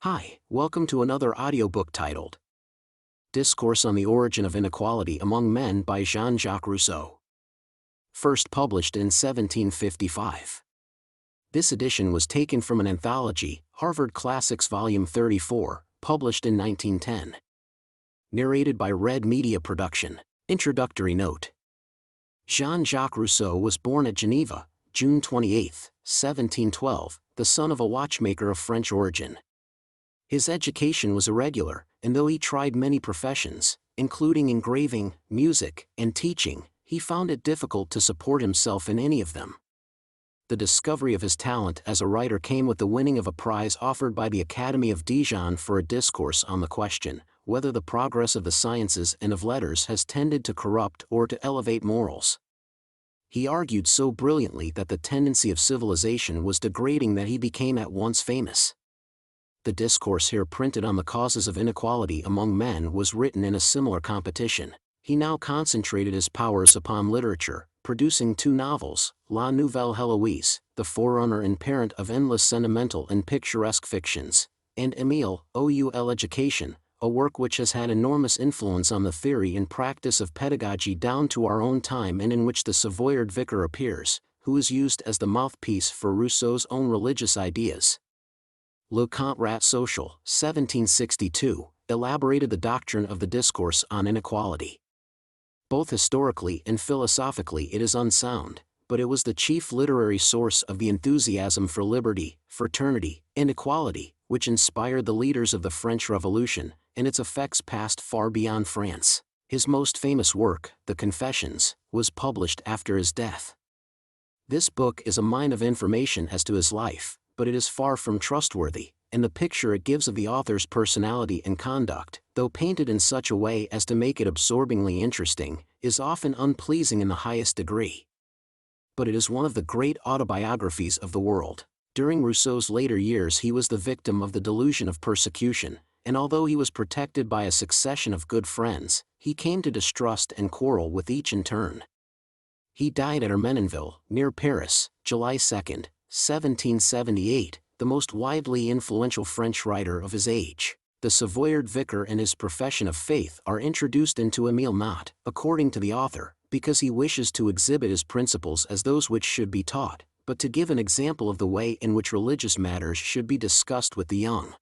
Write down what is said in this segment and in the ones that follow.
Hi, welcome to another audiobook titled Discourse on the Origin of Inequality Among Men by Jean-Jacques Rousseau. First published in 1755. This edition was taken from an anthology, Harvard Classics Volume 34, published in 1910. Narrated by Red Media Production. Introductory note. Jean-Jacques Rousseau was born at Geneva, June 28, 1712, the son of a watchmaker of French origin. His education was irregular, and though he tried many professions, including engraving, music, and teaching, he found it difficult to support himself in any of them. The discovery of his talent as a writer came with the winning of a prize offered by the Academy of Dijon for a discourse on the question, whether the progress of the sciences and of letters has tended to corrupt or to elevate morals. He argued so brilliantly that the tendency of civilization was degrading that he became at once famous. The discourse here printed on the causes of inequality among men was written in a similar competition. He now concentrated his powers upon literature, producing two novels, La Nouvelle Heloise, the forerunner and parent of endless sentimental and picturesque fictions, and Émile, OUL Education, a work which has had enormous influence on the theory and practice of pedagogy down to our own time, and in which the Savoyard vicar appears, who is used as the mouthpiece for Rousseau's own religious ideas. Le Contrat Social, 1762, elaborated the doctrine of the discourse on inequality. Both historically and philosophically it is unsound, but it was the chief literary source of the enthusiasm for liberty, fraternity, and equality, which inspired the leaders of the French Revolution, and its effects passed far beyond France. His most famous work, The Confessions, was published after his death. This book is a mine of information as to his life, but it is far from trustworthy, and the picture it gives of the author's personality and conduct, though painted in such a way as to make it absorbingly interesting, is often unpleasing in the highest degree. But it is one of the great autobiographies of the world. During Rousseau's later years he was the victim of the delusion of persecution, and although he was protected by a succession of good friends, he came to distrust and quarrel with each in turn. He died at Ermenonville, near Paris, July 2, 1778, the most widely influential French writer of his age. The Savoyard vicar and his profession of faith are introduced into Émile not, according to the author, because he wishes to exhibit his principles as those which should be taught, but to give an example of the way in which religious matters should be discussed with the young.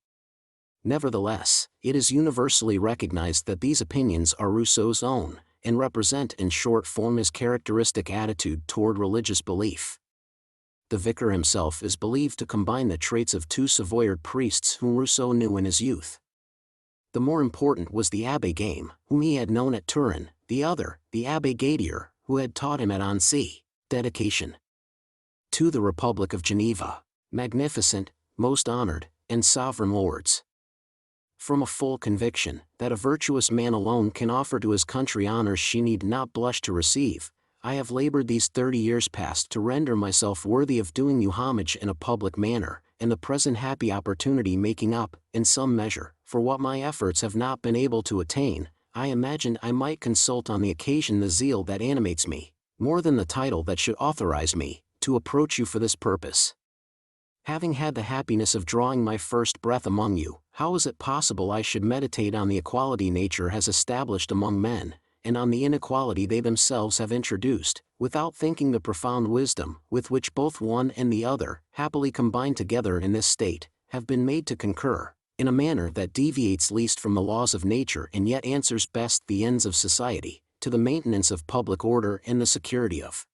Nevertheless, it is universally recognized that these opinions are Rousseau's own, and represent in short form his characteristic attitude toward religious belief. The vicar himself is believed to combine the traits of two Savoyard priests whom Rousseau knew in his youth. The more important was the Abbé Game, whom he had known at Turin, the other, the Abbé Gadier, who had taught him at Annecy. Dedication. To the Republic of Geneva, magnificent, most honored, and sovereign lords. From a full conviction that a virtuous man alone can offer to his country honors she need not blush to receive, I have labored these 30 years past to render myself worthy of doing you homage in a public manner, and the present happy opportunity making up, in some measure, for what my efforts have not been able to attain, I imagined I might consult on the occasion the zeal that animates me, more than the title that should authorize me, to approach you for this purpose. Having had the happiness of drawing my first breath among you, how is it possible I should meditate on the equality nature has established among men, and on the inequality they themselves have introduced, without thinking the profound wisdom with which both one and the other, happily combined together in this state, have been made to concur, in a manner that deviates least from the laws of nature and yet answers best the ends of society, to the maintenance of public order and the security of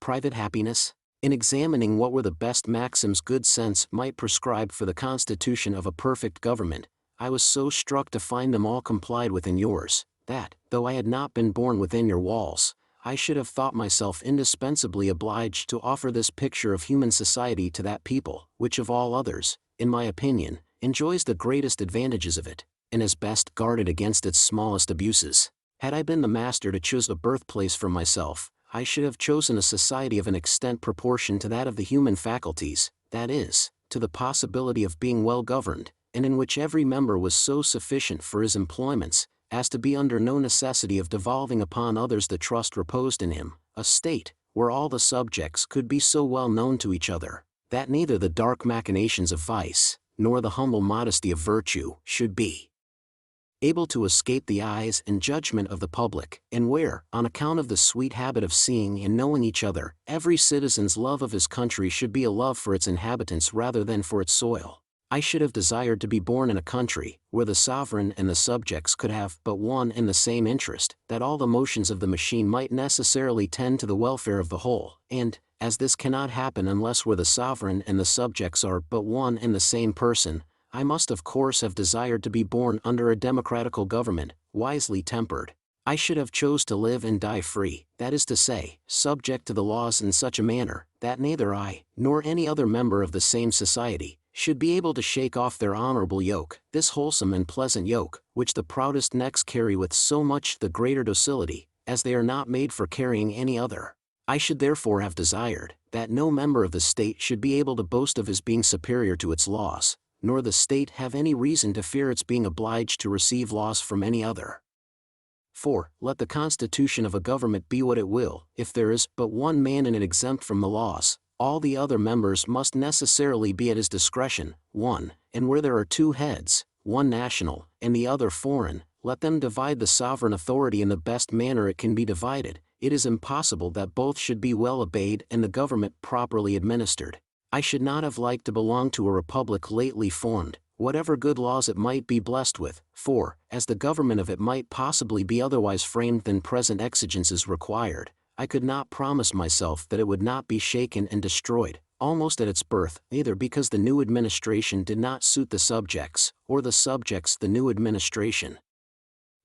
private happiness? In examining what were the best maxims good sense might prescribe for the constitution of a perfect government, I was so struck to find them all complied with in yours, that, though I had not been born within your walls, I should have thought myself indispensably obliged to offer this picture of human society to that people, which of all others, in my opinion, enjoys the greatest advantages of it, and is best guarded against its smallest abuses. Had I been the master to choose a birthplace for myself, I should have chosen a society of an extent proportioned to that of the human faculties, that is, to the possibility of being well governed, and in which every member was so sufficient for his employments, as to be under no necessity of devolving upon others the trust reposed in him, a state, where all the subjects could be so well known to each other, that neither the dark machinations of vice, nor the humble modesty of virtue, should be able to escape the eyes and judgment of the public, and where, on account of the sweet habit of seeing and knowing each other, every citizen's love of his country should be a love for its inhabitants rather than for its soil. I should have desired to be born in a country where the sovereign and the subjects could have but one and the same interest, that all the motions of the machine might necessarily tend to the welfare of the whole, and, as this cannot happen unless where the sovereign and the subjects are but one and the same person, I must of course have desired to be born under a democratical government, wisely tempered. I should have chose to live and die free, that is to say, subject to the laws in such a manner, that neither I, nor any other member of the same society, should be able to shake off their honorable yoke, this wholesome and pleasant yoke, which the proudest necks carry with so much the greater docility, as they are not made for carrying any other. I should therefore have desired, that no member of the state should be able to boast of his being superior to its laws, nor the state have any reason to fear its being obliged to receive laws from any other. For, let the constitution of a government be what it will, if there is but one man in it exempt from the laws, all the other members must necessarily be at his discretion. 1. And where there are two heads, one national, and the other foreign, let them divide the sovereign authority in the best manner it can be divided. It is impossible that both should be well obeyed and the government properly administered. I should not have liked to belong to a republic lately formed, whatever good laws it might be blessed with, for, as the government of it might possibly be otherwise framed than present exigences required, I could not promise myself that it would not be shaken and destroyed, almost at its birth, either because the new administration did not suit the subjects, or the subjects the new administration.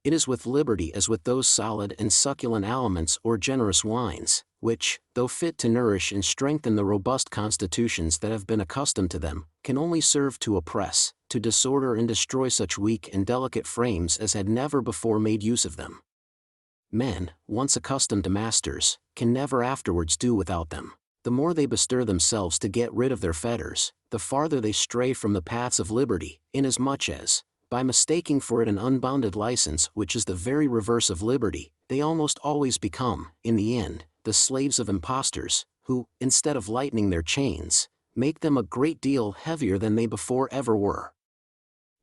It is with liberty as with those solid and succulent aliments or generous wines, which, though fit to nourish and strengthen the robust constitutions that have been accustomed to them, can only serve to oppress, to disorder and destroy such weak and delicate frames as had never before made use of them. Men, once accustomed to masters, can never afterwards do without them. The more they bestir themselves to get rid of their fetters, the farther they stray from the paths of liberty, inasmuch as, by mistaking for it an unbounded license which is the very reverse of liberty, they almost always become, in the end, the slaves of impostors, who, instead of lightening their chains, make them a great deal heavier than they before ever were.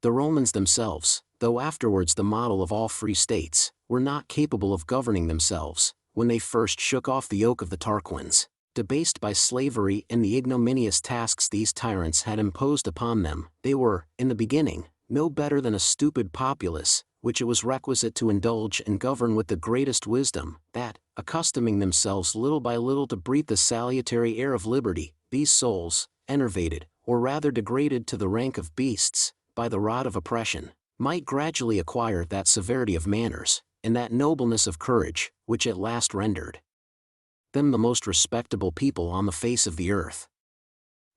The Romans themselves, though afterwards the model of all free states, were not capable of governing themselves, when they first shook off the yoke of the Tarquins. Debased by slavery and the ignominious tasks these tyrants had imposed upon them, they were, in the beginning, no better than a stupid populace, which it was requisite to indulge and govern with the greatest wisdom, that, accustoming themselves little by little to breathe the salutary air of liberty, these souls, enervated, or rather degraded to the rank of beasts, by the rod of oppression, might gradually acquire that severity of manners, and that nobleness of courage, which at last rendered them the most respectable people on the face of the earth.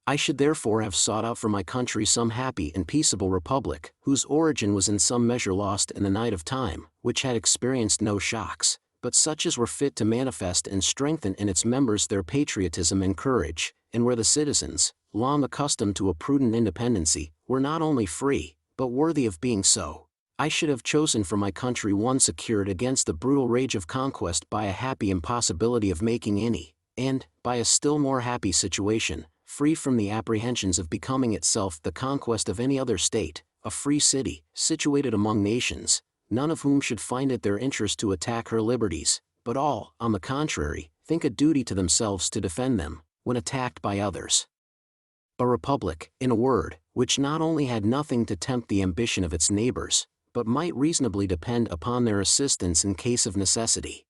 I should therefore have sought out for my country some happy and peaceable republic, whose origin was in some measure lost in the night of time, which had experienced no shocks, but such as were fit to manifest and strengthen in its members their patriotism and courage, and where the citizens, long accustomed to a prudent independency, were not only free, but worthy of being so. I should have chosen for my country one secured against the brutal rage of conquest by a happy impossibility of making any, and, by a still more happy situation, free from the apprehensions of becoming itself the conquest of any other state, a free city, situated among nations, none of whom should find it their interest to attack her liberties, but all, on the contrary, think a duty to themselves to defend them, when attacked by others. A republic, in a word, which not only had nothing to tempt the ambition of its neighbors, but might reasonably depend upon their assistance in case of necessity.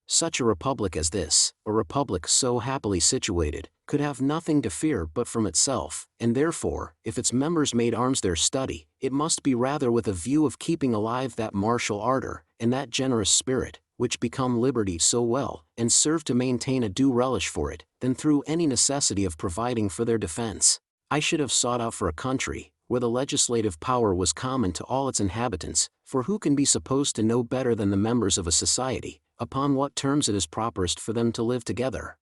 Such a republic as this, a republic so happily situated, could have nothing to fear but from itself, and therefore, if its members made arms their study, it must be rather with a view of keeping alive that martial ardor, and that generous spirit, which become liberty so well, and serve to maintain a due relish for it, than through any necessity of providing for their defense. I should have sought out for a country, where the legislative power was common to all its inhabitants, for who can be supposed to know better than the members of a society, upon what terms it is properest for them to live together?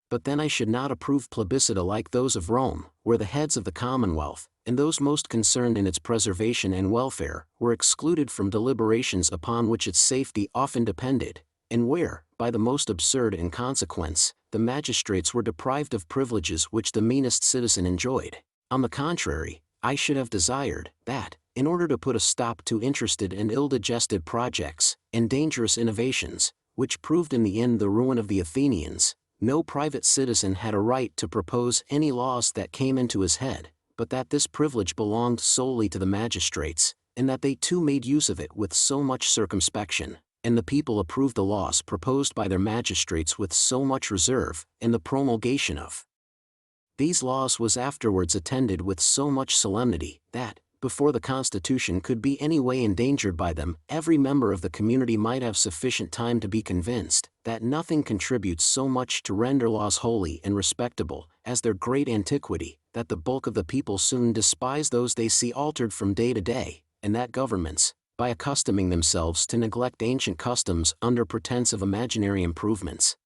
But then I should not approve plebiscita like those of Rome, where the heads of the commonwealth, and those most concerned in its preservation and welfare, were excluded from deliberations upon which its safety often depended, and where, by the most absurd inconsequence, the magistrates were deprived of privileges which the meanest citizen enjoyed. On the contrary, I should have desired that, in order to put a stop to interested and ill-digested projects, and dangerous innovations, which proved in the end the ruin of the Athenians, no private citizen had a right to propose any laws that came into his head, but that this privilege belonged solely to the magistrates, and that they too made use of it with so much circumspection, and the people approved the laws proposed by their magistrates with so much reserve, and the promulgation of these laws was afterwards attended with so much solemnity, that, before the Constitution could be any way endangered by them, every member of the community might have sufficient time to be convinced that nothing contributes so much to render laws holy and respectable as their great antiquity, that the bulk of the people soon despise those they see altered from day to day, and that governments, by accustoming themselves to neglect ancient customs under pretense of imaginary improvements,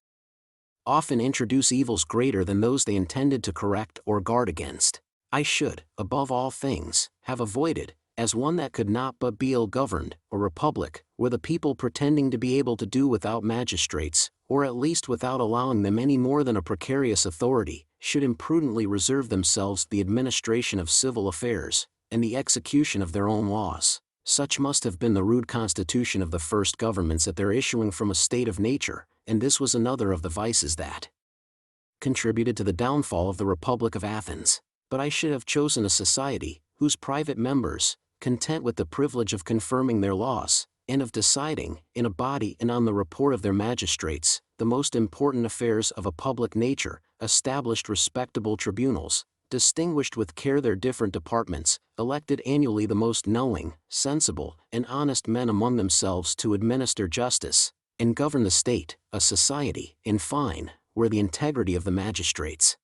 often introduce evils greater than those they intended to correct or guard against. I should, above all things, have avoided, as one that could not but be ill-governed, a republic, where the people pretending to be able to do without magistrates, or at least without allowing them any more than a precarious authority, should imprudently reserve themselves the administration of civil affairs, and the execution of their own laws. Such must have been the rude constitution of the first governments at their issuing from a state of nature, and this was another of the vices that contributed to the downfall of the Republic of Athens. But I should have chosen a society, whose private members, content with the privilege of confirming their laws, and of deciding, in a body and on the report of their magistrates, the most important affairs of a public nature, established respectable tribunals, distinguished with care their different departments, elected annually the most knowing, sensible, and honest men among themselves to administer justice, and govern the state, a society, in fine, where the integrity of the magistrates,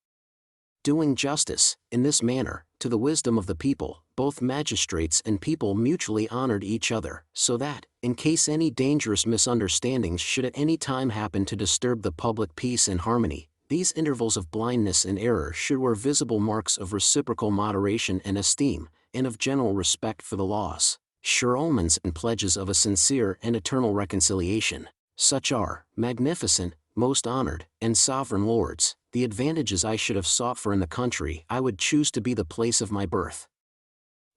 doing justice, in this manner, to the wisdom of the people, both magistrates and people mutually honored each other, so that, in case any dangerous misunderstandings should at any time happen to disturb the public peace and harmony, these intervals of blindness and error should wear visible marks of reciprocal moderation and esteem, and of general respect for the laws, sure omens and pledges of a sincere and eternal reconciliation. Such are, magnificent, most honored, and sovereign lords, the advantages I should have sought for in the country I would choose to be the place of my birth.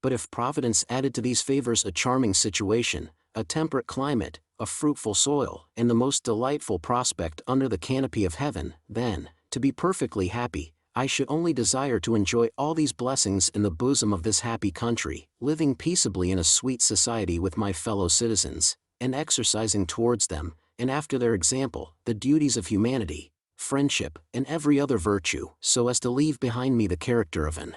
But if Providence added to these favors a charming situation, a temperate climate, a fruitful soil, and the most delightful prospect under the canopy of heaven, then, to be perfectly happy, I should only desire to enjoy all these blessings in the bosom of this happy country, living peaceably in a sweet society with my fellow citizens, and exercising towards them, and after their example, the duties of humanity, friendship, and every other virtue, so as to leave behind me the character of an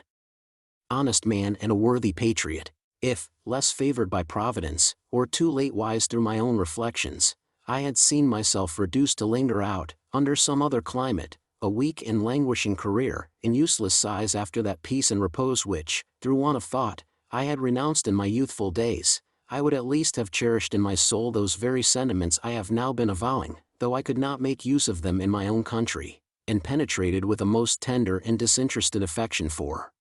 honest man and a worthy patriot. If, less favored by Providence, or too late wise through my own reflections, I had seen myself reduced to linger out, under some other climate, a weak and languishing career, in useless sighs after that peace and repose which, through want of thought, I had renounced in my youthful days, I would at least have cherished in my soul those very sentiments I have now been avowing, though I could not make use of them in my own country, and penetrated with a most tender and disinterested affection for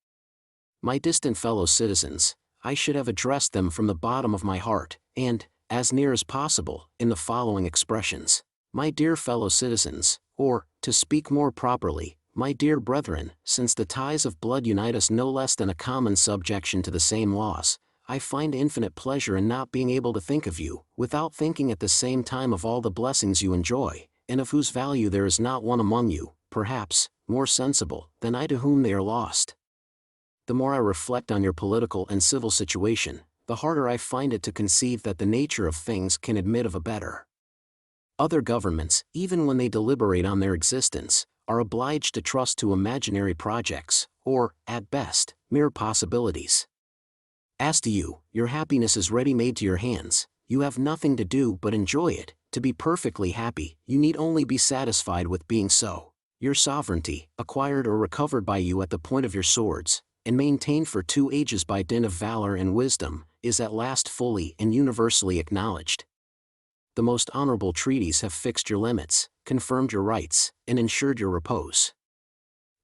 my distant fellow citizens. I should have addressed them from the bottom of my heart, and, as near as possible, in the following expressions: My dear fellow citizens, or, to speak more properly, my dear brethren, since the ties of blood unite us no less than a common subjection to the same laws, I find infinite pleasure in not being able to think of you, without thinking at the same time of all the blessings you enjoy, and of whose value there is not one among you, perhaps, more sensible than I to whom they are lost. The more I reflect on your political and civil situation, the harder I find it to conceive that the nature of things can admit of a better. Other governments, even when they deliberate on their existence, are obliged to trust to imaginary projects, or, at best, mere possibilities. As to you, your happiness is ready-made to your hands, you have nothing to do but enjoy it. To be perfectly happy, you need only be satisfied with being so. Your sovereignty, acquired or recovered by you at the point of your swords, and maintained for 2 ages by dint of valor and wisdom, is at last fully and universally acknowledged. The most honorable treaties have fixed your limits, confirmed your rights, and ensured your repose.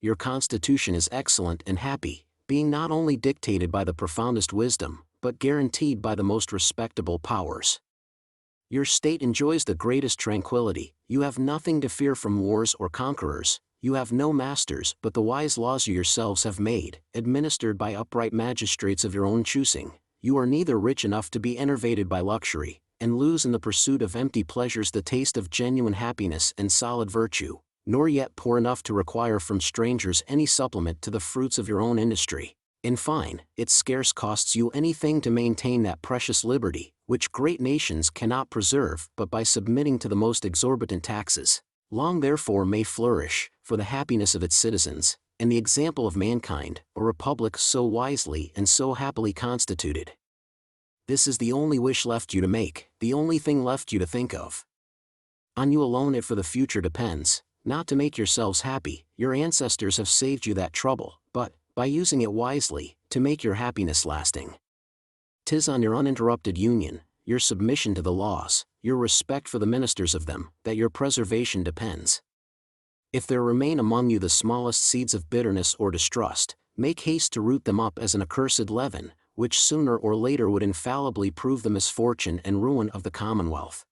Your constitution is excellent and happy, being not only dictated by the profoundest wisdom, but guaranteed by the most respectable powers. Your state enjoys the greatest tranquility, you have nothing to fear from wars or conquerors, you have no masters but the wise laws you yourselves have made, administered by upright magistrates of your own choosing. You are neither rich enough to be enervated by luxury, and lose in the pursuit of empty pleasures the taste of genuine happiness and solid virtue, nor yet poor enough to require from strangers any supplement to the fruits of your own industry. In fine, it scarce costs you anything to maintain that precious liberty, which great nations cannot preserve but by submitting to the most exorbitant taxes. Long therefore may flourish, for the happiness of its citizens, and the example of mankind, a republic so wisely and so happily constituted. This is the only wish left you to make, the only thing left you to think of. On you alone it for the future depends, not to make yourselves happy, your ancestors have saved you that trouble, but, by using it wisely, to make your happiness lasting. 'Tis on your uninterrupted union, your submission to the laws, your respect for the ministers of them, that your preservation depends. If there remain among you the smallest seeds of bitterness or distrust, make haste to root them up as an accursed leaven, which sooner or later would infallibly prove the misfortune and ruin of the commonwealth.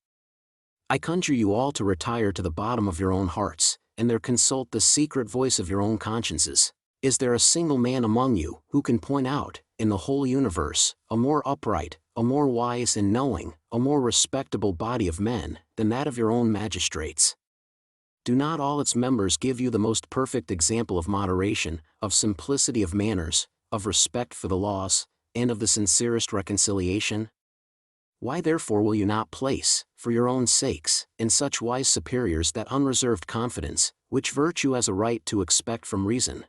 I conjure you all to retire to the bottom of your own hearts, and there consult the secret voice of your own consciences. Is there a single man among you who can point out, in the whole universe, a more upright, a more wise and knowing, a more respectable body of men, than that of your own magistrates? Do not all its members give you the most perfect example of moderation, of simplicity of manners, of respect for the laws, and of the sincerest reconciliation? Why therefore will you not place, for your own sakes, in such wise superiors that unreserved confidence, which virtue has a right to expect from reason?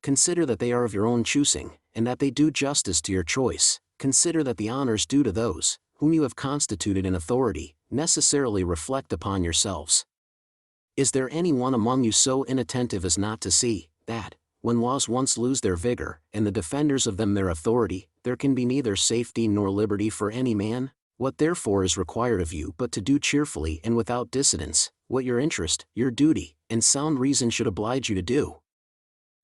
Consider that they are of your own choosing, and that they do justice to your choice. Consider that the honors due to those, whom you have constituted in authority, necessarily reflect upon yourselves. Is there any one among you so inattentive as not to see, that, when laws once lose their vigor, and the defenders of them their authority, there can be neither safety nor liberty for any man? What therefore is required of you but to do cheerfully and without dissidence, what your interest, your duty, and sound reason should oblige you to do?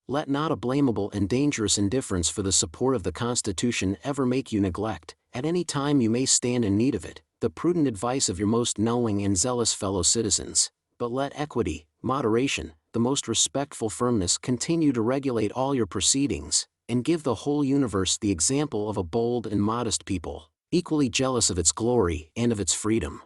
Let not a blamable and dangerous indifference for the support of the Constitution ever make you neglect, at any time you may stand in need of it, the prudent advice of your most knowing and zealous fellow citizens, but let equity, moderation, the most respectful firmness continue to regulate all your proceedings, and give the whole universe the example of a bold and modest people, equally jealous of its glory and of its freedom.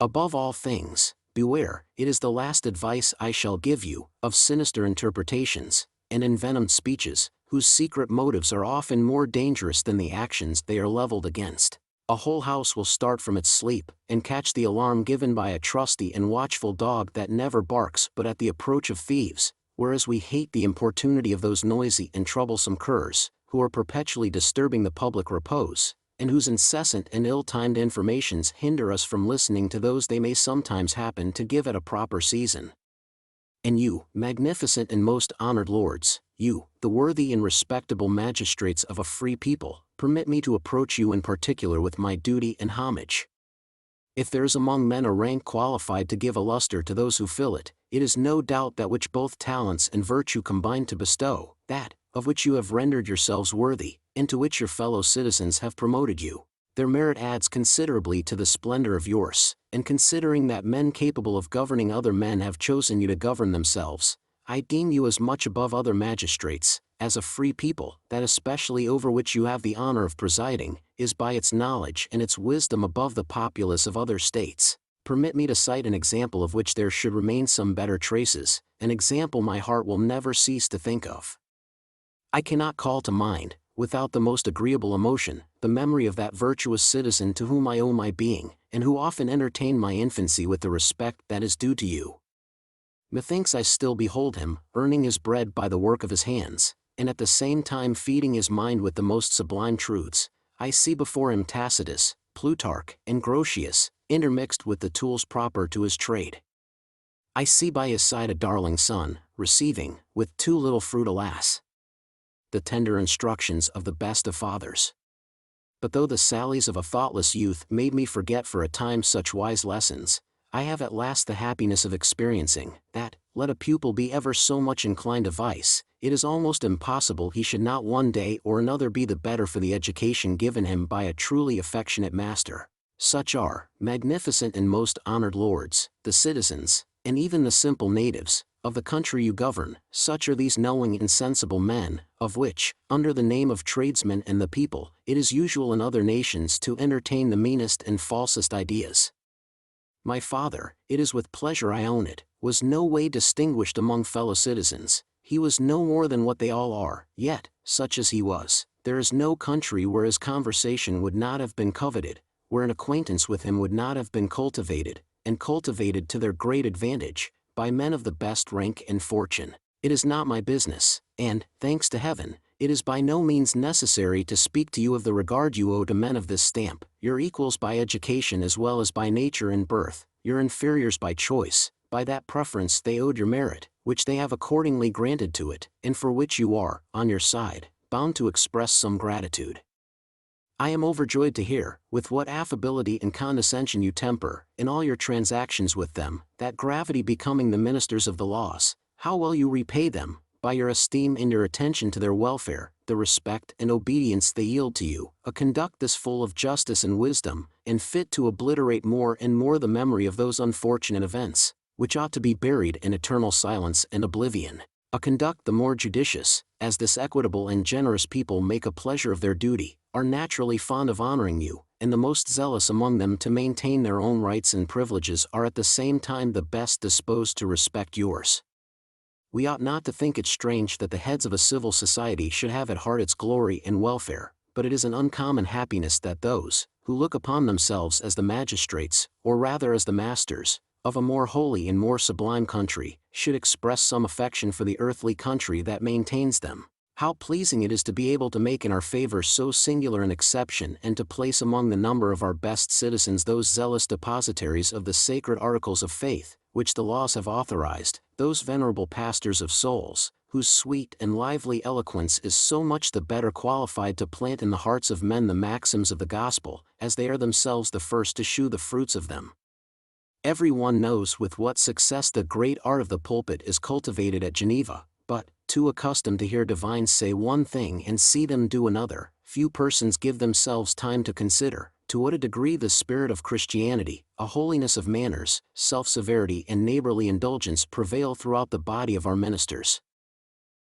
Above all things, beware, it is the last advice I shall give you, of sinister interpretations, and envenomed speeches, whose secret motives are often more dangerous than the actions they are leveled against. A whole house will start from its sleep, and catch the alarm given by a trusty and watchful dog that never barks but at the approach of thieves, whereas we hate the importunity of those noisy and troublesome curs, who are perpetually disturbing the public repose, and whose incessant and ill-timed informations hinder us from listening to those they may sometimes happen to give at a proper season. And you, magnificent and most honored lords, you, the worthy and respectable magistrates of a free people, permit me to approach you in particular with my duty and homage. If there is among men a rank qualified to give a luster to those who fill it, it is no doubt that which both talents and virtue combine to bestow, that, of which you have rendered yourselves worthy, and to which your fellow citizens have promoted you. Their merit adds considerably to the splendor of yours, and considering that men capable of governing other men have chosen you to govern themselves, I deem you as much above other magistrates, as a free people, that especially over which you have the honor of presiding, is by its knowledge and its wisdom above the populace of other states. Permit me to cite an example of which there should remain some better traces, an example my heart will never cease to think of. I cannot call to mind, without the most agreeable emotion, the memory of that virtuous citizen to whom I owe my being, and who often entertained my infancy with the respect that is due to you. Methinks I still behold him, earning his bread by the work of his hands, and at the same time feeding his mind with the most sublime truths. I see before him Tacitus, Plutarch, and Grotius, intermixed with the tools proper to his trade. I see by his side a darling son, receiving, with too little fruit alas, the tender instructions of the best of fathers. But though the sallies of a thoughtless youth made me forget for a time such wise lessons, I have at last the happiness of experiencing, that, let a pupil be ever so much inclined to vice, it is almost impossible he should not one day or another be the better for the education given him by a truly affectionate master. Such are, magnificent and most honored lords, the citizens, and even the simple natives, of the country you govern. Such are these knowing and sensible men, of which, under the name of tradesmen and the people, it is usual in other nations to entertain the meanest and falsest ideas. My father, it is with pleasure I own it, was no way distinguished among fellow citizens. He was no more than what they all are, yet, such as he was, there is no country where his conversation would not have been coveted, where an acquaintance with him would not have been cultivated, and cultivated to their great advantage, by men of the best rank and fortune. It is not my business, and, thanks to heaven, it is by no means necessary to speak to you of the regard you owe to men of this stamp, your equals by education as well as by nature and birth, your inferiors by choice, by that preference they owed your merit, which they have accordingly granted to it, and for which you are, on your side, bound to express some gratitude. I am overjoyed to hear, with what affability and condescension you temper, in all your transactions with them, that gravity becoming the ministers of the laws, how well you repay them, by your esteem and your attention to their welfare, the respect and obedience they yield to you, a conduct this full of justice and wisdom, and fit to obliterate more and more the memory of those unfortunate events, which ought to be buried in eternal silence and oblivion. A conduct the more judicious, as this equitable and generous people make a pleasure of their duty, are naturally fond of honoring you, and the most zealous among them to maintain their own rights and privileges are at the same time the best disposed to respect yours. We ought not to think it strange that the heads of a civil society should have at heart its glory and welfare, but it is an uncommon happiness that those, who look upon themselves as the magistrates, or rather as the masters, of a more holy and more sublime country, should express some affection for the earthly country that maintains them. How pleasing it is to be able to make in our favor so singular an exception and to place among the number of our best citizens those zealous depositaries of the sacred articles of faith, which the laws have authorized, those venerable pastors of souls, whose sweet and lively eloquence is so much the better qualified to plant in the hearts of men the maxims of the gospel, as they are themselves the first to shew the fruits of them. Every one knows with what success the great art of the pulpit is cultivated at Geneva, but, too accustomed to hear divines say one thing and see them do another, few persons give themselves time to consider, to what a degree the spirit of Christianity, a holiness of manners, self-severity and neighborly indulgence prevail throughout the body of our ministers.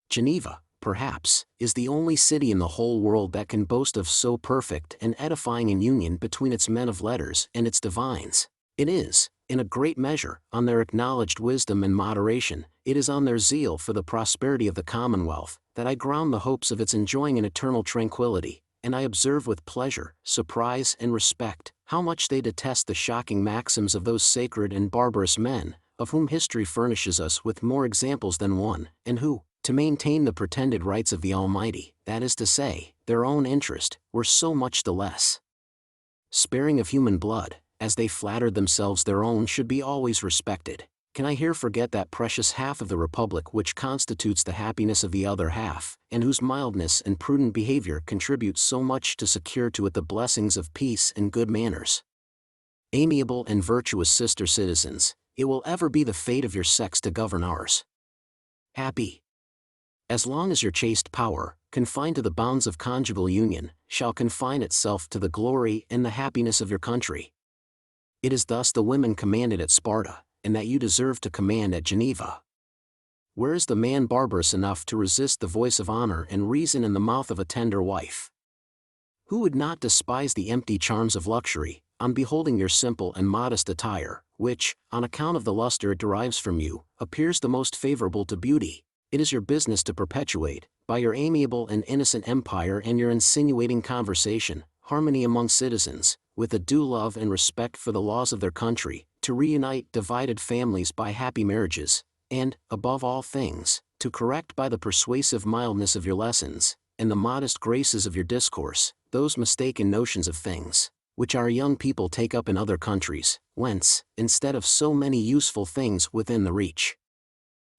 Geneva, perhaps, is the only city in the whole world that can boast of so perfect and edifying an union between its men of letters and its divines. It is, in a great measure, on their acknowledged wisdom and moderation, it is on their zeal for the prosperity of the commonwealth, that I ground the hopes of its enjoying an eternal tranquility, and I observe with pleasure, surprise and respect, how much they detest the shocking maxims of those sacred and barbarous men, of whom history furnishes us with more examples than one, and who, to maintain the pretended rights of the Almighty, that is to say, their own interest, were so much the less sparing of human blood, as they flattered themselves their own should be always respected. Can I here forget that precious half of the Republic which constitutes the happiness of the other half, and whose mildness and prudent behavior contribute so much to secure to it the blessings of peace and good manners? Amiable and virtuous sister citizens, it will ever be the fate of your sex to govern ours. Happy. As long as your chaste power, confined to the bounds of conjugal union, shall confine itself to the glory and the happiness of your country. It is thus the women commanded at Sparta, and that you deserve to command at Geneva. Where is the man barbarous enough to resist the voice of honor and reason in the mouth of a tender wife? Who would not despise the empty charms of luxury, on beholding your simple and modest attire, which, on account of the luster it derives from you, appears the most favorable to beauty? It is your business to perpetuate, by your amiable and innocent empire and your insinuating conversation, harmony among citizens, with a due love and respect for the laws of their country, to reunite divided families by happy marriages, and, above all things, to correct by the persuasive mildness of your lessons, and the modest graces of your discourse, those mistaken notions of things, which our young people take up in other countries, whence, instead of so many useful things within the reach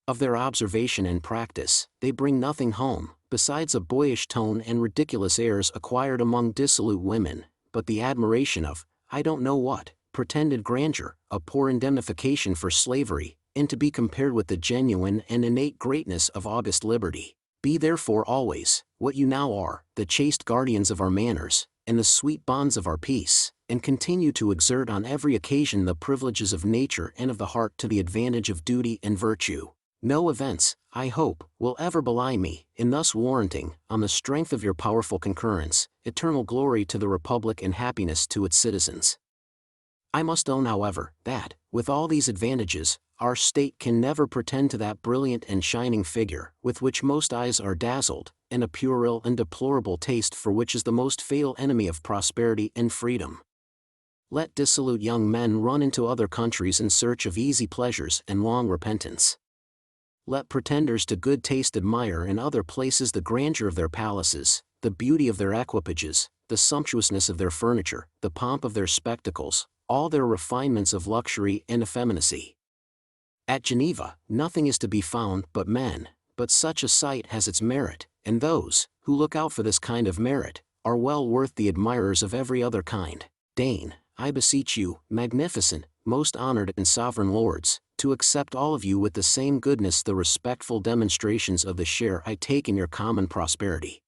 of their observation and practice, they bring nothing home, besides a boyish tone and ridiculous airs acquired among dissolute women, but the admiration of, I don't know what, pretended grandeur, a poor indemnification for slavery, and to be compared with the genuine and innate greatness of august liberty. Be therefore always, what you now are, the chaste guardians of our manners, and the sweet bonds of our peace, and continue to exert on every occasion the privileges of nature and of the heart to the advantage of duty and virtue. No events, I hope, will ever belie me, in thus warranting, on the strength of your powerful concurrence, eternal glory to the Republic and happiness to its citizens. I must own, however, that, with all these advantages, our state can never pretend to that brilliant and shining figure, with which most eyes are dazzled, and a puerile and deplorable taste for which is the most fatal enemy of prosperity and freedom. Let dissolute young men run into other countries in search of easy pleasures and long repentance. Let pretenders to good taste admire in other places the grandeur of their palaces, the beauty of their equipages, the sumptuousness of their furniture, the pomp of their spectacles, all their refinements of luxury and effeminacy. At Geneva, nothing is to be found but men, but such a sight has its merit, and those, who look out for this kind of merit, are well worth the admirers of every other kind. Deign, I beseech you, magnificent, most honored and sovereign lords, to accept all of you with the same goodness the respectful demonstrations of the share I take in your common prosperity.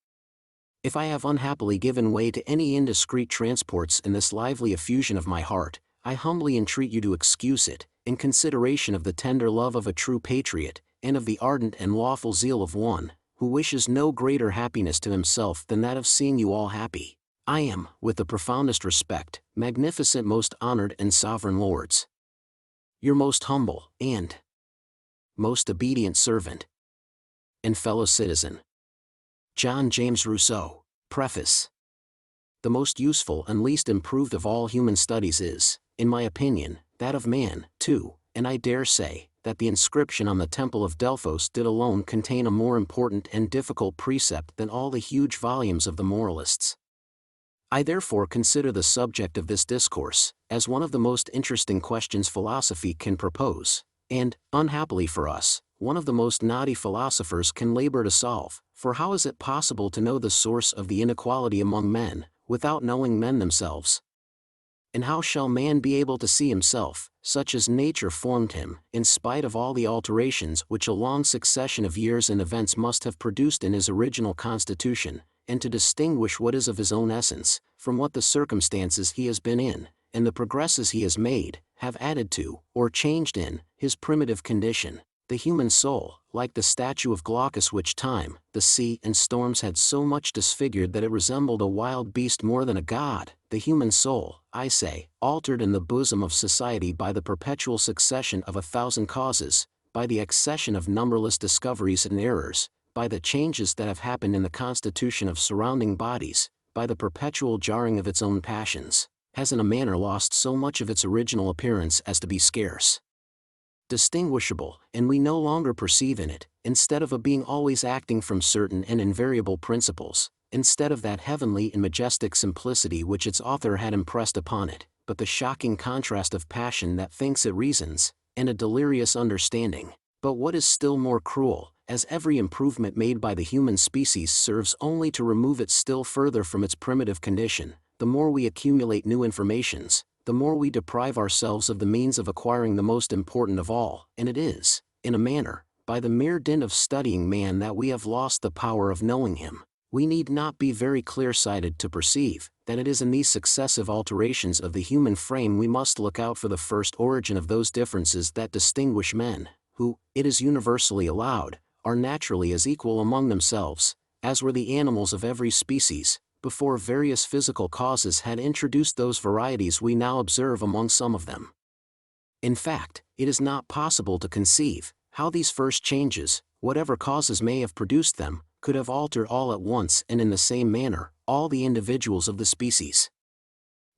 If I have unhappily given way to any indiscreet transports in this lively effusion of my heart, I humbly entreat you to excuse it, in consideration of the tender love of a true patriot, and of the ardent and lawful zeal of one, who wishes no greater happiness to himself than that of seeing you all happy. I am, with the profoundest respect, magnificent, most honored and sovereign lords, your most humble, and most obedient servant and fellow citizen, John James Rousseau. Preface. The most useful and least improved of all human studies is, in my opinion, that of man, too, and I dare say that the inscription on the Temple of Delphos did alone contain a more important and difficult precept than all the huge volumes of the moralists. I therefore consider the subject of this discourse as one of the most interesting questions philosophy can propose, and, unhappily for us, one of the most knotty philosophers can labor to solve, for how is it possible to know the source of the inequality among men, without knowing men themselves? And how shall man be able to see himself, such as nature formed him, in spite of all the alterations which a long succession of years and events must have produced in his original constitution, and to distinguish what is of his own essence, from what the circumstances he has been in, and the progresses he has made, have added to, or changed in, his primitive condition? The human soul, like the statue of Glaucus which time, the sea and storms had so much disfigured that it resembled a wild beast more than a god, the human soul, I say, altered in the bosom of society by the perpetual succession of 1,000 causes, by the accession of numberless discoveries and errors, by the changes that have happened in the constitution of surrounding bodies, by the perpetual jarring of its own passions, has in a manner lost so much of its original appearance as to be scarce distinguishable, and we no longer perceive in it, instead of a being always acting from certain and invariable principles, instead of that heavenly and majestic simplicity which its author had impressed upon it, but the shocking contrast of passion that thinks it reasons, and a delirious understanding. But what is still more cruel, as every improvement made by the human species serves only to remove it still further from its primitive condition, the more we accumulate new informations, the more we deprive ourselves of the means of acquiring the most important of all, and it is, in a manner, by the mere dint of studying man that we have lost the power of knowing him. We need not be very clear-sighted to perceive that it is in these successive alterations of the human frame we must look out for the first origin of those differences that distinguish men, who, it is universally allowed, are naturally as equal among themselves, as were the animals of every species, before various physical causes had introduced those varieties we now observe among some of them. In fact, it is not possible to conceive how these first changes, whatever causes may have produced them, could have altered all at once and in the same manner all the individuals of the species.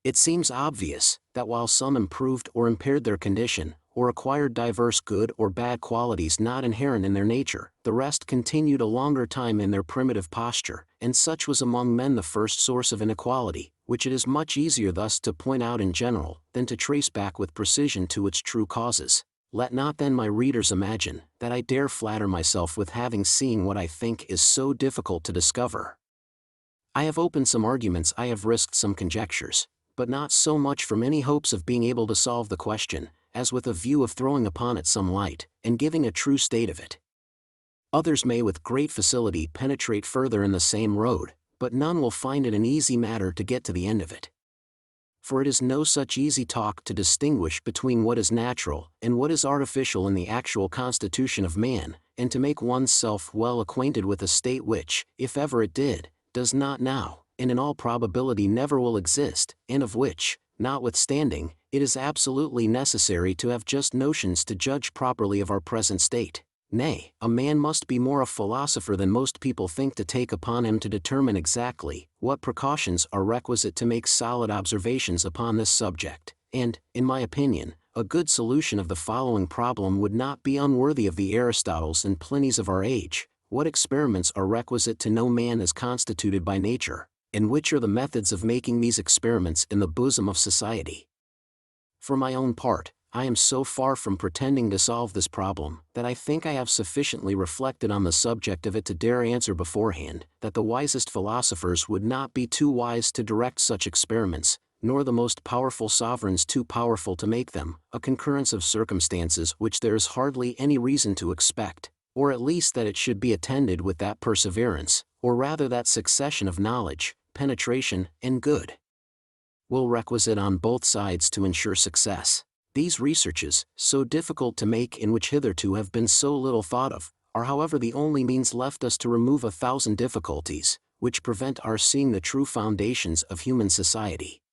It seems obvious that while some improved or impaired their condition, or acquired diverse good or bad qualities not inherent in their nature, the rest continued a longer time in their primitive posture, and such was among men the first source of inequality, which it is much easier thus to point out in general, than to trace back with precision to its true causes. Let not then my readers imagine that I dare flatter myself with having seen what I think is so difficult to discover. I have opened some arguments, I have risked some conjectures, but not so much from any hopes of being able to solve the question, as with a view of throwing upon it some light, and giving a true state of it. Others may with great facility penetrate further in the same road, but none will find it an easy matter to get to the end of it. for it is no such easy talk to distinguish between what is natural and what is artificial in the actual constitution of man, and to make oneself well acquainted with a state which, if ever it did, does not now, and in all probability never will exist, and of which, notwithstanding, it is absolutely necessary to have just notions to judge properly of our present state. Nay, a man must be more a philosopher than most people think to take upon him to determine exactly what precautions are requisite to make solid observations upon this subject, and, in my opinion, a good solution of the following problem would not be unworthy of the Aristotles and Pliny's of our age: what experiments are requisite to know man as constituted by nature, and which are the methods of making these experiments in the bosom of society? For my own part, I am so far from pretending to solve this problem, that I think I have sufficiently reflected on the subject of it to dare answer beforehand, that the wisest philosophers would not be too wise to direct such experiments, nor the most powerful sovereigns too powerful to make them, a concurrence of circumstances which there is hardly any reason to expect, or at least that it should be attended with that perseverance, or rather that succession of knowledge, penetration, and good will requisite on both sides to ensure success. These researches, so difficult to make and which hitherto have been so little thought of, are however the only means left us to remove 1,000 difficulties, which prevent our seeing the true foundations of human society.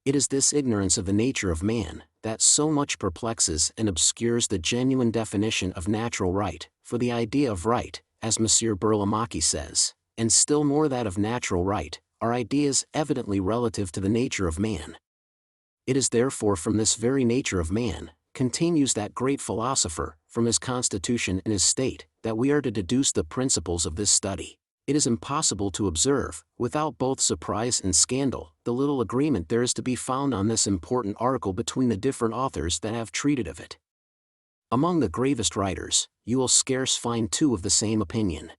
It is this ignorance of the nature of man, that so much perplexes and obscures the genuine definition of natural right, for the idea of right, as M. Burlamaqui says, and still more that of natural right, are ideas evidently relative to the nature of man. It is therefore from this very nature of man, continues that great philosopher, from his constitution and his state, that we are to deduce the principles of this study. It is impossible to observe, without both surprise and scandal, the little agreement there is to be found on this important article between the different authors that have treated of it. Among the gravest writers, you will scarce find two of the same opinion.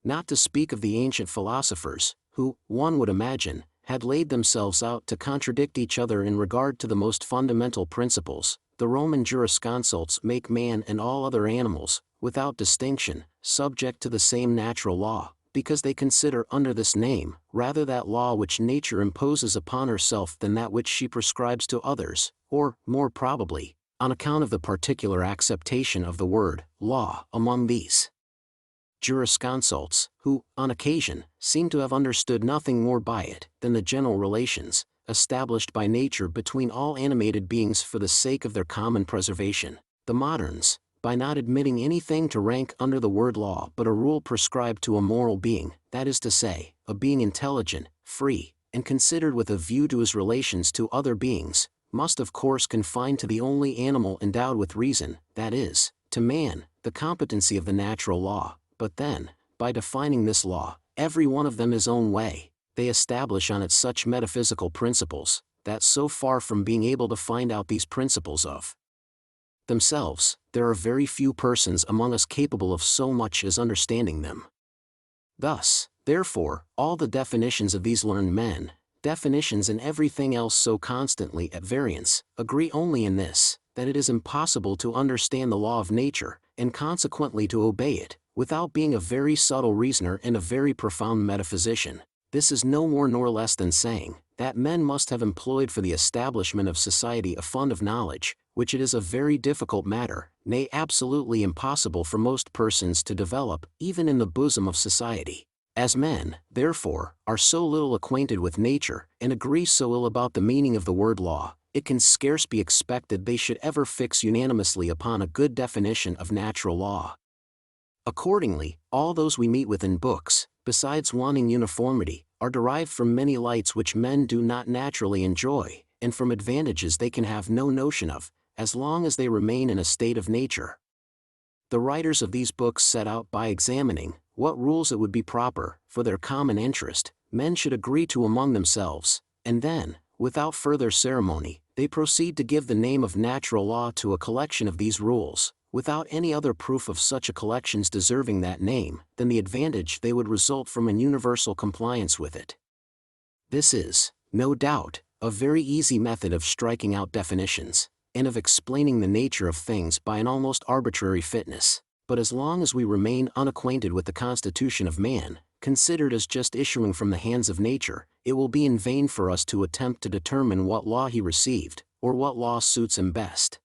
Not to speak of the ancient philosophers, who, one would imagine, had laid themselves out to contradict each other in regard to the most fundamental principles, the Roman jurisconsults make man and all other animals, without distinction, subject to the same natural law, because they consider under this name rather that law which nature imposes upon herself than that which she prescribes to others, or, more probably, on account of the particular acceptation of the word law among these jurisconsults, who, on occasion, seem to have understood nothing more by it than the general relations, established by nature between all animated beings for the sake of their common preservation. The moderns, by not admitting anything to rank under the word law but a rule prescribed to a moral being, that is to say, a being intelligent, free, and considered with a view to his relations to other beings, must of course confine to the only animal endowed with reason, that is, to man, the competency of the natural law. But then, by defining this law, every one of them his own way, they establish on it such metaphysical principles, that so far from being able to find out these principles of themselves, there are very few persons among us capable of so much as understanding them. Thus, therefore, all the definitions of these learned men, definitions in everything else so constantly at variance, agree only in this, that it is impossible to understand the law of nature, and consequently to obey it, without being a very subtle reasoner and a very profound metaphysician. This is no more nor less than saying, that men must have employed for the establishment of society a fund of knowledge, which it is a very difficult matter, nay absolutely impossible for most persons to develop, even in the bosom of society. As men, therefore, are so little acquainted with nature, and agree so ill about the meaning of the word law, it can scarce be expected they should ever fix unanimously upon a good definition of natural law. Accordingly, all those we meet with in books, besides wanting uniformity, are derived from many lights which men do not naturally enjoy, and from advantages they can have no notion of, as long as they remain in a state of nature. The writers of these books set out by examining what rules it would be proper, for their common interest, men should agree to among themselves, and then, without further ceremony, they proceed to give the name of natural law to a collection of these rules, without any other proof of such a collection's deserving that name, than the advantage they would result from an universal compliance with it. This is, no doubt, a very easy method of striking out definitions, and of explaining the nature of things by an almost arbitrary fitness, but as long as we remain unacquainted with the constitution of man, considered as just issuing from the hands of nature, it will be in vain for us to attempt to determine what law he received, or what law suits him best.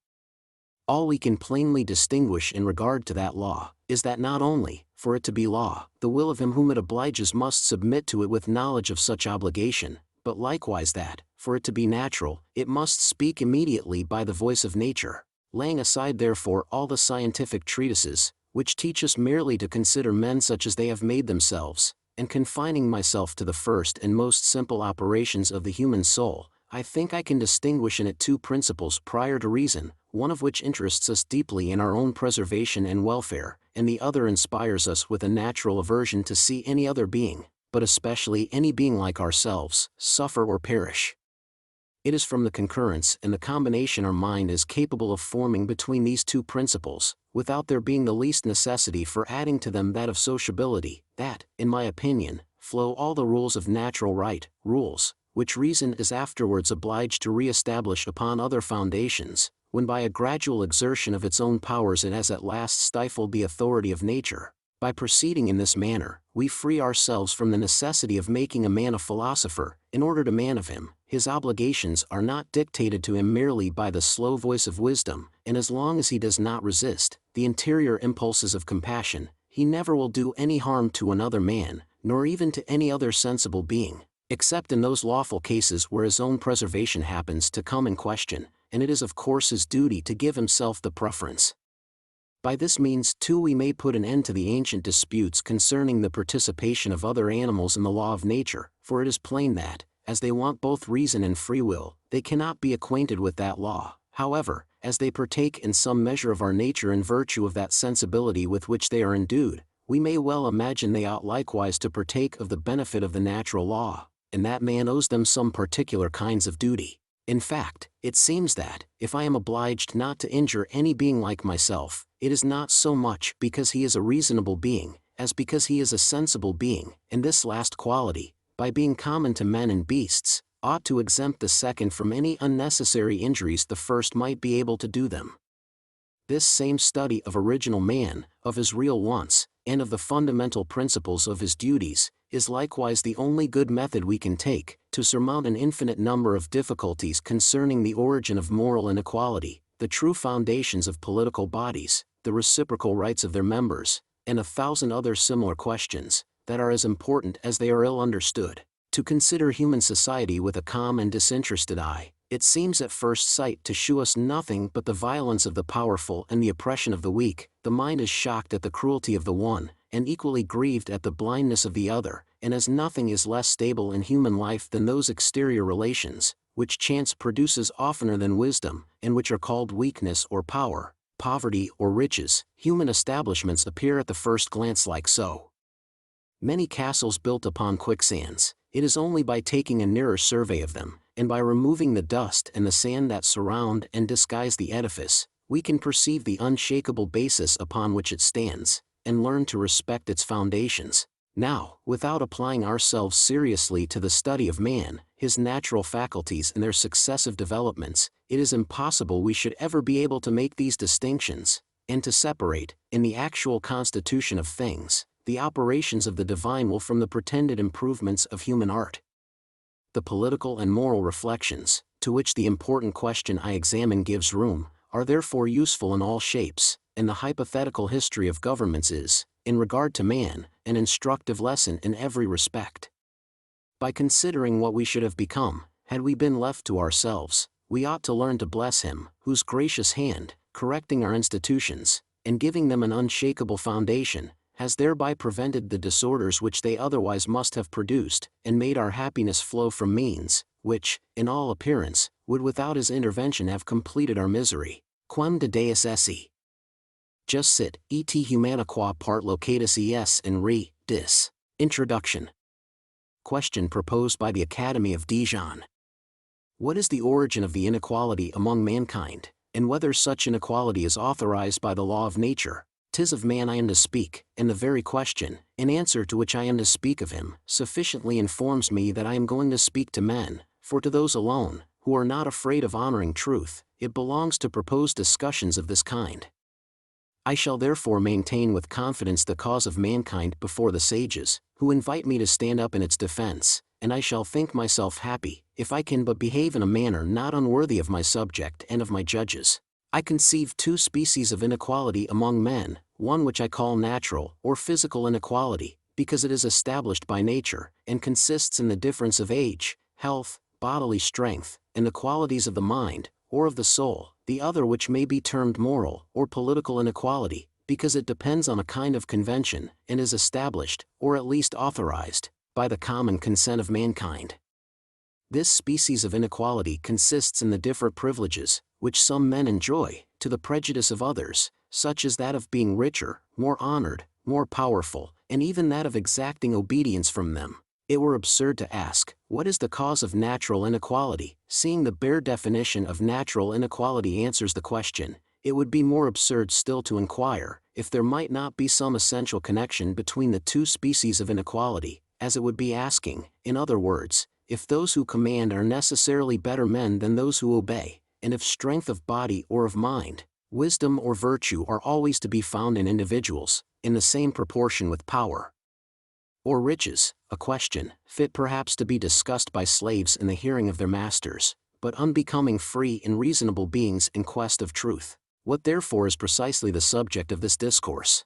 All we can plainly distinguish in regard to that law, is that not only, for it to be law, the will of him whom it obliges must submit to it with knowledge of such obligation, but likewise that, for it to be natural, it must speak immediately by the voice of nature, laying aside therefore all the scientific treatises, which teach us merely to consider men such as they have made themselves, and confining myself to the first and most simple operations of the human soul, I think I can distinguish in it two principles prior to reason, one of which interests us deeply in our own preservation and welfare, and the other inspires us with a natural aversion to see any other being, but especially any being like ourselves, suffer or perish. It is from the concurrence and the combination our mind is capable of forming between these two principles, without there being the least necessity for adding to them that of sociability, that, in my opinion, flow all the rules of natural right, rules, which reason is afterwards obliged to re-establish upon other foundations, when by a gradual exertion of its own powers it has at last stifled the authority of nature. By proceeding in this manner, we free ourselves from the necessity of making a man a philosopher, in order to man of him. His obligations are not dictated to him merely by the slow voice of wisdom, and as long as he does not resist the interior impulses of compassion, he never will do any harm to another man, nor even to any other sensible being, except in those lawful cases where his own preservation happens to come in question, and it is of course his duty to give himself the preference. By this means too we may put an end to the ancient disputes concerning the participation of other animals in the law of nature, for it is plain that, as they want both reason and free will, they cannot be acquainted with that law. However, as they partake in some measure of our nature in virtue of that sensibility with which they are endued, we may well imagine they ought likewise to partake of the benefit of the natural law, and that man owes them some particular kinds of duty. In fact, it seems that, if I am obliged not to injure any being like myself, it is not so much because he is a reasonable being, as because he is a sensible being, and this last quality, by being common to men and beasts, ought to exempt the second from any unnecessary injuries the first might be able to do them. This same study of original man, of his real wants, and of the fundamental principles of his duties, is likewise the only good method we can take, to surmount an infinite number of difficulties concerning the origin of moral inequality, the true foundations of political bodies, the reciprocal rights of their members, and 1,000 other similar questions, that are as important as they are ill understood. To consider human society with a calm and disinterested eye, it seems at first sight to shew us nothing but the violence of the powerful and the oppression of the weak. The mind is shocked at the cruelty of the one, and equally grieved at the blindness of the other, and as nothing is less stable in human life than those exterior relations, which chance produces oftener than wisdom, and which are called weakness or power, poverty or riches, human establishments appear at the first glance like so many castles built upon quicksands. It is only by taking a nearer survey of them, and by removing the dust and the sand that surround and disguise the edifice, we can perceive the unshakable basis upon which it stands, and learn to respect its foundations. Now, without applying ourselves seriously to the study of man, his natural faculties and their successive developments, it is impossible we should ever be able to make these distinctions, and to separate, in the actual constitution of things, the operations of the divine will from the pretended improvements of human art. The political and moral reflections, to which the important question I examine gives room, are therefore useful in all shapes, and the hypothetical history of governments is, in regard to man, an instructive lesson in every respect. By considering what we should have become, had we been left to ourselves, we ought to learn to bless him, whose gracious hand, correcting our institutions, and giving them an unshakable foundation, has thereby prevented the disorders which they otherwise must have produced, and made our happiness flow from means, which, in all appearance, would without his intervention have completed our misery. Quem de Deus esse? Just sit, et humana qua part locatus es in re, dis. Introduction. Question proposed by the Academy of Dijon. What is the origin of the inequality among mankind, and whether such inequality is authorized by the law of nature? 'Tis of man I am to speak, and the very question, in answer to which I am to speak of him, sufficiently informs me that I am going to speak to men, for to those alone, who are not afraid of honoring truth, it belongs to propose discussions of this kind. I shall therefore maintain with confidence the cause of mankind before the sages, who invite me to stand up in its defense, and I shall think myself happy, if I can but behave in a manner not unworthy of my subject and of my judges. I conceive two species of inequality among men, one which I call natural or physical inequality, because it is established by nature, and consists in the difference of age, health, bodily strength, and the qualities of the mind, or of the soul; the other which may be termed moral or political inequality, because it depends on a kind of convention, and is established, or at least authorized, by the common consent of mankind. This species of inequality consists in the different privileges, which some men enjoy, to the prejudice of others, such as that of being richer, more honored, more powerful, and even that of exacting obedience from them. It were absurd to ask, what is the cause of natural inequality? Seeing the bare definition of natural inequality answers the question, it would be more absurd still to inquire, if there might not be some essential connection between the two species of inequality, as it would be asking, in other words, if those who command are necessarily better men than those who obey, and if strength of body or of mind, wisdom or virtue are always to be found in individuals, in the same proportion with power or riches, a question, fit perhaps to be discussed by slaves in the hearing of their masters, but unbecoming free and reasonable beings in quest of truth. What therefore is precisely the subject of this discourse?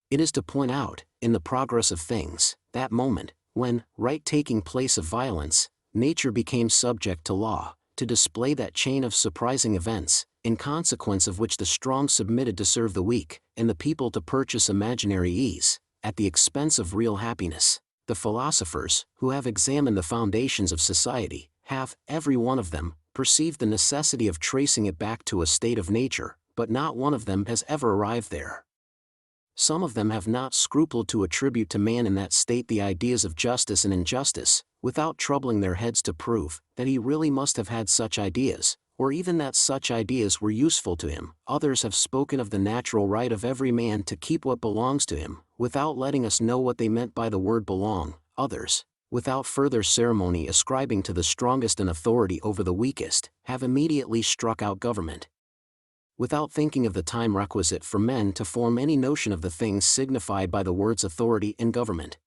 It is to point out, in the progress of things, that moment, when, right taking place of violence, nature became subject to law, to display that chain of surprising events, in consequence of which the strong submitted to serve the weak, and the people to purchase imaginary ease, at the expense of real happiness. The philosophers, who have examined the foundations of society, have, every one of them, perceived the necessity of tracing it back to a state of nature, but not one of them has ever arrived there. Some of them have not scrupled to attribute to man in that state the ideas of justice and injustice, without troubling their heads to prove that he really must have had such ideas, or even that such ideas were useful to him. Others have spoken of the natural right of every man to keep what belongs to him, without letting us know what they meant by the word belong. Others, without further ceremony ascribing to the strongest an authority over the weakest, have immediately struck out government, without thinking of the time requisite for men to form any notion of the things signified by the words authority and government.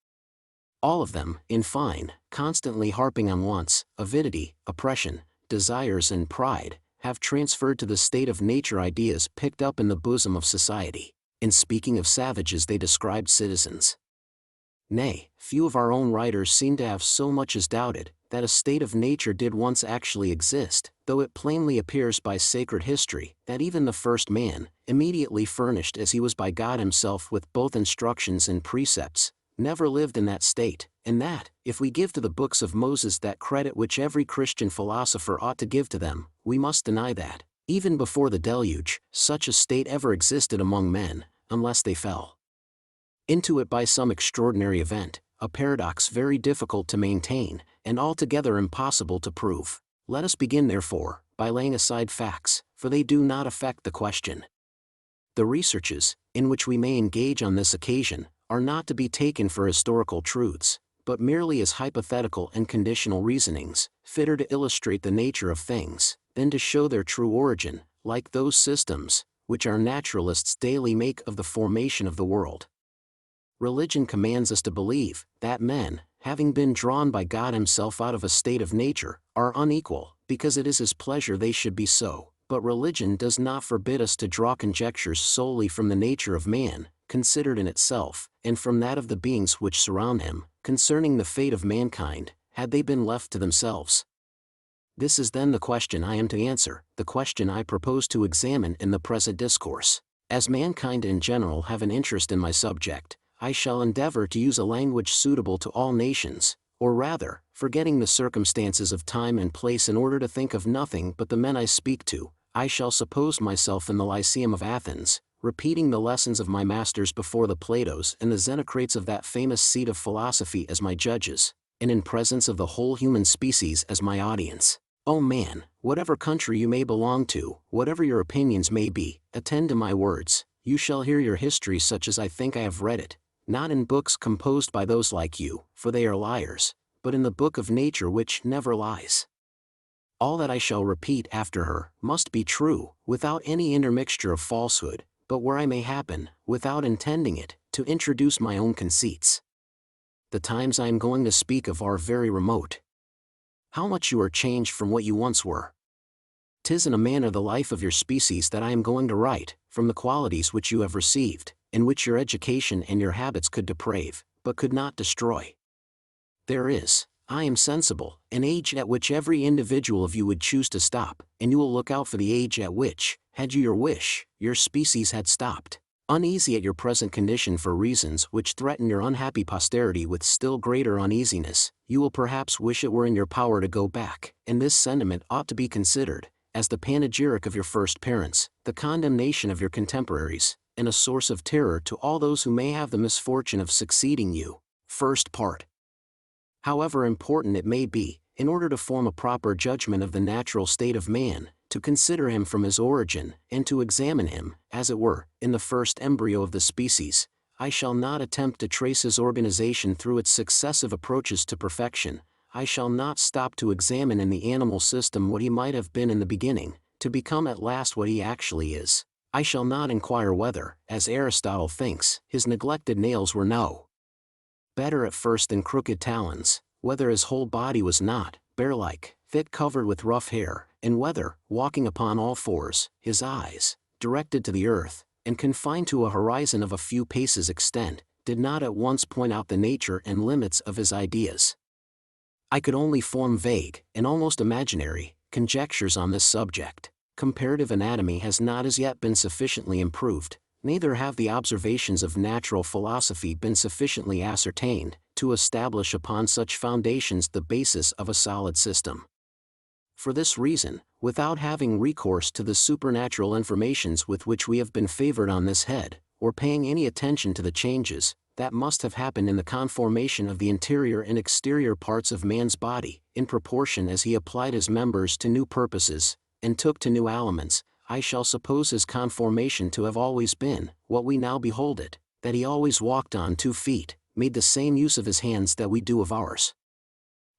All of them, in fine, constantly harping on wants, avidity, oppression, desires and pride, have transferred to the state of nature ideas picked up in the bosom of society. In speaking of savages they described citizens. Nay, few of our own writers seem to have so much as doubted that a state of nature did once actually exist, though it plainly appears by sacred history that even the first man, immediately furnished as he was by God himself with both instructions and precepts, never lived in that state, and that, if we give to the books of Moses that credit which every Christian philosopher ought to give to them, we must deny that, even before the deluge, such a state ever existed among men, unless they fell into it by some extraordinary event, a paradox very difficult to maintain, and altogether impossible to prove. Let us begin therefore, by laying aside facts, for they do not affect the question. The researches, in which we may engage on this occasion, are not to be taken for historical truths, but merely as hypothetical and conditional reasonings, fitter to illustrate the nature of things, than to show their true origin, like those systems, which our naturalists daily make of the formation of the world. Religion commands us to believe that men, having been drawn by God himself out of a state of nature, are unequal, because it is his pleasure they should be so, but religion does not forbid us to draw conjectures solely from the nature of man, considered in itself, and from that of the beings which surround him, concerning the fate of mankind, had they been left to themselves. This is then the question I am to answer, the question I propose to examine in the present discourse. As mankind in general have an interest in my subject, I shall endeavor to use a language suitable to all nations, or rather, forgetting the circumstances of time and place in order to think of nothing but the men I speak to, I shall suppose myself in the Lyceum of Athens, repeating the lessons of my masters before the Platos and the Xenocrates of that famous seat of philosophy as my judges, and in presence of the whole human species as my audience. O man, whatever country you may belong to, whatever your opinions may be, attend to my words. You shall hear your history such as I think I have read it, not in books composed by those like you, for they are liars, but in the book of nature which never lies. All that I shall repeat after her must be true, without any intermixture of falsehood, but where I may happen, without intending it, to introduce my own conceits. The times I am going to speak of are very remote. How much you are changed from what you once were. 'Tis in a manner the life of your species that I am going to write, from the qualities which you have received, and which your education and your habits could deprave, but could not destroy. There is, I am sensible, an age at which every individual of you would choose to stop, and you will look out for the age at which, had you your wish, your species had stopped. Uneasy at your present condition for reasons which threaten your unhappy posterity with still greater uneasiness, you will perhaps wish it were in your power to go back, and this sentiment ought to be considered, as the panegyric of your first parents, the condemnation of your contemporaries, and a source of terror to all those who may have the misfortune of succeeding you. First part. However important it may be, in order to form a proper judgment of the natural state of man, to consider him from his origin, and to examine him, as it were, in the first embryo of the species, I shall not attempt to trace his organization through its successive approaches to perfection. I shall not stop to examine in the animal system what he might have been in the beginning, to become at last what he actually is. I shall not inquire whether, as Aristotle thinks, his neglected nails were no better at first than crooked talons, whether his whole body was not, bear-like, thick covered with rough hair, and whether, walking upon all fours, his eyes, directed to the earth, and confined to a horizon of a few paces extent, did not at once point out the nature and limits of his ideas. I could only form vague, and almost imaginary, conjectures on this subject. Comparative anatomy has not as yet been sufficiently improved, neither have the observations of natural philosophy been sufficiently ascertained, to establish upon such foundations the basis of a solid system. For this reason, without having recourse to the supernatural informations with which we have been favored on this head, or paying any attention to the changes that must have happened in the conformation of the interior and exterior parts of man's body, in proportion as he applied his members to new purposes, and took to new aliments, I shall suppose his conformation to have always been, what we now behold it, that he always walked on 2 feet, made the same use of his hands that we do of ours,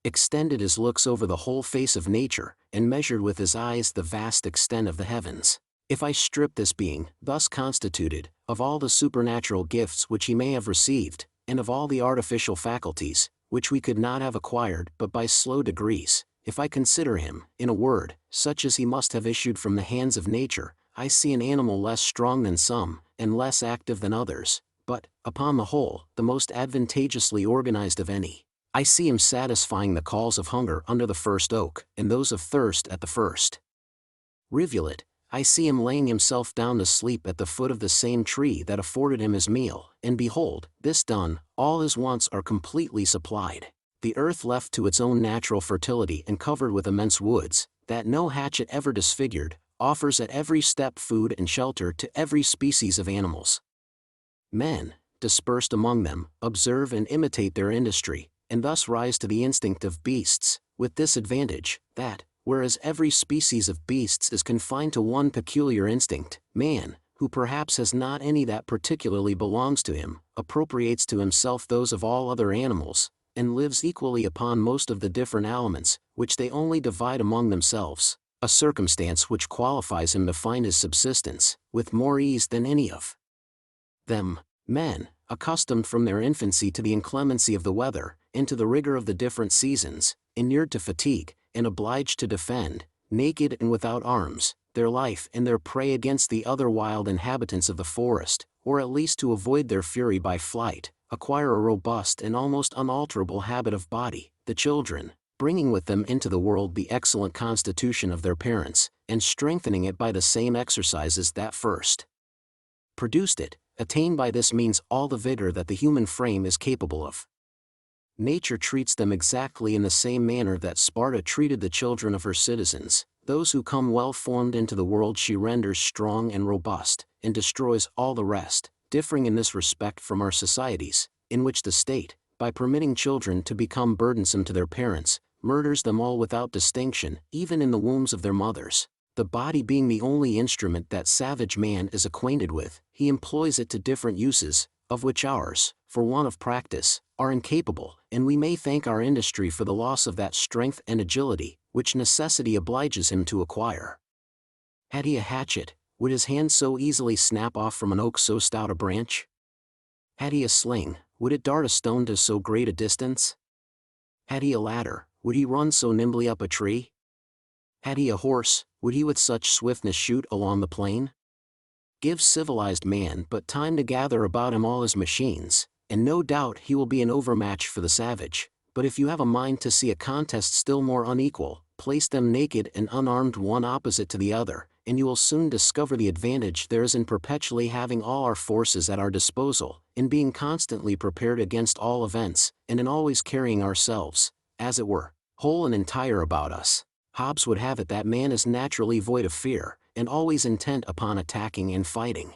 extended his looks over the whole face of nature, and measured with his eyes the vast extent of the heavens. If I strip this being, thus constituted, of all the supernatural gifts which he may have received, and of all the artificial faculties, which we could not have acquired but by slow degrees, if I consider him, in a word, such as he must have issued from the hands of nature, I see an animal less strong than some, and less active than others, but, upon the whole, the most advantageously organized of any. I see him satisfying the calls of hunger under the first oak, and those of thirst at the first rivulet. I see him laying himself down to sleep at the foot of the same tree that afforded him his meal, and behold, this done, all his wants are completely supplied. The earth left to its own natural fertility and covered with immense woods, that no hatchet ever disfigured, offers at every step food and shelter to every species of animals. Men, dispersed among them, observe and imitate their industry, and thus rise to the instinct of beasts, with this advantage, that, whereas every species of beasts is confined to one peculiar instinct, man, who perhaps has not any that particularly belongs to him, appropriates to himself those of all other animals, and lives equally upon most of the different aliments, which they only divide among themselves, a circumstance which qualifies him to find his subsistence, with more ease than any of them. Men, accustomed from their infancy to the inclemency of the weather, and to the rigor of the different seasons, inured to fatigue, and obliged to defend, naked and without arms, their life and their prey against the other wild inhabitants of the forest, or at least to avoid their fury by flight, acquire a robust and almost unalterable habit of body. The children, bringing with them into the world the excellent constitution of their parents, and strengthening it by the same exercises that first produced it, attain by this means all the vigor that the human frame is capable of. Nature treats them exactly in the same manner that Sparta treated the children of her citizens. Those who come well formed into the world she renders strong and robust, and destroys all the rest, differing in this respect from our societies, in which the state, by permitting children to become burdensome to their parents, murders them all without distinction, even in the wombs of their mothers. The body being the only instrument that savage man is acquainted with, he employs it to different uses, of which ours, for want of practice, are incapable, and we may thank our industry for the loss of that strength and agility, which necessity obliges him to acquire. Had he a hatchet, Would his hand so easily snap off from an oak so stout a branch? Had he a sling, would it dart a stone to so great a distance? Had he a ladder, would he run so nimbly up a tree? Had he a horse, would he with such swiftness shoot along the plain? Give civilized man but time to gather about him all his machines, and no doubt he will be an overmatch for the savage. But if you have a mind to see a contest still more unequal, place them naked and unarmed one opposite to the other, and you will soon discover the advantage there is in perpetually having all our forces at our disposal, in being constantly prepared against all events, and in always carrying ourselves, as it were, whole and entire about us. Hobbes would have it that man is naturally void of fear, and always intent upon attacking and fighting.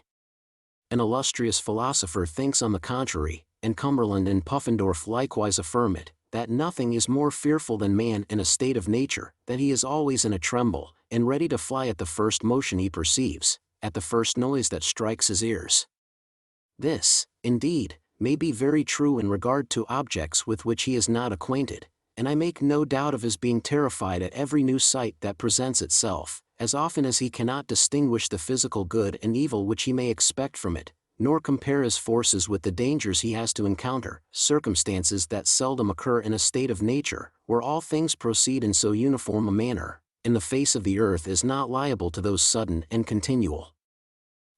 An illustrious philosopher thinks on the contrary, and Cumberland and Puffendorf likewise affirm it, that nothing is more fearful than man in a state of nature, that he is always in a tremble, and ready to fly at the first motion he perceives, at the first noise that strikes his ears. This, indeed, may be very true in regard to objects with which he is not acquainted, and I make no doubt of his being terrified at every new sight that presents itself, as often as he cannot distinguish the physical good and evil which he may expect from it, nor compare his forces with the dangers he has to encounter, circumstances that seldom occur in a state of nature, where all things proceed in so uniform a manner, and the face of the earth is not liable to those sudden and continual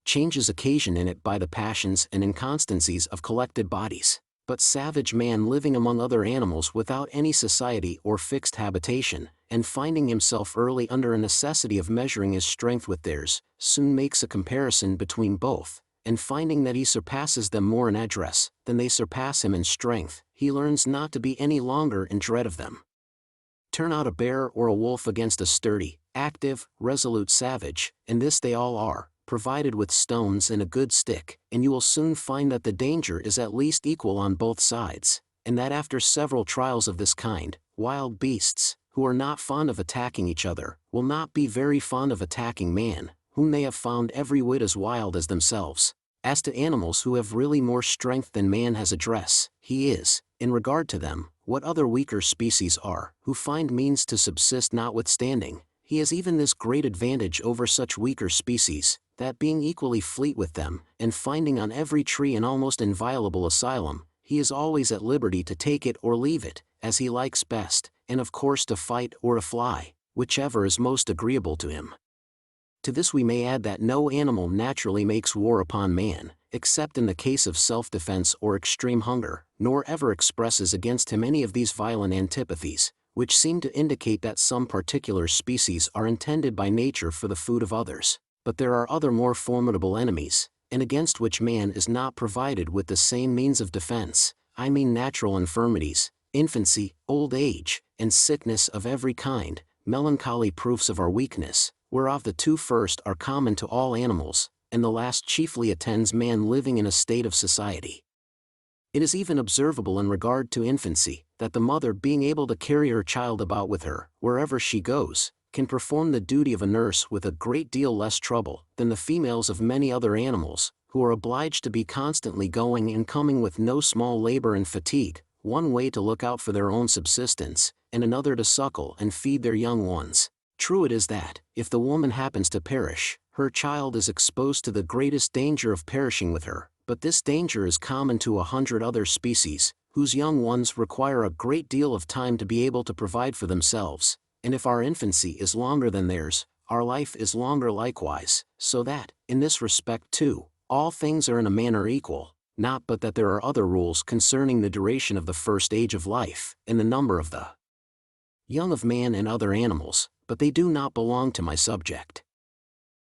changes occasioned in it by the passions and inconstancies of collected bodies. But savage man living among other animals without any society or fixed habitation, and finding himself early under a necessity of measuring his strength with theirs, soon makes a comparison between both, and finding that he surpasses them more in address than they surpass him in strength, he learns not to be any longer in dread of them. Turn out a bear or a wolf against a sturdy, active, resolute savage, and this they all are, provided with stones and a good stick, and you will soon find that the danger is at least equal on both sides, and that after several trials of this kind, wild beasts, who are not fond of attacking each other, will not be very fond of attacking man, whom they have found every whit as wild as themselves. As to animals who have really more strength than man has address, he is, in regard to them, what other weaker species are, who find means to subsist notwithstanding. He has even this great advantage over such weaker species, that being equally fleet with them, and finding on every tree an almost inviolable asylum, he is always at liberty to take it or leave it, as he likes best, and of course to fight or to fly, whichever is most agreeable to him. To this we may add that no animal naturally makes war upon man, except in the case of self-defense or extreme hunger, nor ever expresses against him any of these violent antipathies, which seem to indicate that some particular species are intended by nature for the food of others. But there are other more formidable enemies, and against which man is not provided with the same means of defense. I mean natural infirmities, infancy, old age, and sickness of every kind, melancholy proofs of our weakness, whereof the two first are common to all animals, and the last chiefly attends man living in a state of society. It is even observable in regard to infancy, that the mother being able to carry her child about with her, wherever she goes, can perform the duty of a nurse with a great deal less trouble than the females of many other animals, who are obliged to be constantly going and coming with no small labor and fatigue, one way to look out for their own subsistence, and another to suckle and feed their young ones. True it is that, if the woman happens to perish, her child is exposed to the greatest danger of perishing with her, but this danger is common to 100 other species, whose young ones require a great deal of time to be able to provide for themselves. And if our infancy is longer than theirs, our life is longer likewise, so that, in this respect too, all things are in a manner equal, not but that there are other rules concerning the duration of the first age of life, and the number of the young of man and other animals, but they do not belong to my subject.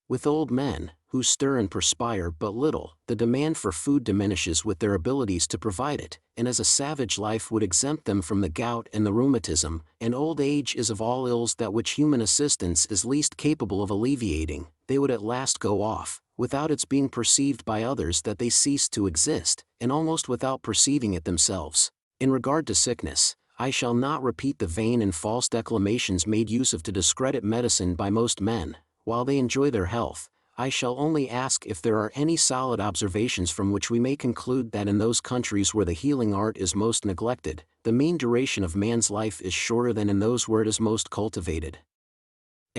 With old men, who stir and perspire but little, the demand for food diminishes with their abilities to provide it, and as a savage life would exempt them from the gout and the rheumatism, and old age is of all ills that which human assistance is least capable of alleviating, they would at last go off, without its being perceived by others that they cease to exist, and almost without perceiving it themselves. In regard to sickness, I shall not repeat the vain and false declamations made use of to discredit medicine by most men, while they enjoy their health. I shall only ask if there are any solid observations from which we may conclude that in those countries where the healing art is most neglected, the mean duration of man's life is shorter than in those where it is most cultivated.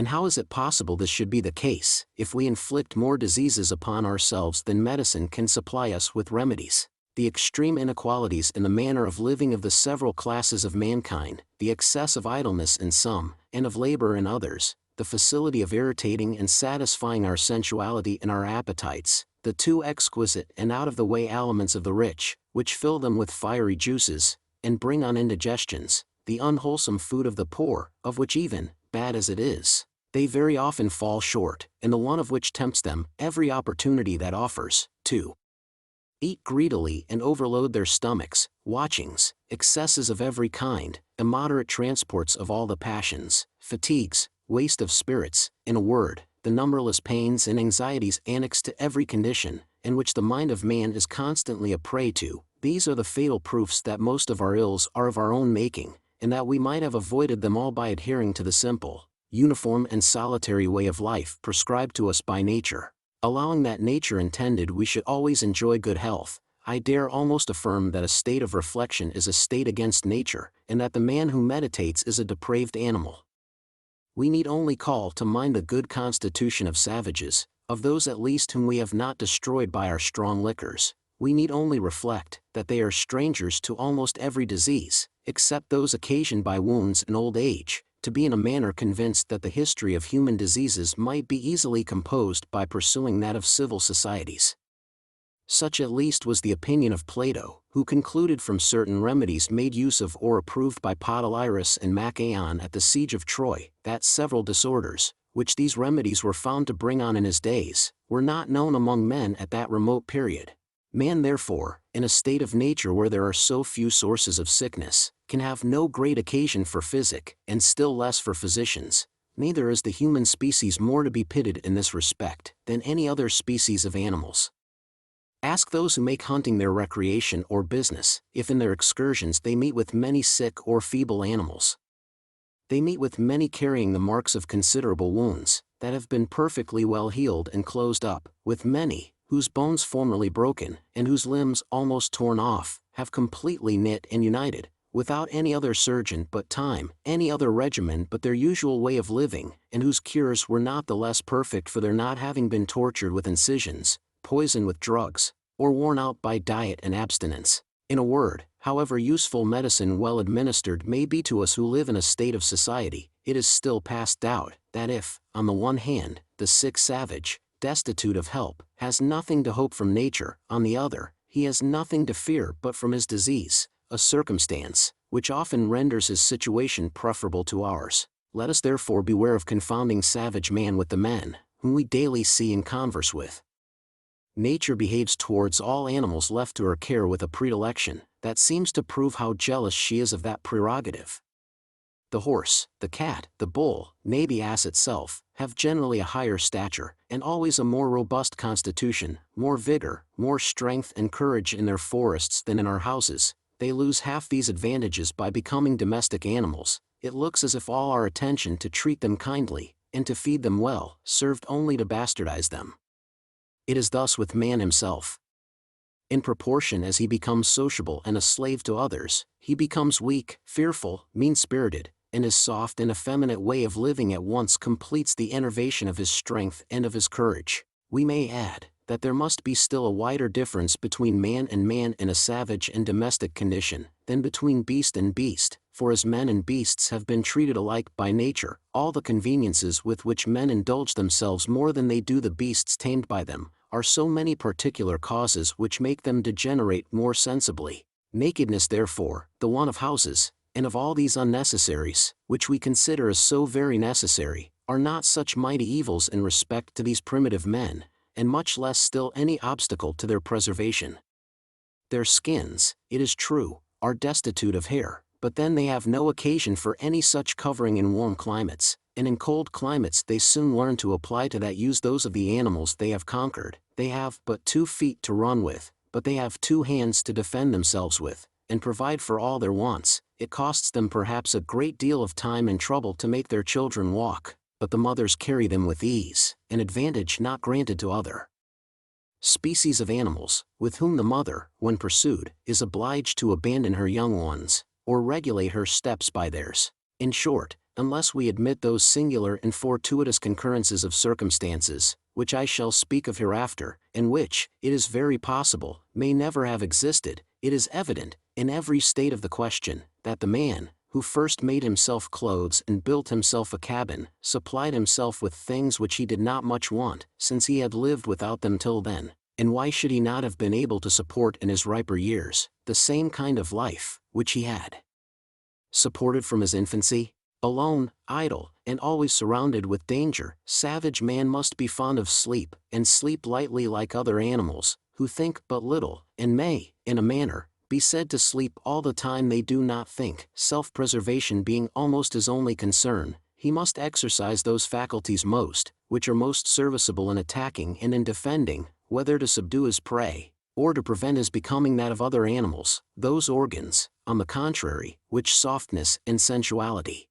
And how is it possible this should be the case, if we inflict more diseases upon ourselves than medicine can supply us with remedies? The extreme inequalities in the manner of living of the several classes of mankind, the excess of idleness in some, and of labor in others, the facility of irritating and satisfying our sensuality and our appetites, the too exquisite and out-of-the-way aliments of the rich, which fill them with fiery juices, and bring on indigestions, the unwholesome food of the poor, of which even, bad as it is, they very often fall short, and the one of which tempts them, every opportunity that offers, to eat greedily and overload their stomachs, watchings, excesses of every kind, immoderate transports of all the passions, fatigues, waste of spirits, in a word, the numberless pains and anxieties annexed to every condition, and which the mind of man is constantly a prey to, these are the fatal proofs that most of our ills are of our own making, and that we might have avoided them all by adhering to the simple, uniform and solitary way of life prescribed to us by nature. Allowing that nature intended we should always enjoy good health, I dare almost affirm that a state of reflection is a state against nature, and that the man who meditates is a depraved animal. We need only call to mind the good constitution of savages, of those at least whom we have not destroyed by our strong liquors. We need only reflect that they are strangers to almost every disease, except those occasioned by wounds and old age, to be in a manner convinced that the history of human diseases might be easily composed by pursuing that of civil societies. Such at least was the opinion of Plato, who concluded from certain remedies made use of or approved by Podalyrus and Machaon at the siege of Troy, that several disorders, which these remedies were found to bring on in his days, were not known among men at that remote period. Man therefore, in a state of nature where there are so few sources of sickness, can have no great occasion for physic, and still less for physicians. Neither is the human species more to be pitied in this respect than any other species of animals. Ask those who make hunting their recreation or business, if in their excursions they meet with many sick or feeble animals. They meet with many carrying the marks of considerable wounds, that have been perfectly well healed and closed up, with many, whose bones formerly broken, and whose limbs almost torn off, have completely knit and united, without any other surgeon but time, any other regimen but their usual way of living, and whose cures were not the less perfect for their not having been tortured with incisions, poisoned with drugs, or worn out by diet and abstinence. In a word, however useful medicine well administered may be to us who live in a state of society, it is still past doubt, that if, on the one hand, the sick savage, destitute of help, has nothing to hope from nature, on the other, he has nothing to fear but from his disease, a circumstance which often renders his situation preferable to ours. Let us therefore beware of confounding savage man with the men whom we daily see and converse with. Nature behaves towards all animals left to her care with a predilection that seems to prove how jealous she is of that prerogative. The horse, the cat, the bull, nay the ass itself, have generally a higher stature, and always a more robust constitution, more vigor, more strength and courage in their forests than in our houses. They lose half these advantages by becoming domestic animals. It looks as if all our attention to treat them kindly, and to feed them well, served only to bastardize them. It is thus with man himself. In proportion as he becomes sociable and a slave to others, he becomes weak, fearful, mean-spirited, and his soft and effeminate way of living at once completes the enervation of his strength and of his courage. We may add that there must be still a wider difference between man and man in a savage and domestic condition, than between beast and beast, for as men and beasts have been treated alike by nature, all the conveniences with which men indulge themselves more than they do the beasts tamed by them, are so many particular causes which make them degenerate more sensibly. Nakedness therefore, the want of houses, and of all these unnecessaries, which we consider as so very necessary, are not such mighty evils in respect to these primitive men, and much less still any obstacle to their preservation. Their skins, it is true, are destitute of hair, but then they have no occasion for any such covering in warm climates, and in cold climates they soon learn to apply to that use those of the animals they have conquered. They have but 2 feet to run with, but they have 2 hands to defend themselves with, and provide for all their wants. It costs them perhaps a great deal of time and trouble to make their children walk, but the mothers carry them with ease, an advantage not granted to other species of animals, with whom the mother, when pursued, is obliged to abandon her young ones, or regulate her steps by theirs. In short, unless we admit those singular and fortuitous concurrences of circumstances, which I shall speak of hereafter, and which, it is very possible, may never have existed, it is evident, in every state of the question, that the man, who first made himself clothes and built himself a cabin, supplied himself with things which he did not much want, since he had lived without them till then, and why should he not have been able to support in his riper years, the same kind of life, which he had supported from his infancy? Alone, idle, and always surrounded with danger, savage man must be fond of sleep, and sleep lightly like other animals, who think but little, and may, in a manner, be said to sleep all the time they do not think. Self-preservation being almost his only concern, he must exercise those faculties which are most serviceable in attacking and in defending, whether to subdue his prey, or to prevent his becoming that of other animals, those organs, on the contrary, which softness and sensuality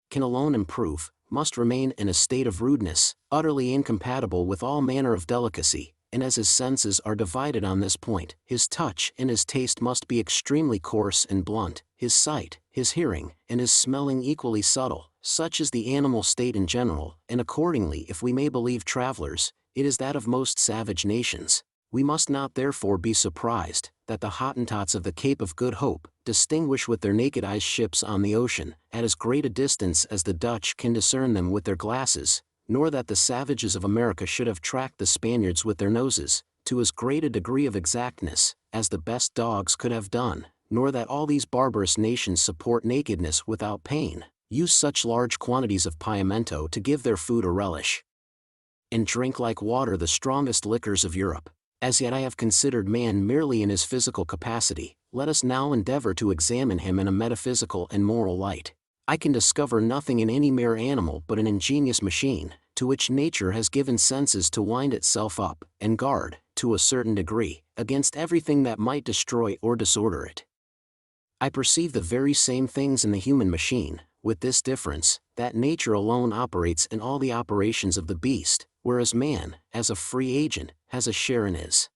can alone improve, must remain in a state of rudeness, utterly incompatible with all manner of delicacy, and as his senses are divided on this point, his touch and his taste must be extremely coarse and blunt, his sight, his hearing, and his smelling equally subtle. Such is the animal state in general, and accordingly, if we may believe travelers, it is that of most savage nations. We must not therefore be surprised that the Hottentots of the Cape of Good Hope distinguish with their naked eyes ships on the ocean, at as great a distance as the Dutch can discern them with their glasses, nor that the savages of America should have tracked the Spaniards with their noses, to as great a degree of exactness, as the best dogs could have done, nor that all these barbarous nations support nakedness without pain, use such large quantities of pimento to give their food a relish, and drink like water the strongest liquors of Europe. As yet I have considered man merely in his physical capacity, let us now endeavor to examine him in a metaphysical and moral light. I can discover nothing in any mere animal but an ingenious machine, to which nature has given senses to wind itself up, and guard, to a certain degree, against everything that might destroy or disorder it. I perceive the very same things in the human machine, with this difference, that nature alone operates in all the operations of the beast, whereas man, as a free agent, has a share in his.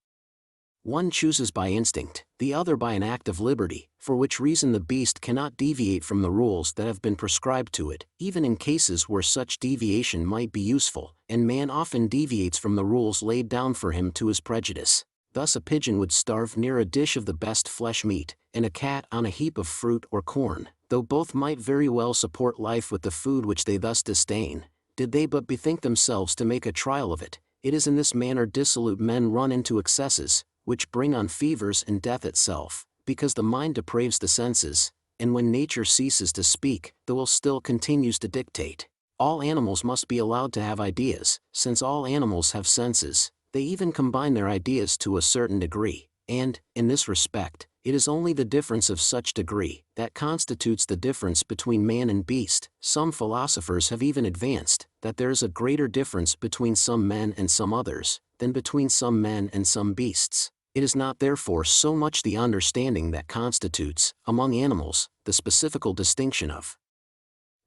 One chooses by instinct, the other by an act of liberty, for which reason the beast cannot deviate from the rules that have been prescribed to it, even in cases where such deviation might be useful, and man often deviates from the rules laid down for him to his prejudice. Thus a pigeon would starve near a dish of the best flesh meat, and a cat on a heap of fruit or corn, though both might very well support life with the food which they thus disdain, did they but bethink themselves to make a trial of it. It is in this manner dissolute men run into excesses, which bring on fevers and death itself, because the mind depraves the senses, and when nature ceases to speak, the will still continues to dictate. All animals must be allowed to have ideas, since all animals have senses. They even combine their ideas to a certain degree, and, in this respect, it is only the difference of such degree that constitutes the difference between man and beast. Some philosophers have even advanced that there is a greater difference between some men and some others, than between some men and some beasts. It is not therefore so much the understanding that constitutes, among animals, the specifical distinction of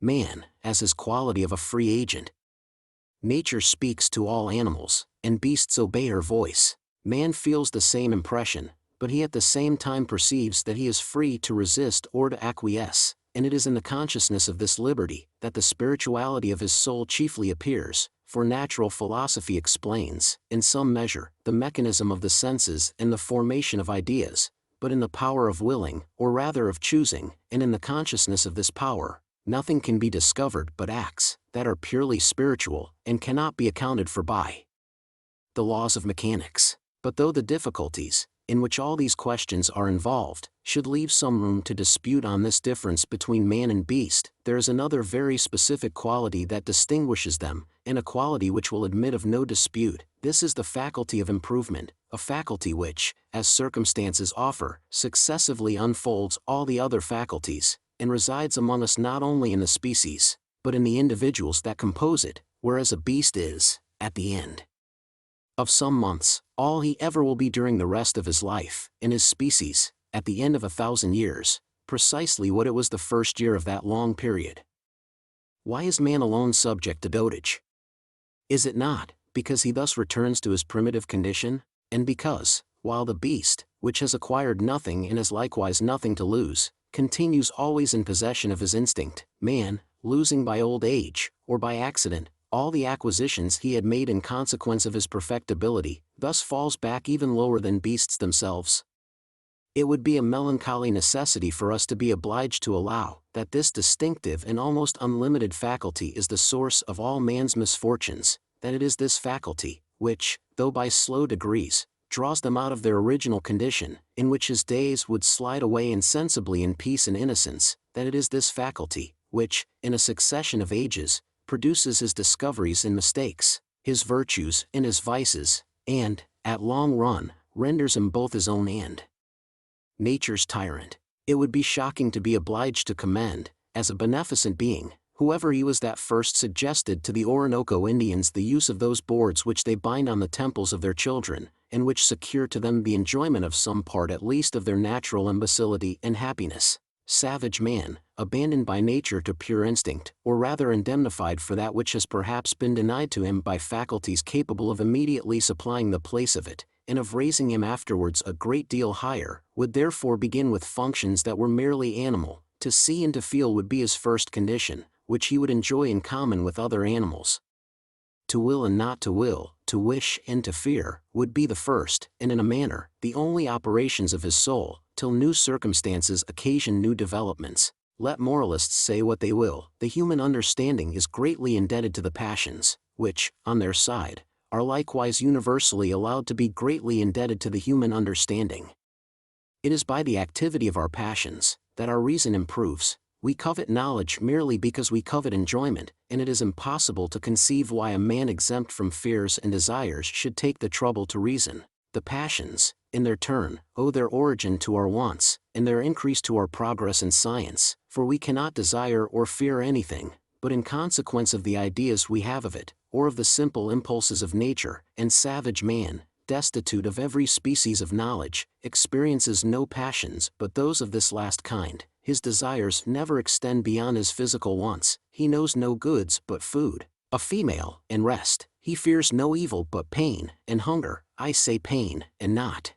man, as his quality of a free agent. Nature speaks to all animals, and beasts obey her voice. Man feels the same impression, but he at the same time perceives that he is free to resist or to acquiesce, and it is in the consciousness of this liberty that the spirituality of his soul chiefly appears, for natural philosophy explains, in some measure, the mechanism of the senses and the formation of ideas, but in the power of willing, or rather of choosing, and in the consciousness of this power, nothing can be discovered but acts that are purely spiritual and cannot be accounted for by the laws of mechanics. But though the difficulties, in which all these questions are involved, should leave some room to dispute on this difference between man and beast, there is another very specific quality that distinguishes them, and a quality which will admit of no dispute. This is the faculty of improvement, a faculty which, as circumstances offer, successively unfolds all the other faculties, and resides among us not only in the species, but in the individuals that compose it, whereas a beast is, at the end of some months, all he ever will be during the rest of his life, and his species, at the end of 1,000 years, precisely what it was the first year of that long period. Why is man alone subject to dotage? Is it not, because he thus returns to his primitive condition, and because, while the beast, which has acquired nothing and has likewise nothing to lose, continues always in possession of his instinct, man, losing by old age, or by accident, all the acquisitions he had made in consequence of his perfectibility, thus falls back even lower than beasts themselves. It would be a melancholy necessity for us to be obliged to allow that this distinctive and almost unlimited faculty is the source of all man's misfortunes, that it is this faculty, which, though by slow degrees, draws them out of their original condition, in which his days would slide away insensibly in peace and innocence, that it is this faculty, which, in a succession of ages, produces his discoveries and mistakes, his virtues and his vices, and, at long run, renders him both his own and nature's tyrant. It would be shocking to be obliged to commend, as a beneficent being, whoever he was that first suggested to the Orinoco Indians the use of those boards which they bind on the temples of their children, and which secure to them the enjoyment of some part at least of their natural imbecility and happiness. Savage man, abandoned by nature to pure instinct, or rather indemnified for that which has perhaps been denied to him by faculties capable of immediately supplying the place of it, and of raising him afterwards a great deal higher, would therefore begin with functions that were merely animal. To see and to feel would be his first condition, which he would enjoy in common with other animals. To will and not to will, to wish and to fear, would be the first, and in a manner, the only operations of his soul, till new circumstances occasion new developments. Let moralists say what they will, the human understanding is greatly indebted to the passions, which, on their side, are likewise universally allowed to be greatly indebted to the human understanding. It is by the activity of our passions that our reason improves. We covet knowledge merely because we covet enjoyment, and it is impossible to conceive why a man exempt from fears and desires should take the trouble to reason. The passions, in their turn, owe their origin to our wants, and their increase to our progress in science, for we cannot desire or fear anything, but in consequence of the ideas we have of it, or of the simple impulses of nature, and savage man, destitute of every species of knowledge, experiences no passions but those of this last kind. His desires never extend beyond his physical wants, he knows no goods but food, a female, and rest. He fears no evil but pain, and hunger, I say pain, and not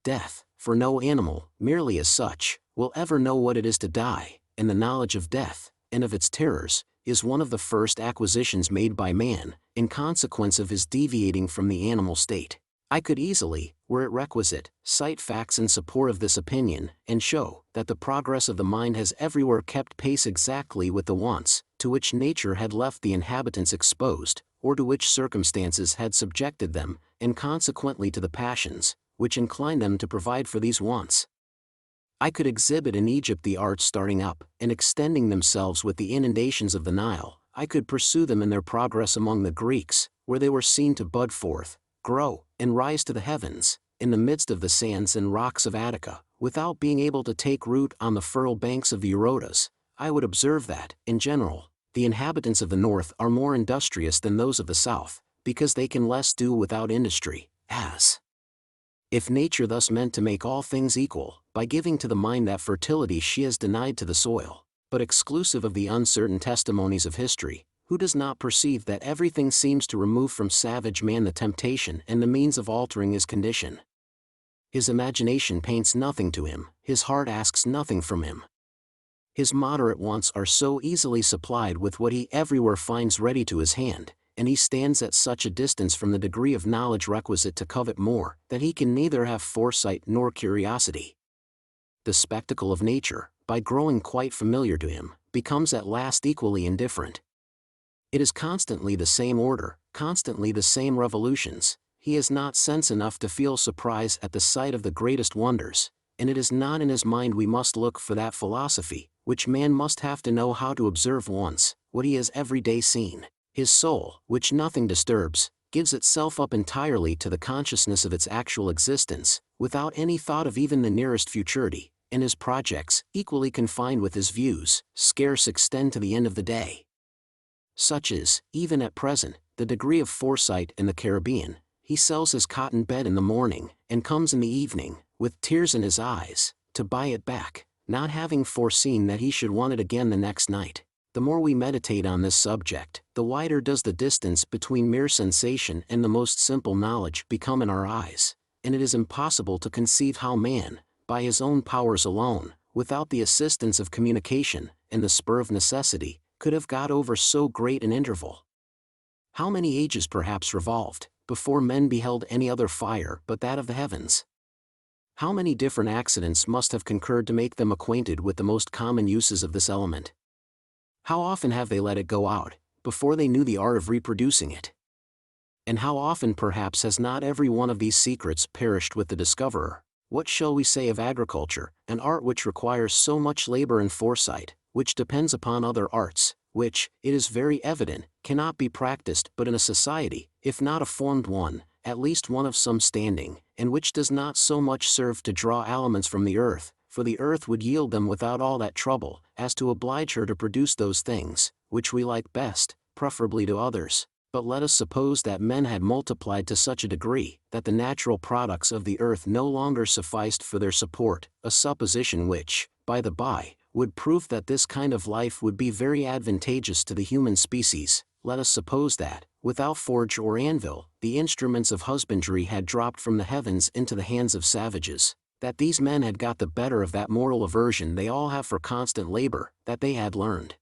death, for no animal, merely as such, will ever know what it is to die, and the knowledge of death, and of its terrors, is one of the first acquisitions made by man, in consequence of his deviating from the animal state. I could easily, were it requisite, cite facts in support of this opinion, and show that the progress of the mind has everywhere kept pace exactly with the wants, to which nature had left the inhabitants exposed, or to which circumstances had subjected them, and consequently to the passions, which incline them to provide for these wants. I could exhibit in Egypt the arts starting up, and extending themselves with the inundations of the Nile. I could pursue them in their progress among the Greeks, where they were seen to bud forth, grow, and rise to the heavens, in the midst of the sands and rocks of Attica, without being able to take root on the fertile banks of the Eurotas. I would observe that, in general, the inhabitants of the north are more industrious than those of the south, because they can less do without industry, as if nature thus meant to make all things equal, by giving to the mind that fertility she has denied to the soil. But exclusive of the uncertain testimonies of history, who does not perceive that everything seems to remove from savage man the temptation and the means of altering his condition? His imagination paints nothing to him, his heart asks nothing from him. His moderate wants are so easily supplied with what he everywhere finds ready to his hand, and he stands at such a distance from the degree of knowledge requisite to covet more, that he can neither have foresight nor curiosity. The spectacle of nature, by growing quite familiar to him, becomes at last equally indifferent. It is constantly the same order, constantly the same revolutions. He has not sense enough to feel surprise at the sight of the greatest wonders, and it is not in his mind we must look for that philosophy, which man must have to know how to observe once, what he has every day seen. His soul, which nothing disturbs, gives itself up entirely to the consciousness of its actual existence, without any thought of even the nearest futurity, and his projects, equally confined with his views, scarce extend to the end of the day. Such is, even at present, the degree of foresight in the Caribbean. He sells his cotton bed in the morning, and comes in the evening, with tears in his eyes, to buy it back, not having foreseen that he should want it again the next night. The more we meditate on this subject, the wider does the distance between mere sensation and the most simple knowledge become in our eyes, and it is impossible to conceive how man, by his own powers alone, without the assistance of communication, and the spur of necessity, could have got over so great an interval? How many ages perhaps revolved, before men beheld any other fire but that of the heavens? How many different accidents must have concurred to make them acquainted with the most common uses of this element? How often have they let it go out, before they knew the art of reproducing it? And how often perhaps has not every one of these secrets perished with the discoverer? What shall we say of agriculture, an art which requires so much labor and foresight, which depends upon other arts, which, it is very evident, cannot be practiced but in a society, if not a formed one, at least one of some standing, and which does not so much serve to draw aliments from the earth, for the earth would yield them without all that trouble, as to oblige her to produce those things, which we like best, preferably to others. But let us suppose that men had multiplied to such a degree, that the natural products of the earth no longer sufficed for their support, a supposition which, by the by, would prove that this kind of life would be very advantageous to the human species. Let us suppose that, without forge or anvil, the instruments of husbandry had dropped from the heavens into the hands of savages, that these men had got the better of that moral aversion they all have for constant labor, that they had learned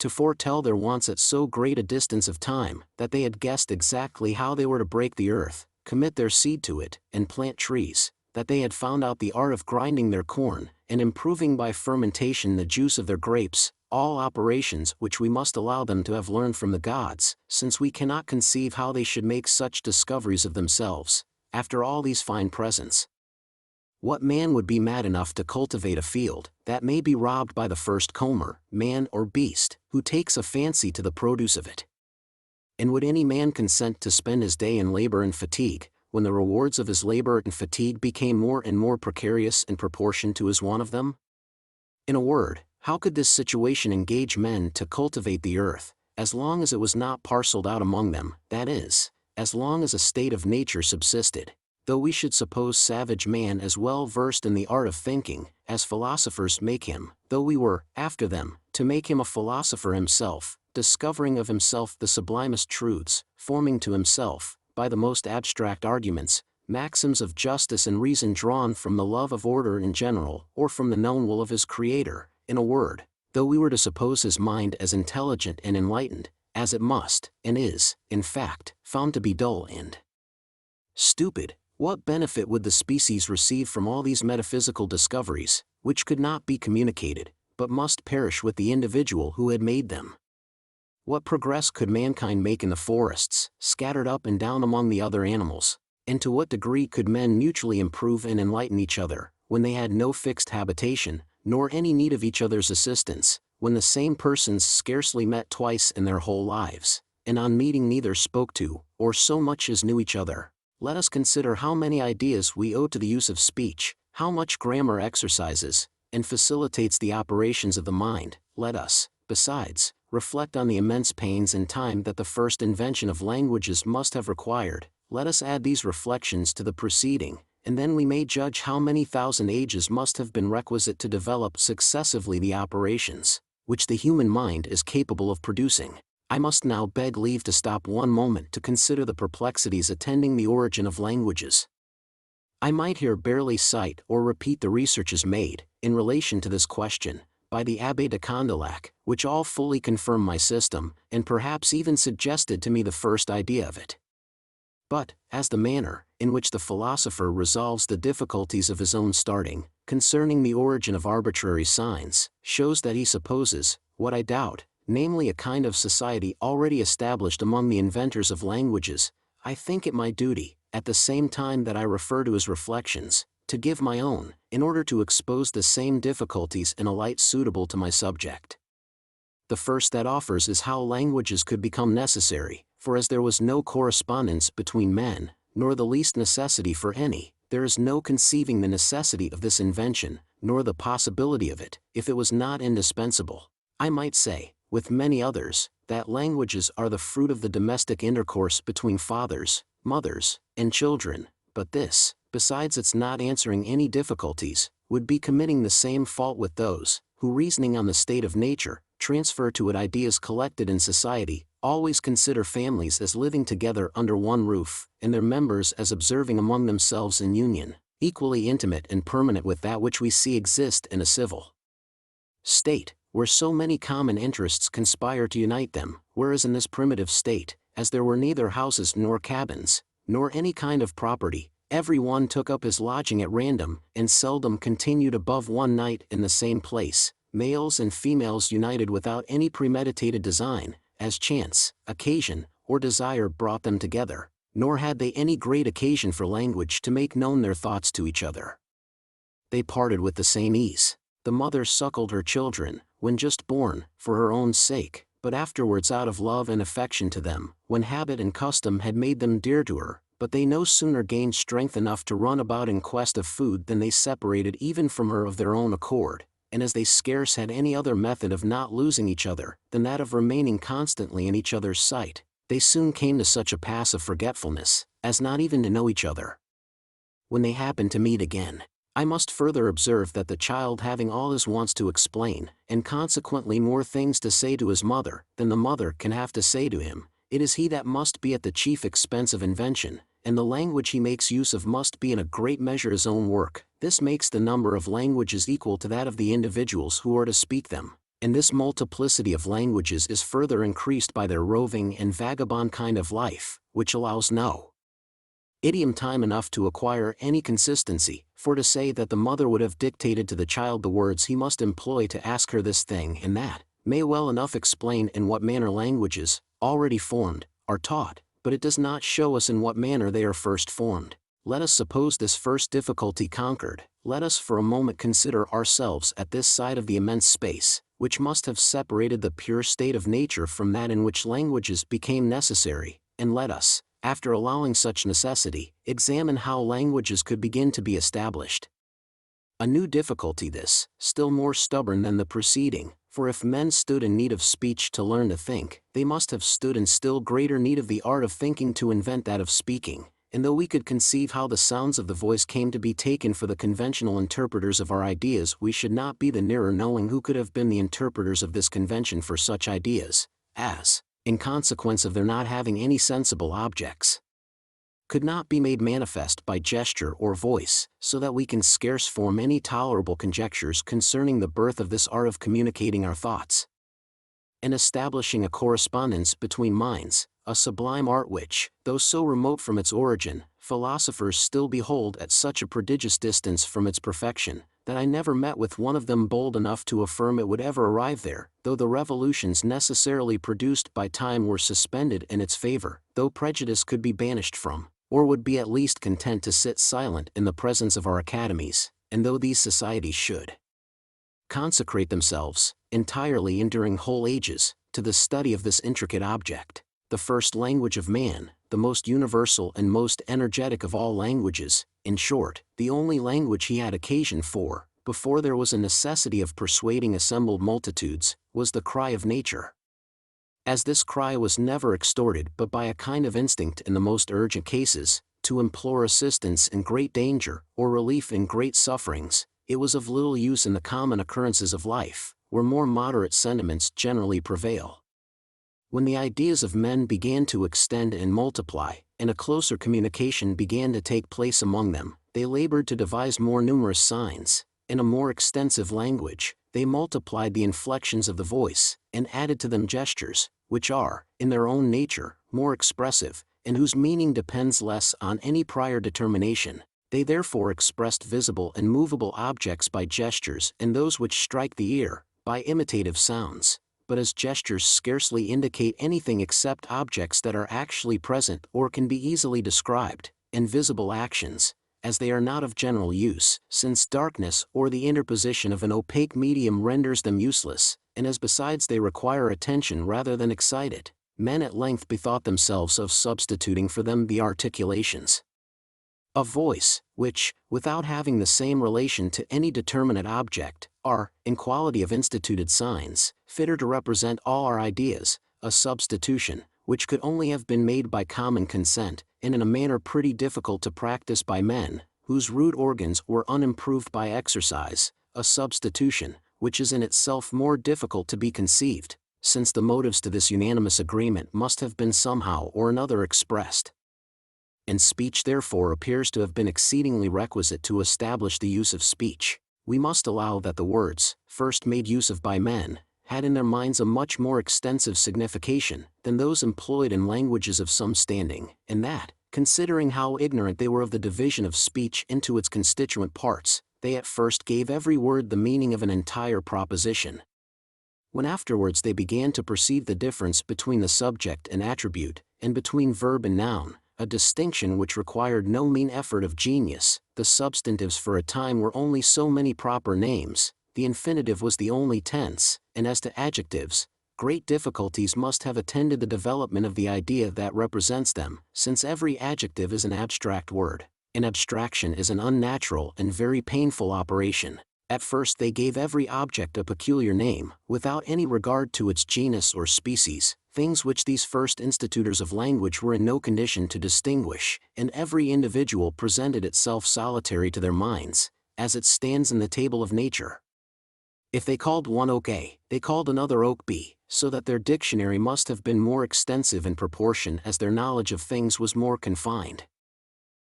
to foretell their wants at so great a distance of time, that they had guessed exactly how they were to break the earth, commit their seed to it, and plant trees, that they had found out the art of grinding their corn, and improving by fermentation the juice of their grapes, all operations which we must allow them to have learned from the gods, since we cannot conceive how they should make such discoveries of themselves, after all these fine presents. What man would be mad enough to cultivate a field, that may be robbed by the first comer, man or beast, who takes a fancy to the produce of it? And would any man consent to spend his day in labor and fatigue, when the rewards of his labor and fatigue became more and more precarious in proportion to his want of them? In a word, how could this situation engage men to cultivate the earth, as long as it was not parcelled out among them, that is, as long as a state of nature subsisted? Though we should suppose savage man as well versed in the art of thinking, as philosophers make him, though we were, after them, to make him a philosopher himself, discovering of himself the sublimest truths, forming to himself, by the most abstract arguments, maxims of justice and reason drawn from the love of order in general, or from the known will of his Creator, in a word, though we were to suppose his mind as intelligent and enlightened, as it must, and is, in fact, found to be dull and stupid, what benefit would the species receive from all these metaphysical discoveries, which could not be communicated, but must perish with the individual who had made them? What progress could mankind make in the forests, scattered up and down among the other animals, and to what degree could men mutually improve and enlighten each other, when they had no fixed habitation, nor any need of each other's assistance, when the same persons scarcely met twice in their whole lives, and on meeting neither spoke to, or so much as knew each other? Let us consider how many ideas we owe to the use of speech, how much grammar exercises, and facilitates the operations of the mind. Let us, besides, reflect on the immense pains and time that the first invention of languages must have required. Let us add these reflections to the preceding, and then we may judge how many thousand ages must have been requisite to develop successively the operations, which the human mind is capable of producing. I must now beg leave to stop one moment to consider the perplexities attending the origin of languages. I might here barely cite or repeat the researches made, in relation to this question, by the Abbé de Condillac, which all fully confirm my system, and perhaps even suggested to me the first idea of it. But, as the manner, in which the philosopher resolves the difficulties of his own starting, concerning the origin of arbitrary signs, shows that he supposes, what I doubt, namely a kind of society already established among the inventors of languages, I think it my duty, at the same time that I refer to his reflections, to give my own, in order to expose the same difficulties in a light suitable to my subject. The first that offers is how languages could become necessary, for as there was no correspondence between men, nor the least necessity for any, there is no conceiving the necessity of this invention, nor the possibility of it, if it was not indispensable. I might say, with many others, that languages are the fruit of the domestic intercourse between fathers, mothers, and children, but this, besides its not answering any difficulties, would be committing the same fault with those, who reasoning on the state of nature, transfer to it ideas collected in society, always consider families as living together under one roof, and their members as observing among themselves in union, equally intimate and permanent with that which we see exist in a civil state, where so many common interests conspire to unite them, whereas in this primitive state, as there were neither houses nor cabins, nor any kind of property, every one took up his lodging at random, and seldom continued above one night in the same place, males and females united without any premeditated design, as chance, occasion, or desire brought them together, nor had they any great occasion for language to make known their thoughts to each other. They parted with the same ease. The mother suckled her children, when just born, for her own sake, but afterwards out of love and affection to them, when habit and custom had made them dear to her, but they no sooner gained strength enough to run about in quest of food than they separated even from her of their own accord, and as they scarce had any other method of not losing each other than that of remaining constantly in each other's sight, they soon came to such a pass of forgetfulness, as not even to know each other. When they happened to meet again, I must further observe that the child having all his wants to explain, and consequently more things to say to his mother than the mother can have to say to him, it is he that must be at the chief expense of invention, and the language he makes use of must be in a great measure his own work. This makes the number of languages equal to that of the individuals who are to speak them, and this multiplicity of languages is further increased by their roving and vagabond kind of life, which allows no idiom time enough to acquire any consistency, for to say that the mother would have dictated to the child the words he must employ to ask her this thing and that, may well enough explain in what manner languages, already formed, are taught, but it does not show us in what manner they are first formed. Let us suppose this first difficulty conquered. Let us for a moment consider ourselves at this side of the immense space, which must have separated the pure state of nature from that in which languages became necessary, and let us, after allowing such necessity, examine how languages could begin to be established. A new difficulty this, still more stubborn than the preceding, for if men stood in need of speech to learn to think, they must have stood in still greater need of the art of thinking to invent that of speaking, and though we could conceive how the sounds of the voice came to be taken for the conventional interpreters of our ideas, we should not be the nearer knowing who could have been the interpreters of this convention for such ideas, as, in consequence of their not having any sensible objects, could not be made manifest by gesture or voice, so that we can scarce form any tolerable conjectures concerning the birth of this art of communicating our thoughts, and establishing a correspondence between minds, a sublime art which, though so remote from its origin, philosophers still behold at such a prodigious distance from its perfection, that I never met with one of them bold enough to affirm it would ever arrive there, though the revolutions necessarily produced by time were suspended in its favor, though prejudice could be banished from, or would be at least content to sit silent in the presence of our academies, and though these societies should consecrate themselves, entirely and during whole ages, to the study of this intricate object, the first language of man, the most universal and most energetic of all languages, in short, the only language he had occasion for, before there was a necessity of persuading assembled multitudes, was the cry of nature. As this cry was never extorted but by a kind of instinct in the most urgent cases, to implore assistance in great danger, or relief in great sufferings, it was of little use in the common occurrences of life, where more moderate sentiments generally prevail. When the ideas of men began to extend and multiply, and a closer communication began to take place among them, they labored to devise more numerous signs, in a more extensive language. They multiplied the inflections of the voice, and added to them gestures, which are, in their own nature, more expressive, and whose meaning depends less on any prior determination. They therefore expressed visible and movable objects by gestures, and those which strike the ear, by imitative sounds. But as gestures scarcely indicate anything except objects that are actually present or can be easily described, and visible actions, as they are not of general use, since darkness or the interposition of an opaque medium renders them useless, and as besides they require attention rather than excite it, men at length bethought themselves of substituting for them the articulations of voice, which, without having the same relation to any determinate object, are, in quality of instituted signs, fitter to represent all our ideas, a substitution, which could only have been made by common consent, and in a manner pretty difficult to practice by men, whose rude organs were unimproved by exercise, a substitution, which is in itself more difficult to be conceived, since the motives to this unanimous agreement must have been somehow or another expressed. And speech therefore appears to have been exceedingly requisite to establish the use of speech. We must allow that the words, first made use of by men, had in their minds a much more extensive signification than those employed in languages of some standing, and that, considering how ignorant they were of the division of speech into its constituent parts, they at first gave every word the meaning of an entire proposition. When afterwards they began to perceive the difference between the subject and attribute, and between verb and noun, a distinction which required no mean effort of genius, the substantives for a time were only so many proper names, the infinitive was the only tense, and as to adjectives, great difficulties must have attended the development of the idea that represents them, since every adjective is an abstract word. An abstraction is an unnatural and very painful operation. At first they gave every object a peculiar name, without any regard to its genus or species, things which these first institutors of language were in no condition to distinguish, and every individual presented itself solitary to their minds, as it stands in the table of nature. If they called one oak A, they called another oak B, so that their dictionary must have been more extensive in proportion as their knowledge of things was more confined.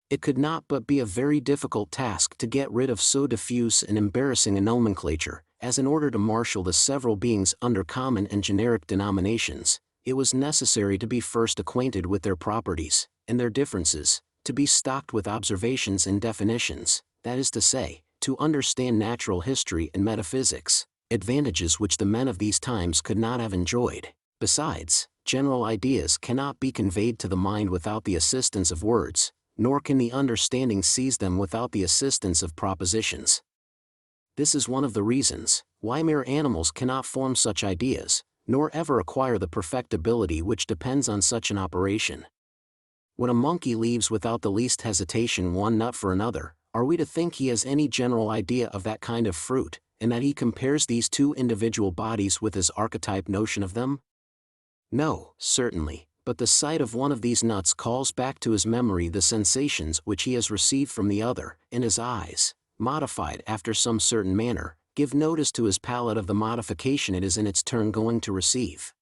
It could not but be a very difficult task to get rid of so diffuse and embarrassing a nomenclature, as in order to marshal the several beings under common and generic denominations, it was necessary to be first acquainted with their properties, and their differences, to be stocked with observations and definitions, that is to say, to understand natural history and metaphysics, advantages which the men of these times could not have enjoyed. Besides, general ideas cannot be conveyed to the mind without the assistance of words, nor can the understanding seize them without the assistance of propositions. This is one of the reasons why mere animals cannot form such ideas, nor ever acquire the perfectibility which depends on such an operation. When a monkey leaves without the least hesitation one nut for another, are we to think he has any general idea of that kind of fruit, and that he compares these two individual bodies with his archetype notion of them? No, certainly. But the sight of one of these nuts calls back to his memory the sensations which he has received from the other, and his eyes, modified after some certain manner, give notice to his palate of the modification it is in its turn going to receive.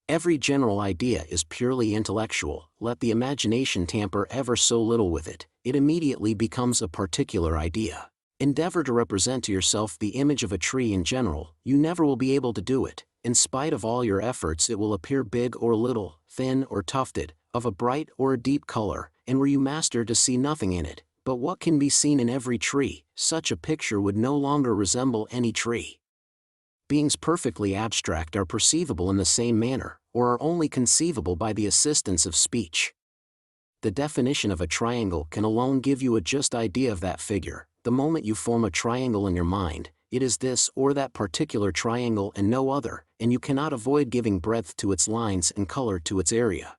Every general idea is purely intellectual. Let the imagination tamper ever so little with it, it immediately becomes a particular idea. Endeavor to represent to yourself the image of a tree in general, you never will be able to do it. In spite of all your efforts it will appear big or little, thin or tufted, of a bright or a deep color, and were you master to see nothing in it, but what can be seen in every tree, such a picture would no longer resemble any tree. Beings perfectly abstract are perceivable in the same manner, or are only conceivable by the assistance of speech. The definition of a triangle can alone give you a just idea of that figure. The moment you form a triangle in your mind, it is this or that particular triangle and no other, and you cannot avoid giving breadth to its lines and color to its area.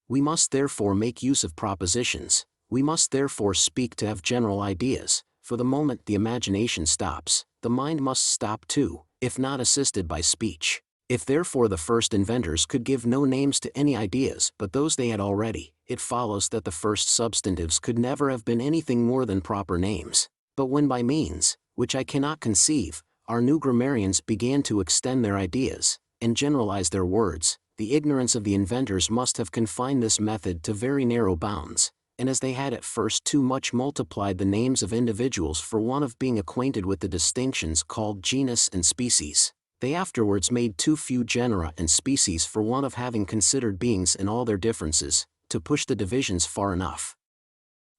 We must therefore make use of propositions, we must therefore speak to have general ideas, for the moment the imagination stops, the mind must stop too, if not assisted by speech. If therefore the first inventors could give no names to any ideas but those they had already, it follows that the first substantives could never have been anything more than proper names. But when by means, which I cannot conceive, our new grammarians began to extend their ideas, and generalize their words, the ignorance of the inventors must have confined this method to very narrow bounds, and as they had at first too much multiplied the names of individuals for want of being acquainted with the distinctions called genus and species, they afterwards made too few genera and species for want of having considered beings in all their differences, to push the divisions far enough.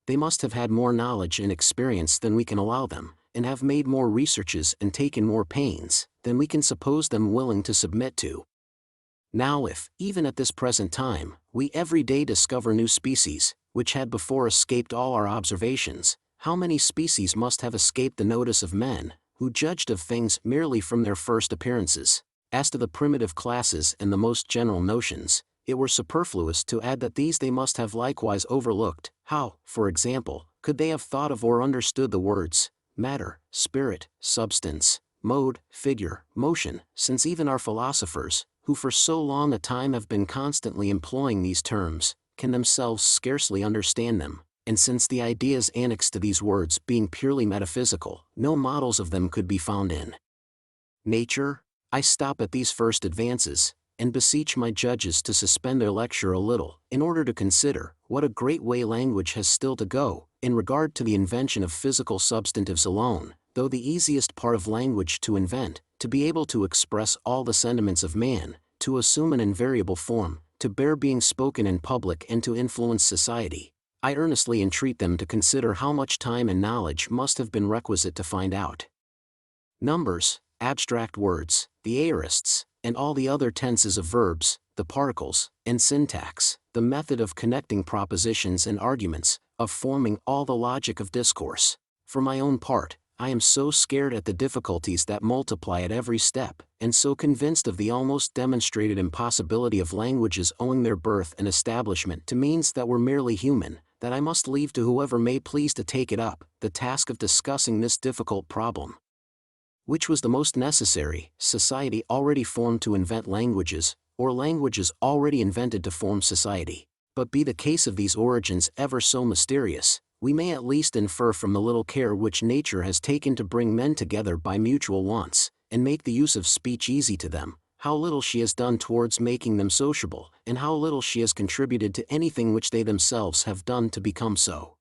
They must have had more knowledge and experience than we can allow them, and have made more researches and taken more pains than we can suppose them willing to submit to. Now if, even at this present time, we every day discover new species, which had before escaped all our observations, how many species must have escaped the notice of men, who judged of things merely from their first appearances? As to the primitive classes and the most general notions, it were superfluous to add that these they must have likewise overlooked. How, for example, could they have thought of or understood the words matter, spirit, substance, mode, figure, motion, since even our philosophers, who for so long a time have been constantly employing these terms, can themselves scarcely understand them, and since the ideas annexed to these words being purely metaphysical, no models of them could be found in nature? I stop at these first advances, and beseech my judges to suspend their lecture a little, in order to consider what a great way language has still to go, in regard to the invention of physical substantives alone, though the easiest part of language to invent, to be able to express all the sentiments of man, to assume an invariable form, to bear being spoken in public and to influence society, I earnestly entreat them to consider how much time and knowledge must have been requisite to find out. Numbers, abstract words, the aorists, and all the other tenses of verbs, the particles, and syntax, the method of connecting propositions and arguments, of forming all the logic of discourse. For my own part, I am so scared at the difficulties that multiply at every step, and so convinced of the almost demonstrated impossibility of languages owing their birth and establishment to means that were merely human, that I must leave to whoever may please to take it up, the task of discussing this difficult problem. Which was the most necessary, society already formed to invent languages, or languages already invented to form society? But be the case of these origins ever so mysterious, we may at least infer from the little care which nature has taken to bring men together by mutual wants, and make the use of speech easy to them, how little she has done towards making them sociable, and how little she has contributed to anything which they themselves have done to become so.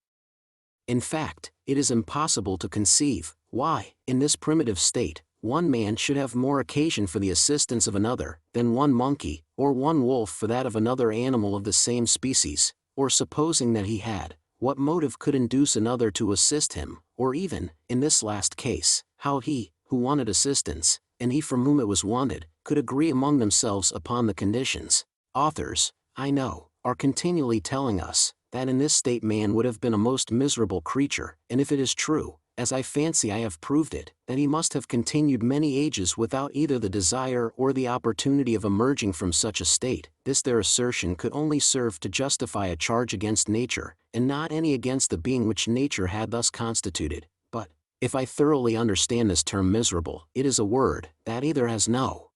In fact, it is impossible to conceive why, in this primitive state, one man should have more occasion for the assistance of another than one monkey, or one wolf for that of another animal of the same species, or supposing that he had, what motive could induce another to assist him, or even, in this last case, how he, who wanted assistance, and he from whom it was wanted, could agree among themselves upon the conditions. Authors, I know, are continually telling us, that in this state man would have been a most miserable creature, and if it is true, as I fancy I have proved it, that he must have continued many ages without either the desire or the opportunity of emerging from such a state, this their assertion could only serve to justify a charge against nature, and not any against the being which nature had thus constituted. But, if I thoroughly understand this term miserable, it is a word that either has no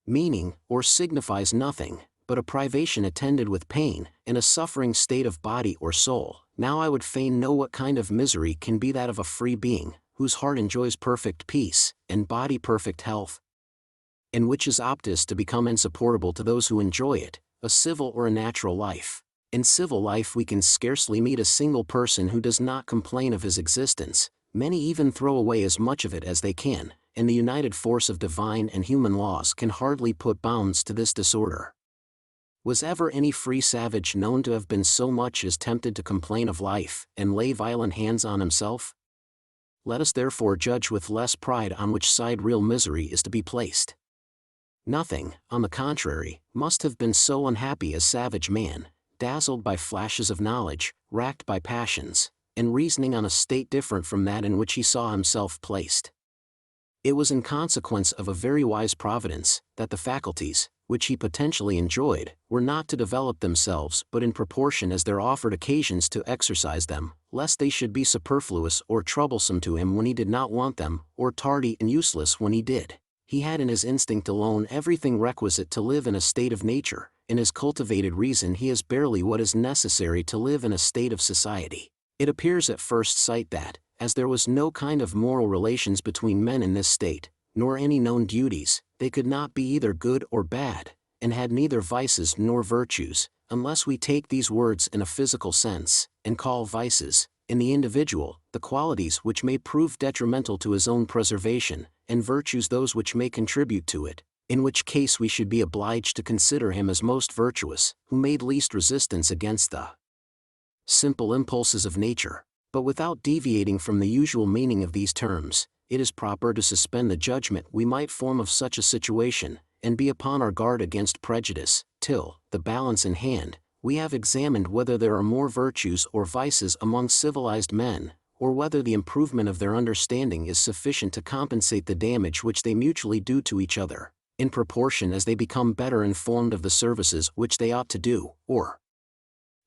meaning, or signifies nothing, but a privation attended with pain, and a suffering state of body or soul. Now I would fain know what kind of misery can be that of a free being, whose heart enjoys perfect peace, and body perfect health, and which is optous to become insupportable to those who enjoy it, a civil or a natural life. In civil life we can scarcely meet a single person who does not complain of his existence, many even throw away as much of it as they can, and the united force of divine and human laws can hardly put bounds to this disorder. Was ever any free savage known to have been so much as tempted to complain of life, and lay violent hands on himself? Let us therefore judge with less pride on which side real misery is to be placed. Nothing, on the contrary, must have been so unhappy as savage man, dazzled by flashes of knowledge, racked by passions, and reasoning on a state different from that in which he saw himself placed. It was in consequence of a very wise providence, that the faculties, which he potentially enjoyed, were not to develop themselves but in proportion as there offered occasions to exercise them, lest they should be superfluous or troublesome to him when he did not want them, or tardy and useless when he did. He had in his instinct alone everything requisite to live in a state of nature, in his cultivated reason he has barely what is necessary to live in a state of society. It appears at first sight that, as there was no kind of moral relations between men in this state, nor any known duties, they could not be either good or bad, and had neither vices nor virtues, unless we take these words in a physical sense, and call vices, in the individual, the qualities which may prove detrimental to his own preservation, and virtues those which may contribute to it, in which case we should be obliged to consider him as most virtuous, who made least resistance against the simple impulses of nature. But without deviating from the usual meaning of these terms, it is proper to suspend the judgment we might form of such a situation, and be upon our guard against prejudice, till, the balance in hand, we have examined whether there are more virtues or vices among civilized men, or whether the improvement of their understanding is sufficient to compensate the damage which they mutually do to each other, in proportion as they become better informed of the services which they ought to do, or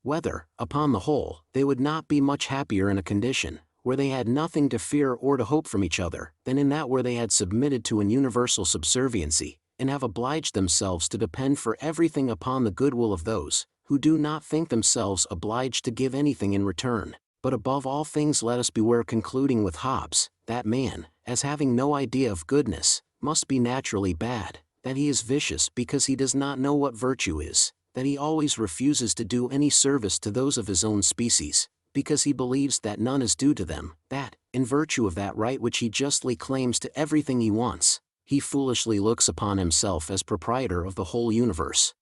whether, upon the whole, they would not be much happier in a condition, where they had nothing to fear or to hope from each other, than in that where they had submitted to an universal subserviency, and have obliged themselves to depend for everything upon the goodwill of those, who do not think themselves obliged to give anything in return. But above all things let us beware concluding with Hobbes, that man, as having no idea of goodness, must be naturally bad, that he is vicious because he does not know what virtue is, that he always refuses to do any service to those of his own species, because he believes that none is due to them, that, in virtue of that right which he justly claims to everything he wants, he foolishly looks upon himself as proprietor of the whole universe.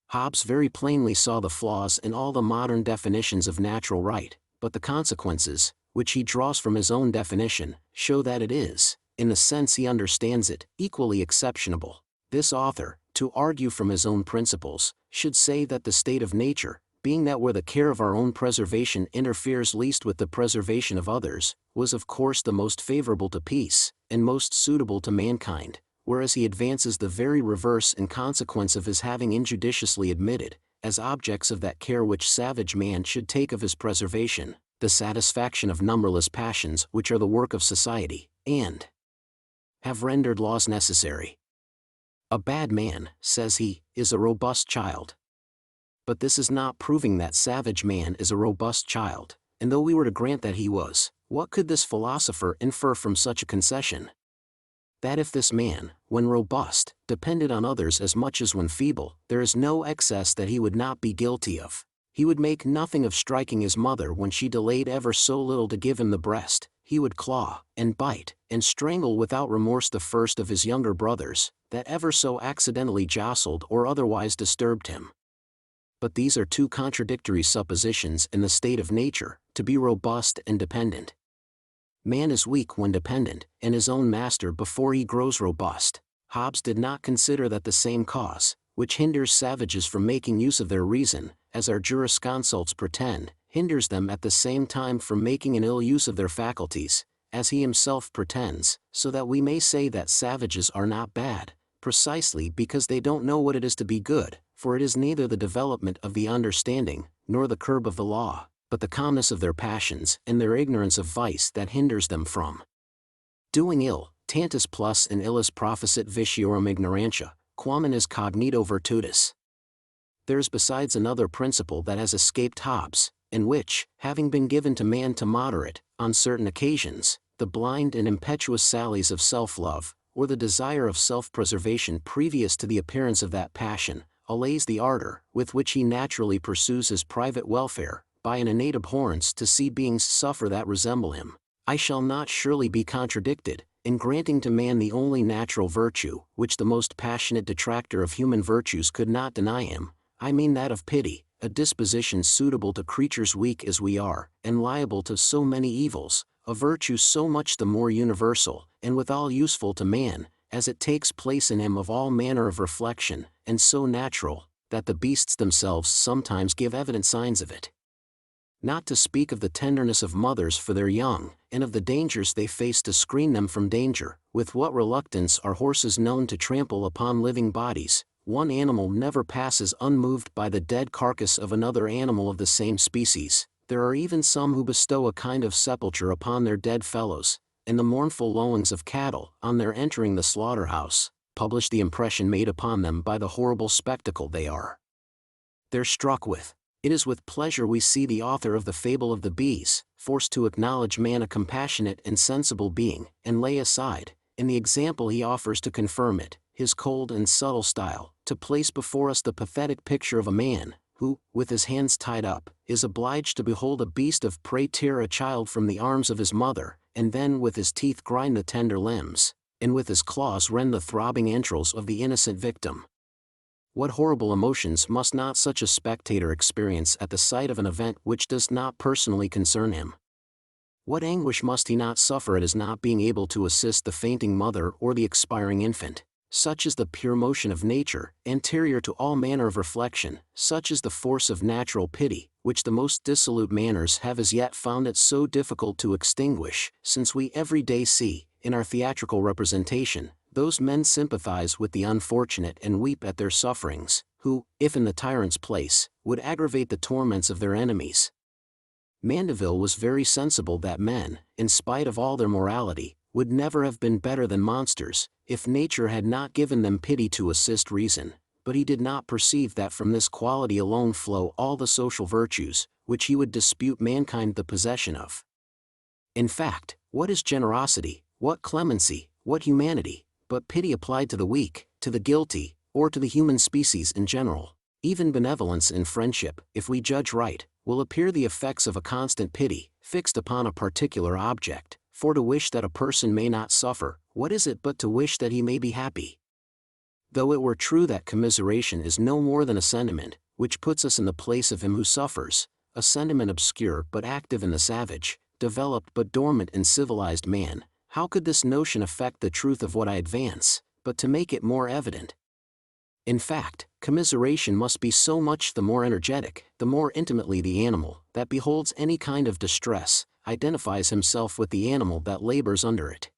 Hobbes very plainly saw the flaws in all the modern definitions of natural right, but the consequences, which he draws from his own definition, show that it is, in the sense he understands it, equally exceptionable. This author, to argue from his own principles, should say that the state of nature, being that where the care of our own preservation interferes least with the preservation of others, was of course the most favorable to peace, and most suitable to mankind, whereas he advances the very reverse in consequence of his having injudiciously admitted, as objects of that care which savage man should take of his preservation, the satisfaction of numberless passions which are the work of society, and have rendered laws necessary. A bad man, says he, is a robust child. But this is not proving that savage man is a robust child, and though we were to grant that he was, what could this philosopher infer from such a concession? That if this man, when robust, depended on others as much as when feeble, there is no excess that he would not be guilty of. He would make nothing of striking his mother when she delayed ever so little to give him the breast. He would claw, and bite, and strangle without remorse the first of his younger brothers, that ever so accidentally jostled or otherwise disturbed him. But these are two contradictory suppositions in the state of nature, to be robust and dependent. Man is weak when dependent, and his own master before he grows robust. Hobbes did not consider that the same cause, which hinders savages from making use of their reason, as our jurisconsults pretend, hinders them at the same time from making an ill use of their faculties, as he himself pretends, so that we may say that savages are not bad, precisely because they don't know what it is to be good, for it is neither the development of the understanding, nor the curb of the law, but the calmness of their passions and their ignorance of vice that hinders them from doing ill. Tantus plus in illis proficit vitiorum ignorantia, quam in is cognito virtutis. There's besides another principle that has escaped Hobbes, and which, having been given to man to moderate, on certain occasions, the blind and impetuous sallies of self-love, or the desire of self-preservation previous to the appearance of that passion, allays the ardor with which he naturally pursues his private welfare, by an innate abhorrence to see beings suffer that resemble him. I shall not surely be contradicted, in granting to man the only natural virtue, which the most passionate detractor of human virtues could not deny him. I mean that of pity, a disposition suitable to creatures weak as we are, and liable to so many evils, a virtue so much the more universal, and withal useful to man, as it takes place in him of all manner of reflection, and so natural, that the beasts themselves sometimes give evident signs of it. Not to speak of the tenderness of mothers for their young, and of the dangers they face to screen them from danger, with what reluctance are horses known to trample upon living bodies. One animal never passes unmoved by the dead carcass of another animal of the same species. There are even some who bestow a kind of sepulture upon their dead fellows, and the mournful lowings of cattle, on their entering the slaughterhouse, publish the impression made upon them by the horrible spectacle they are there struck with. It is with pleasure we see the author of the Fable of the Bees, forced to acknowledge man a compassionate and sensible being, and lay aside, in the example he offers to confirm it, his cold and subtle style, to place before us the pathetic picture of a man, who, with his hands tied up, is obliged to behold a beast of prey tear a child from the arms of his mother, and then with his teeth grind the tender limbs, and with his claws rend the throbbing entrails of the innocent victim. What horrible emotions must not such a spectator experience at the sight of an event which does not personally concern him? What anguish must he not suffer at his not being able to assist the fainting mother or the expiring infant? Such is the pure motion of nature, anterior to all manner of reflection, such is the force of natural pity, which the most dissolute manners have as yet found it so difficult to extinguish, since we every day see, in our theatrical representation, those men sympathize with the unfortunate and weep at their sufferings, who, if in the tyrant's place, would aggravate the torments of their enemies. Mandeville was very sensible that men, in spite of all their morality, would never have been better than monsters, if nature had not given them pity to assist reason, but he did not perceive that from this quality alone flow all the social virtues, which he would dispute mankind the possession of. In fact, what is generosity, what clemency, what humanity, but pity applied to the weak, to the guilty, or to the human species in general? Even benevolence in friendship, if we judge right, will appear the effects of a constant pity, fixed upon a particular object. For to wish that a person may not suffer, what is it but to wish that he may be happy? Though it were true that commiseration is no more than a sentiment, which puts us in the place of him who suffers, a sentiment obscure but active in the savage, developed but dormant in civilized man, how could this notion affect the truth of what I advance, but to make it more evident? In fact, commiseration must be so much the more energetic, the more intimately the animal, that beholds any kind of distress, identifies himself with the animal that labors under it.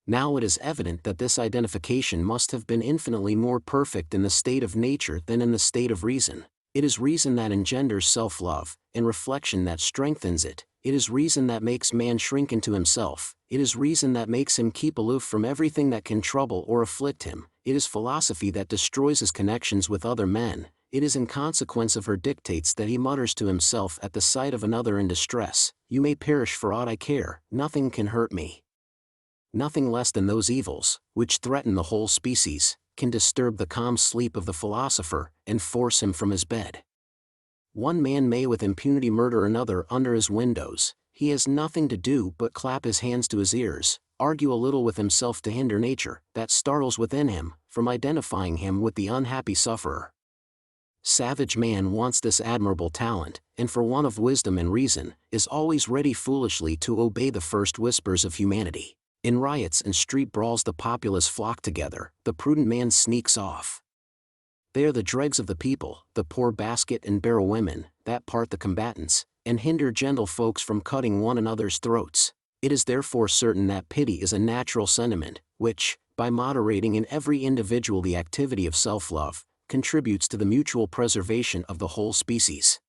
Now it is evident that this identification must have been infinitely more perfect in the state of nature than in the state of reason. It is reason that engenders self-love, and reflection that strengthens it. It is reason that makes man shrink into himself. It is reason that makes him keep aloof from everything that can trouble or afflict him. It is philosophy that destroys his connections with other men. It is in consequence of her dictates that he mutters to himself at the sight of another in distress, "You may perish for aught I care, nothing can hurt me." Nothing less than those evils, which threaten the whole species, can disturb the calm sleep of the philosopher, and force him from his bed. One man may with impunity murder another under his windows. He has nothing to do but clap his hands to his ears, argue a little with himself to hinder nature, that startles within him, from identifying him with the unhappy sufferer. Savage man wants this admirable talent, and for want of wisdom and reason, is always ready foolishly to obey the first whispers of humanity. In riots and street brawls the populace flock together, the prudent man sneaks off. They are the dregs of the people, the poor basket and barrel women, that part the combatants, and hinder gentle folks from cutting one another's throats. It is therefore certain that pity is a natural sentiment, which, by moderating in every individual the activity of self-love, contributes to the mutual preservation of the whole species.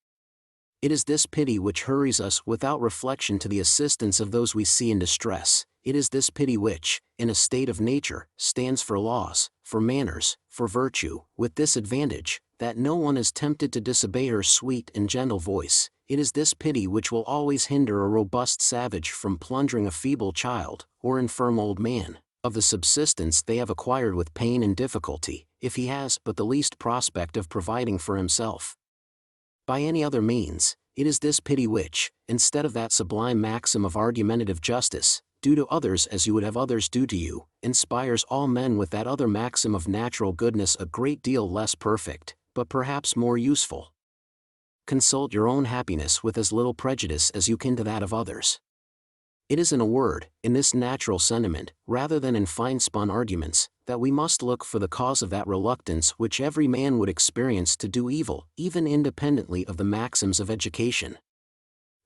It is this pity which hurries us without reflection to the assistance of those we see in distress. It is this pity which, in a state of nature, stands for laws, for manners, for virtue, with this advantage, that no one is tempted to disobey her sweet and gentle voice. It is this pity which will always hinder a robust savage from plundering a feeble child, or infirm old man, of the subsistence they have acquired with pain and difficulty, if he has but the least prospect of providing for himself by any other means. It is this pity which, instead of that sublime maxim of argumentative justice, "Do to others as you would have others do to you," inspires all men with that other maxim of natural goodness a great deal less perfect, but perhaps more useful. Consult your own happiness with as little prejudice as you can to that of others. It is in a word, in this natural sentiment, rather than in fine-spun arguments, that we must look for the cause of that reluctance which every man would experience to do evil, even independently of the maxims of education.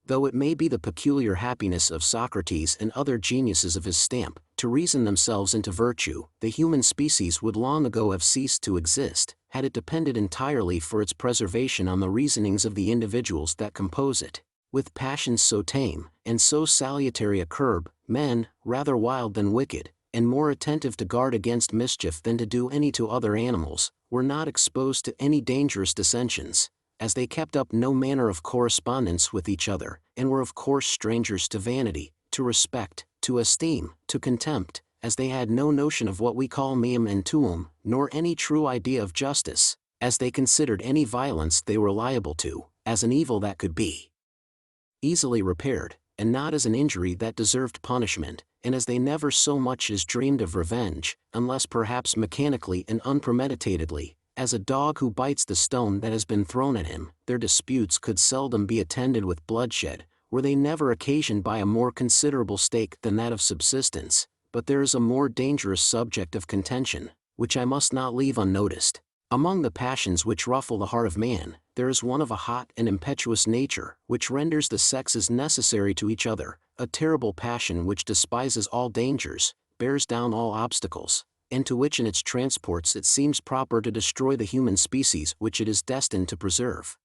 Though it may be the peculiar happiness of Socrates and other geniuses of his stamp, to reason themselves into virtue, the human species would long ago have ceased to exist, had it depended entirely for its preservation on the reasonings of the individuals that compose it. With passions so tame, and so salutary a curb, men, rather wild than wicked, and more attentive to guard against mischief than to do any to other animals, were not exposed to any dangerous dissensions, as they kept up no manner of correspondence with each other, and were of course strangers to vanity, to respect, to esteem, to contempt, as they had no notion of what we call meum and tuum, nor any true idea of justice, as they considered any violence they were liable to, as an evil that could be easily repaired, and not as an injury that deserved punishment, and as they never so much as dreamed of revenge, unless perhaps mechanically and unpremeditatedly, as a dog who bites the stone that has been thrown at him, their disputes could seldom be attended with bloodshed, were they never occasioned by a more considerable stake than that of subsistence. But there is a more dangerous subject of contention, which I must not leave unnoticed. Among the passions which ruffle the heart of man, there is one of a hot and impetuous nature, which renders the sexes necessary to each other, a terrible passion which despises all dangers, bears down all obstacles, and to which in its transports it seems proper to destroy the human species which it is destined to preserve.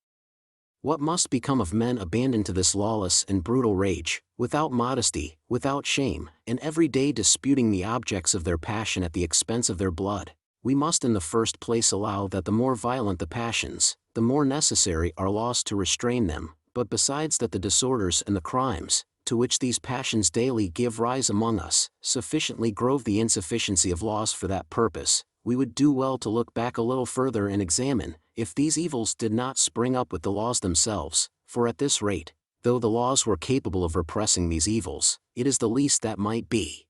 What must become of men abandoned to this lawless and brutal rage, without modesty, without shame, and every day disputing the objects of their passion at the expense of their blood? We must in the first place allow that the more violent the passions, the more necessary are laws to restrain them, but besides that the disorders and the crimes, to which these passions daily give rise among us, sufficiently grove the insufficiency of laws for that purpose, we would do well to look back a little further and examine, if these evils did not spring up with the laws themselves, for at this rate, though the laws were capable of repressing these evils, it is the least that might be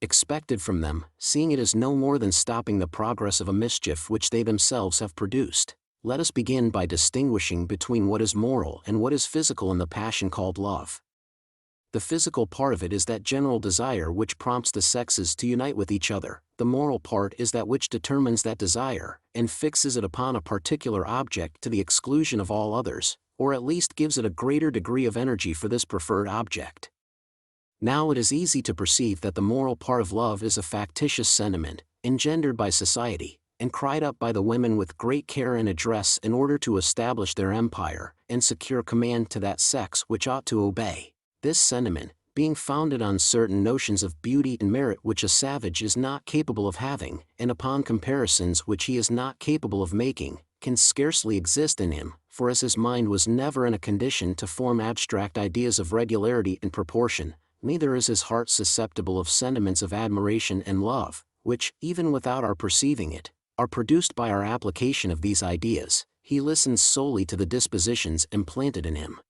expected from them, seeing it is no more than stopping the progress of a mischief which they themselves have produced. Let us begin by distinguishing between what is moral and what is physical in the passion called love. The physical part of it is that general desire which prompts the sexes to unite with each other. The moral part is that which determines that desire, and fixes it upon a particular object to the exclusion of all others, or at least gives it a greater degree of energy for this preferred object. Now it is easy to perceive that the moral part of love is a factitious sentiment, engendered by society, and cried up by the women with great care and address in order to establish their empire, and secure command to that sex which ought to obey. This sentiment, being founded on certain notions of beauty and merit which a savage is not capable of having, and upon comparisons which he is not capable of making, can scarcely exist in him, for as his mind was never in a condition to form abstract ideas of regularity and proportion, neither is his heart susceptible of sentiments of admiration and love, which, even without our perceiving it, are produced by our application of these ideas. He listens solely to the dispositions implanted in him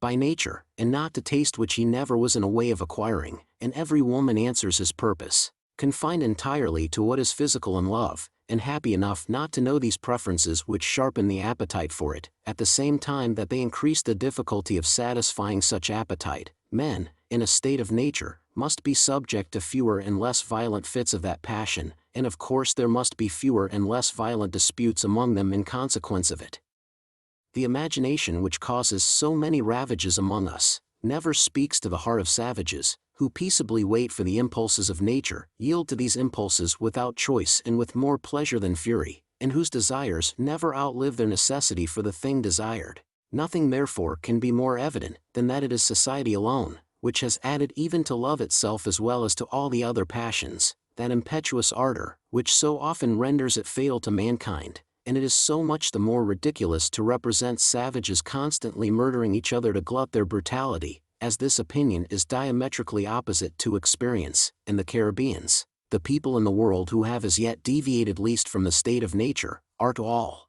by nature, and not to taste which he never was in a way of acquiring, and every woman answers his purpose, confined entirely to what is physical in love, and happy enough not to know these preferences which sharpen the appetite for it, at the same time that they increase the difficulty of satisfying such appetite. Men, in a state of nature, must be subject to fewer and less violent fits of that passion, and of course there must be fewer and less violent disputes among them in consequence of it. The imagination which causes so many ravages among us, never speaks to the heart of savages, who peaceably wait for the impulses of nature, yield to these impulses without choice and with more pleasure than fury, and whose desires never outlive their necessity for the thing desired. Nothing therefore can be more evident than that it is society alone, which has added even to love itself as well as to all the other passions, that impetuous ardor, which so often renders it fatal to mankind, and it is so much the more ridiculous to represent savages constantly murdering each other to glut their brutality, as this opinion is diametrically opposite to experience. In the Caribbeans, the people in the world who have as yet deviated least from the state of nature, are to all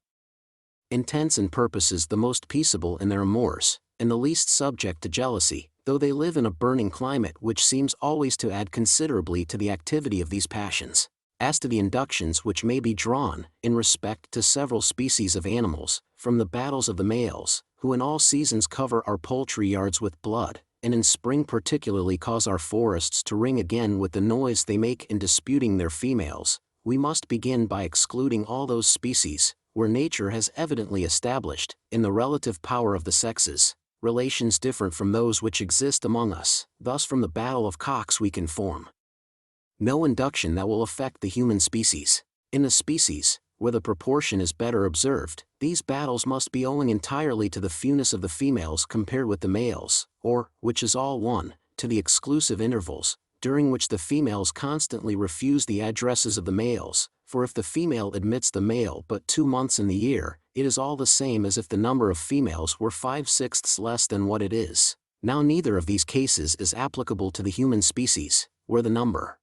intents and purposes the most peaceable in their amours, and the least subject to jealousy, though they live in a burning climate which seems always to add considerably to the activity of these passions. As to the inductions which may be drawn, in respect to several species of animals, from the battles of the males, who in all seasons cover our poultry yards with blood, and in spring particularly cause our forests to ring again with the noise they make in disputing their females, we must begin by excluding all those species, where nature has evidently established, in the relative power of the sexes, relations different from those which exist among us. Thus from the battle of cocks we can form no induction that will affect the human species. In the species, where the proportion is better observed, these battles must be owing entirely to the fewness of the females compared with the males, or, which is all one, to the exclusive intervals, during which the females constantly refuse the addresses of the males, for if the female admits the male but 2 months in the year, it is all the same as if the number of females were 5/6 less than what it is. Now neither of these cases is applicable to the human species, where the number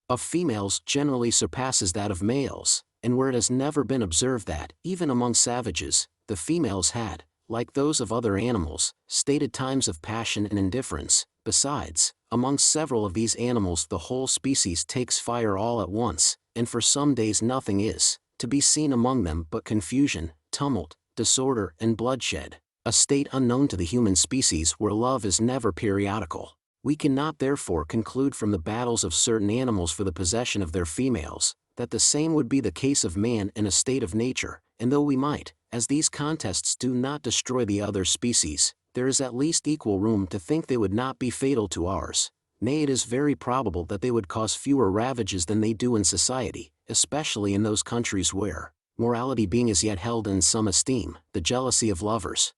of females generally surpasses that of males, and where it has never been observed that, even among savages, the females had, like those of other animals, stated times of passion and indifference. Besides, among several of these animals the whole species takes fire all at once, and for some days nothing is to be seen among them but confusion, tumult, disorder and bloodshed, a state unknown to the human species where love is never periodical. We cannot therefore conclude from the battles of certain animals for the possession of their females, that the same would be the case of man in a state of nature, and though we might, as these contests do not destroy the other species, there is at least equal room to think they would not be fatal to ours. Nay, it is very probable that they would cause fewer ravages than they do in society, especially in those countries where, morality being as yet held in some esteem, the jealousy of lovers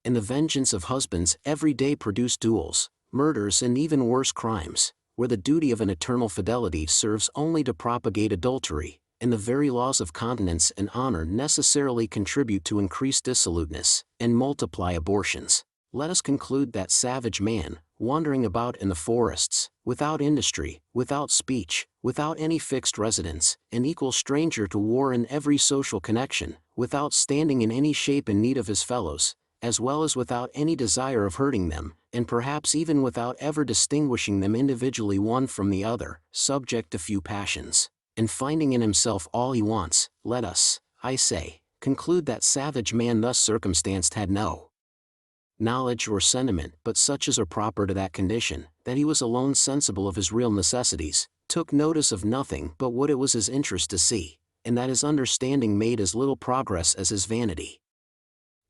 and the vengeance of husbands every day produce duels, murders and even worse crimes, where the duty of an eternal fidelity serves only to propagate adultery, and the very laws of continence and honor necessarily contribute to increase dissoluteness, and multiply abortions. Let us conclude that savage man, wandering about in the forests, without industry, without speech, without any fixed residence, an equal stranger to war in every social connection, without standing in any shape in need of his fellows, as well as without any desire of hurting them, and perhaps even without ever distinguishing them individually one from the other, subject to few passions, and finding in himself all he wants, let us, I say, conclude that savage man thus circumstanced had no knowledge or sentiment but such as are proper to that condition, that he was alone sensible of his real necessities, took notice of nothing but what it was his interest to see, and that his understanding made as little progress as his vanity.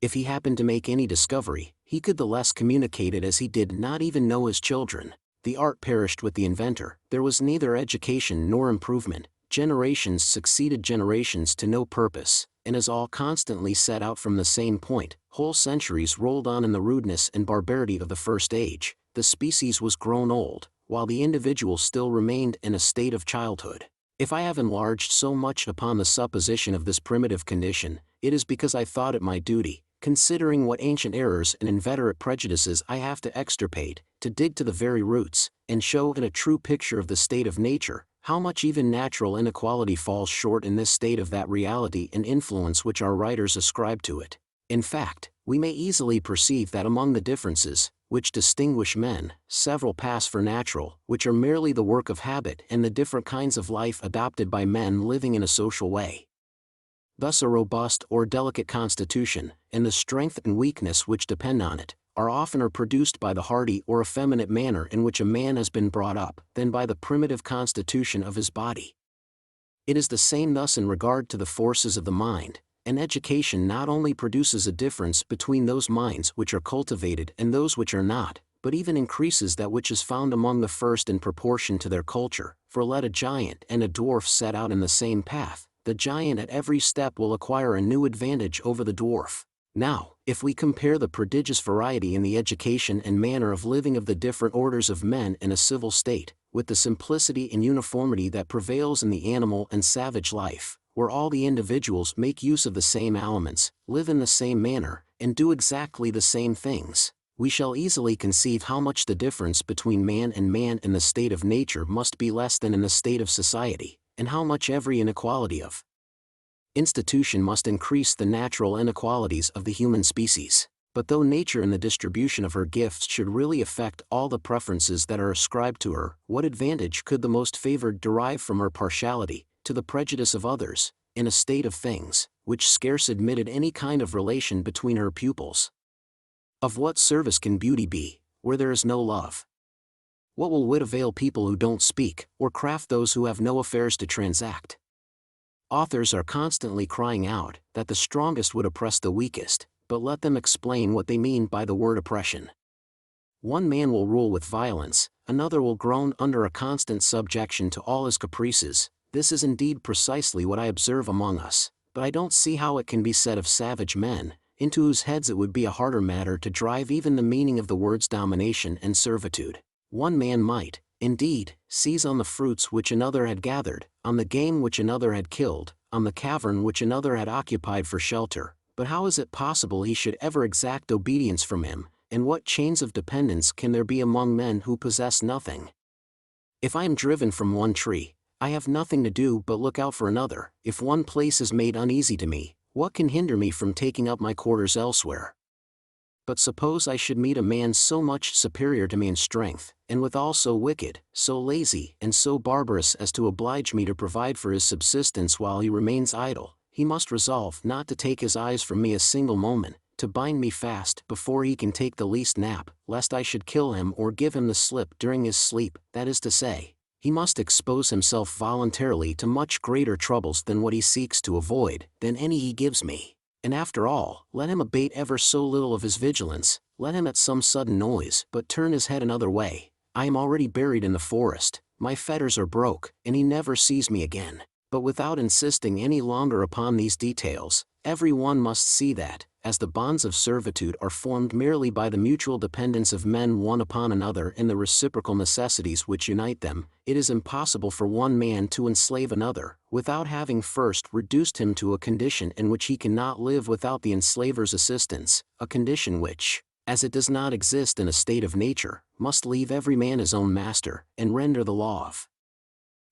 If he happened to make any discovery, he could the less communicate it as he did not even know his children. The art perished with the inventor, there was neither education nor improvement, generations succeeded generations to no purpose, and as all constantly set out from the same point, whole centuries rolled on in the rudeness and barbarity of the first age, the species was grown old, while the individual still remained in a state of childhood. If I have enlarged so much upon the supposition of this primitive condition, it is because I thought it my duty, considering what ancient errors and inveterate prejudices I have to extirpate, to dig to the very roots, and show in a true picture of the state of nature, how much even natural inequality falls short in this state of that reality and influence which our writers ascribe to it. In fact, we may easily perceive that among the differences, which distinguish men, several pass for natural, which are merely the work of habit and the different kinds of life adopted by men living in a social way. Thus a robust or delicate constitution, and the strength and weakness which depend on it, are oftener produced by the hardy or effeminate manner in which a man has been brought up, than by the primitive constitution of his body. It is the same thus in regard to the forces of the mind, and education not only produces a difference between those minds which are cultivated and those which are not, but even increases that which is found among the first in proportion to their culture, for let a giant and a dwarf set out in the same path, the giant at every step will acquire a new advantage over the dwarf. Now, if we compare the prodigious variety in the education and manner of living of the different orders of men in a civil state, with the simplicity and uniformity that prevails in the animal and savage life, where all the individuals make use of the same elements, live in the same manner, and do exactly the same things, we shall easily conceive how much the difference between man and man in the state of nature must be less than in the state of society, and how much every inequality of institution must increase the natural inequalities of the human species. But though nature in the distribution of her gifts should really affect all the preferences that are ascribed to her, what advantage could the most favored derive from her partiality, to the prejudice of others, in a state of things, which scarce admitted any kind of relation between her pupils? Of what service can beauty be, where there is no love? What will wit avail people who don't speak, or craft those who have no affairs to transact? Authors are constantly crying out that the strongest would oppress the weakest, but let them explain what they mean by the word oppression. One man will rule with violence, another will groan under a constant subjection to all his caprices. This is indeed precisely what I observe among us, but I don't see how it can be said of savage men, into whose heads it would be a harder matter to drive even the meaning of the words domination and servitude. One man might, indeed, seize on the fruits which another had gathered, on the game which another had killed, on the cavern which another had occupied for shelter, but how is it possible he should ever exact obedience from him, and what chains of dependence can there be among men who possess nothing? If I am driven from one tree, I have nothing to do but look out for another. If one place is made uneasy to me, what can hinder me from taking up my quarters elsewhere? But suppose I should meet a man so much superior to me in strength, and withal so wicked, so lazy, and so barbarous as to oblige me to provide for his subsistence while he remains idle, he must resolve not to take his eyes from me a single moment, to bind me fast before he can take the least nap, lest I should kill him or give him the slip during his sleep. That is to say, he must expose himself voluntarily to much greater troubles than what he seeks to avoid, than any he gives me. And after all, let him abate ever so little of his vigilance, let him at some sudden noise but turn his head another way, I am already buried in the forest, my fetters are broke, and he never sees me again. But without insisting any longer upon these details, every one must see that, as the bonds of servitude are formed merely by the mutual dependence of men one upon another and the reciprocal necessities which unite them, it is impossible for one man to enslave another, without having first reduced him to a condition in which he cannot live without the enslaver's assistance, a condition which, as it does not exist in a state of nature, must leave every man his own master, and render the law of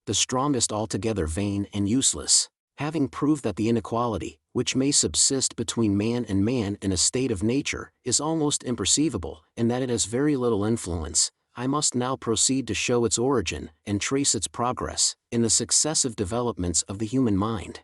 the strongest altogether vain and useless. Having proved that the inequality, which may subsist between man and man in a state of nature, is almost imperceivable, and that it has very little influence, I must now proceed to show its origin, and trace its progress, in the successive developments of the human mind.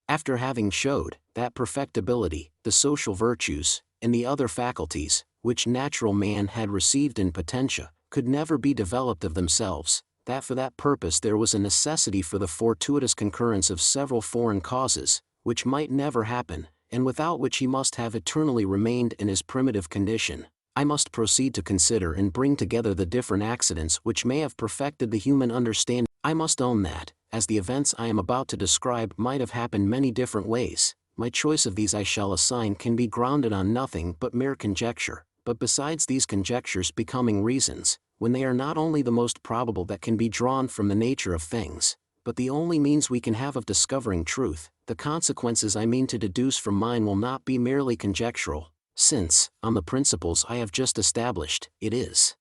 After having showed that perfectibility, the social virtues, and the other faculties, which natural man had received in potentia, could never be developed of themselves, that for that purpose there was a necessity for the fortuitous concurrence of several foreign causes, which might never happen, and without which he must have eternally remained in his primitive condition, I must proceed to consider and bring together the different accidents which may have perfected the human understanding. I must own that, as the events I am about to describe might have happened many different ways, my choice of these I shall assign can be grounded on nothing but mere conjecture, but besides these conjectures becoming reasons, when they are not only the most probable that can be drawn from the nature of things, but the only means we can have of discovering truth, the consequences I mean to deduce from mine will not be merely conjectural, since, on the principles I have just established, it is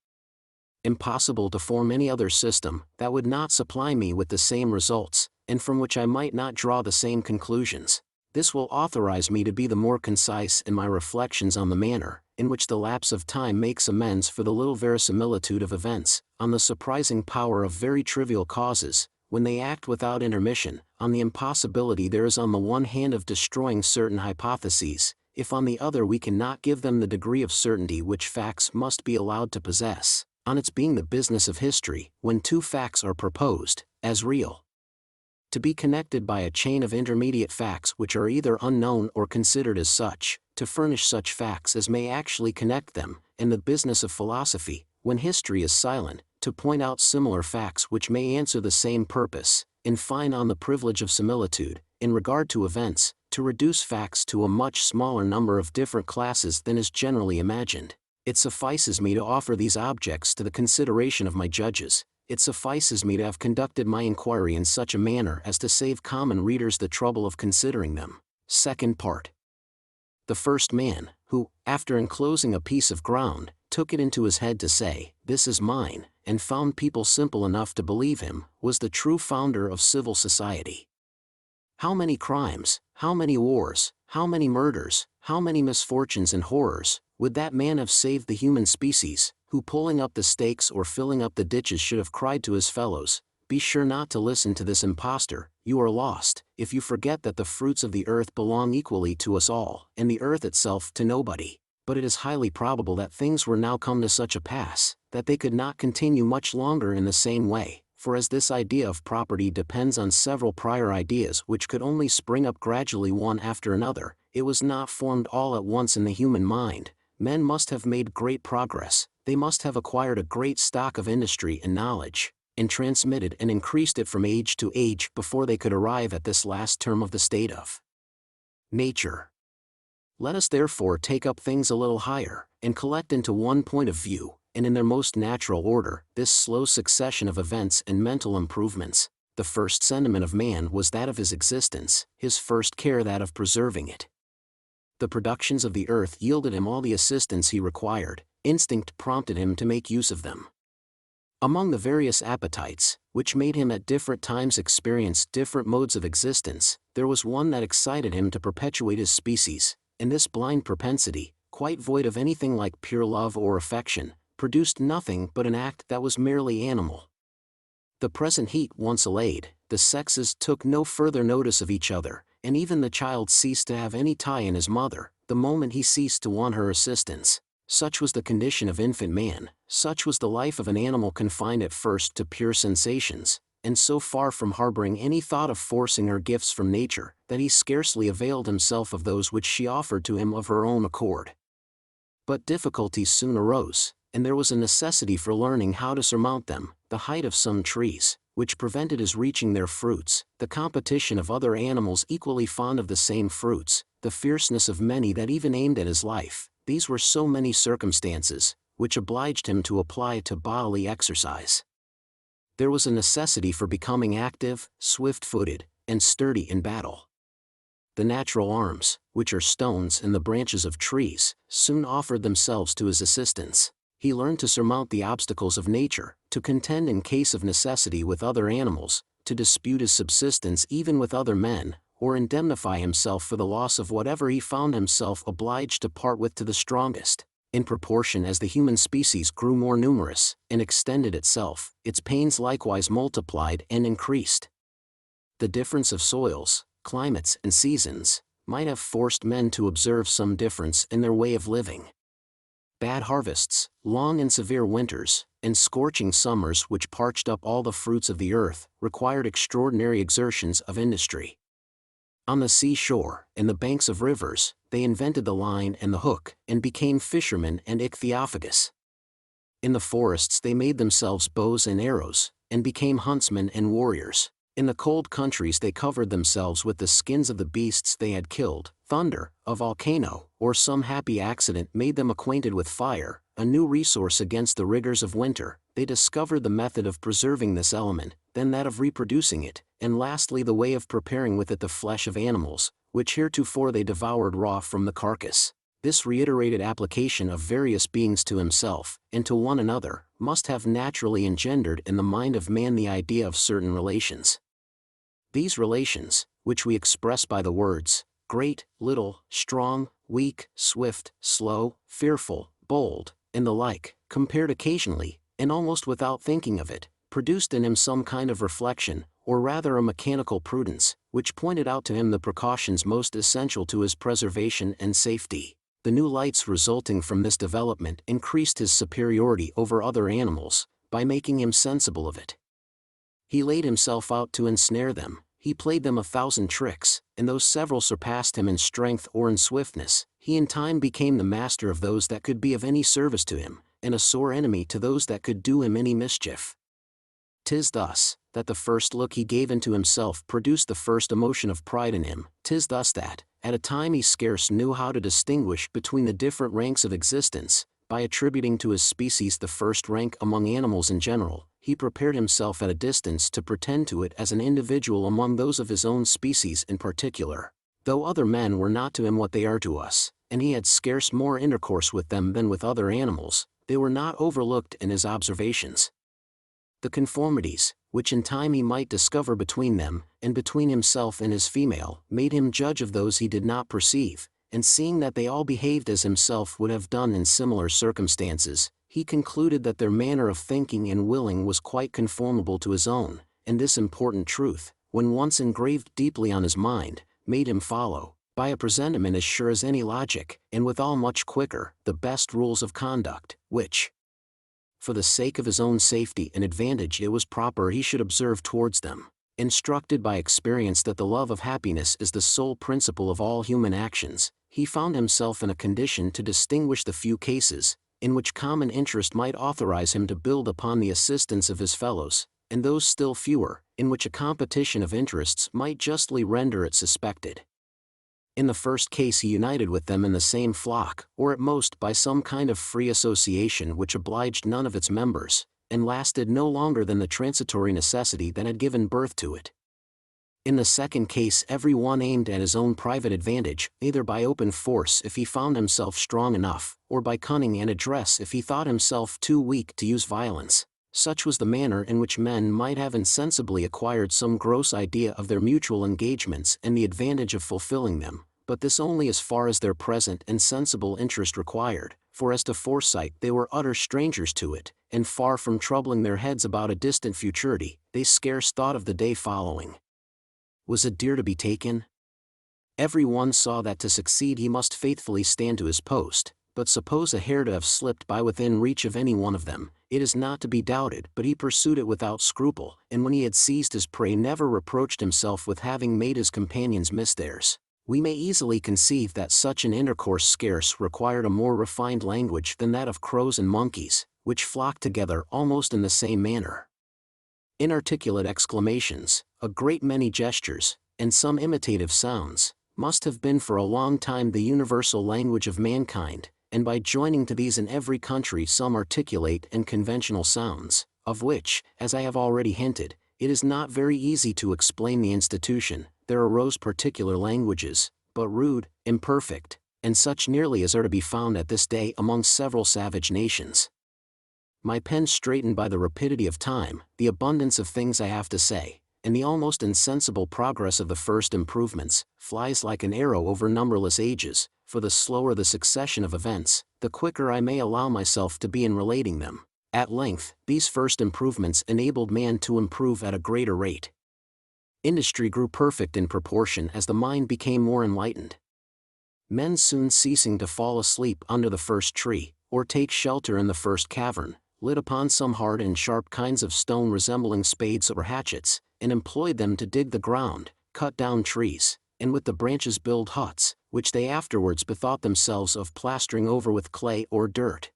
impossible to form any other system that would not supply me with the same results, and from which I might not draw the same conclusions. This will authorize me to be the more concise in my reflections on the manner in which the lapse of time makes amends for the little verisimilitude of events, on the surprising power of very trivial causes, when they act without intermission, on the impossibility there is on the one hand of destroying certain hypotheses, if on the other we cannot give them the degree of certainty which facts must be allowed to possess, on its being the business of history, when two facts are proposed, as real, to be connected by a chain of intermediate facts which are either unknown or considered as such, to furnish such facts as may actually connect them, and the business of philosophy, when history is silent, to point out similar facts which may answer the same purpose, in fine on the privilege of similitude, in regard to events, to reduce facts to a much smaller number of different classes than is generally imagined. It suffices me to offer these objects to the consideration of my judges. It suffices me to have conducted my inquiry in such a manner as to save common readers the trouble of considering them. Second part. The first man, who, after enclosing a piece of ground, took it into his head to say, "This is mine," and found people simple enough to believe him, was the true founder of civil society. How many crimes, how many wars, how many murders, how many misfortunes and horrors, would that man have saved the human species, who pulling up the stakes or filling up the ditches should have cried to his fellows, "Be sure not to listen to this impostor, you are lost, if you forget that the fruits of the earth belong equally to us all, and the earth itself to nobody." But it is highly probable that things were now come to such a pass, that they could not continue much longer in the same way, for as this idea of property depends on several prior ideas which could only spring up gradually one after another, it was not formed all at once in the human mind. Men must have made great progress, they must have acquired a great stock of industry and knowledge, and transmitted and increased it from age to age before they could arrive at this last term of the state of nature. Let us therefore take up things a little higher, and collect into one point of view, and in their most natural order, this slow succession of events and mental improvements. The first sentiment of man was that of his existence, his first care that of preserving it. The productions of the earth yielded him all the assistance he required, instinct prompted him to make use of them. Among the various appetites, which made him at different times experience different modes of existence, there was one that excited him to perpetuate his species, and this blind propensity, quite void of anything like pure love or affection, produced nothing but an act that was merely animal. The present heat once allayed, the sexes took no further notice of each other, and even the child ceased to have any tie in his mother, the moment he ceased to want her assistance. Such was the condition of infant man, such was the life of an animal confined at first to pure sensations, and so far from harboring any thought of forcing her gifts from nature, that he scarcely availed himself of those which she offered to him of her own accord. But difficulties soon arose, and there was a necessity for learning how to surmount them, the height of some trees, which prevented his reaching their fruits, the competition of other animals equally fond of the same fruits, the fierceness of many that even aimed at his life. These were so many circumstances, which obliged him to apply to bodily exercise. There was a necessity for becoming active, swift-footed, and sturdy in battle. The natural arms, which are stones and the branches of trees, soon offered themselves to his assistance. He learned to surmount the obstacles of nature, to contend in case of necessity with other animals, to dispute his subsistence even with other men, or indemnify himself for the loss of whatever he found himself obliged to part with to the strongest. In proportion as the human species grew more numerous, and extended itself, its pains likewise multiplied and increased. The difference of soils, climates and seasons might have forced men to observe some difference in their way of living. Bad harvests, long and severe winters, and scorching summers which parched up all the fruits of the earth, required extraordinary exertions of industry. On the seashore, and the banks of rivers, they invented the line and the hook, and became fishermen and ichthyophagous. In the forests they made themselves bows and arrows, and became huntsmen and warriors. In the cold countries they covered themselves with the skins of the beasts they had killed. Thunder, a volcano, or some happy accident made them acquainted with fire, a new resource against the rigors of winter. They discovered the method of preserving this element, then that of reproducing it, and lastly the way of preparing with it the flesh of animals, which heretofore they devoured raw from the carcass. This reiterated application of various beings to himself, and to one another, must have naturally engendered in the mind of man the idea of certain relations. These relations, which we express by the words, great, little, strong, weak, swift, slow, fearful, bold, and the like, compared occasionally, and almost without thinking of it, produced in him some kind of reflection, or rather a mechanical prudence, which pointed out to him the precautions most essential to his preservation and safety. The new lights resulting from this development increased his superiority over other animals, by making him sensible of it. He laid himself out to ensnare them, he played them 1,000 tricks, and though several surpassed him in strength or in swiftness, he in time became the master of those that could be of any service to him, and a sore enemy to those that could do him any mischief. 'Tis thus, that the first look he gave into himself produced the first emotion of pride in him. 'Tis thus that, at a time he scarce knew how to distinguish between the different ranks of existence, by attributing to his species the first rank among animals in general, he prepared himself at a distance to pretend to it as an individual among those of his own species in particular. Though other men were not to him what they are to us, and he had scarce more intercourse with them than with other animals, they were not overlooked in his observations. The conformities, which in time he might discover between them, and between himself and his female, made him judge of those he did not perceive, and seeing that they all behaved as himself would have done in similar circumstances, he concluded that their manner of thinking and willing was quite conformable to his own, and this important truth, when once engraved deeply on his mind, made him follow, by a presentiment as sure as any logic, and withal much quicker, the best rules of conduct, which, for the sake of his own safety and advantage it was proper he should observe towards them. Instructed by experience that the love of happiness is the sole principle of all human actions, he found himself in a condition to distinguish the few cases, in which common interest might authorize him to build upon the assistance of his fellows, and those still fewer, in which a competition of interests might justly render it suspected. In the first case he united with them in the same flock, or at most by some kind of free association which obliged none of its members, and lasted no longer than the transitory necessity that had given birth to it. In the second case every one aimed at his own private advantage, either by open force if he found himself strong enough, or by cunning and address if he thought himself too weak to use violence. Such was the manner in which men might have insensibly acquired some gross idea of their mutual engagements and the advantage of fulfilling them, but this only as far as their present and sensible interest required, for as to foresight they were utter strangers to it, and far from troubling their heads about a distant futurity, they scarce thought of the day following. Was a deer to be taken? Every one saw that to succeed he must faithfully stand to his post, but suppose a hare to have slipped by within reach of any one of them, it is not to be doubted but he pursued it without scruple, and when he had seized his prey never reproached himself with having made his companions miss theirs. We may easily conceive that such an intercourse scarce required a more refined language than that of crows and monkeys, which flock together almost in the same manner. Inarticulate exclamations, a great many gestures, and some imitative sounds, must have been for a long time the universal language of mankind, and by joining to these in every country some articulate and conventional sounds, of which, as I have already hinted, it is not very easy to explain the institution, there arose particular languages, but rude, imperfect, and such nearly as are to be found at this day among several savage nations. My pen straightened by the rapidity of time, the abundance of things I have to say, and the almost insensible progress of the first improvements, flies like an arrow over numberless ages, for the slower the succession of events, the quicker I may allow myself to be in relating them. At length, these first improvements enabled man to improve at a greater rate. Industry grew perfect in proportion as the mind became more enlightened. Men soon ceasing to fall asleep under the first tree, or take shelter in the first cavern, lit upon some hard and sharp kinds of stone resembling spades or hatchets, and employed them to dig the ground, cut down trees, and with the branches build huts, which they afterwards bethought themselves of plastering over with clay or dirt.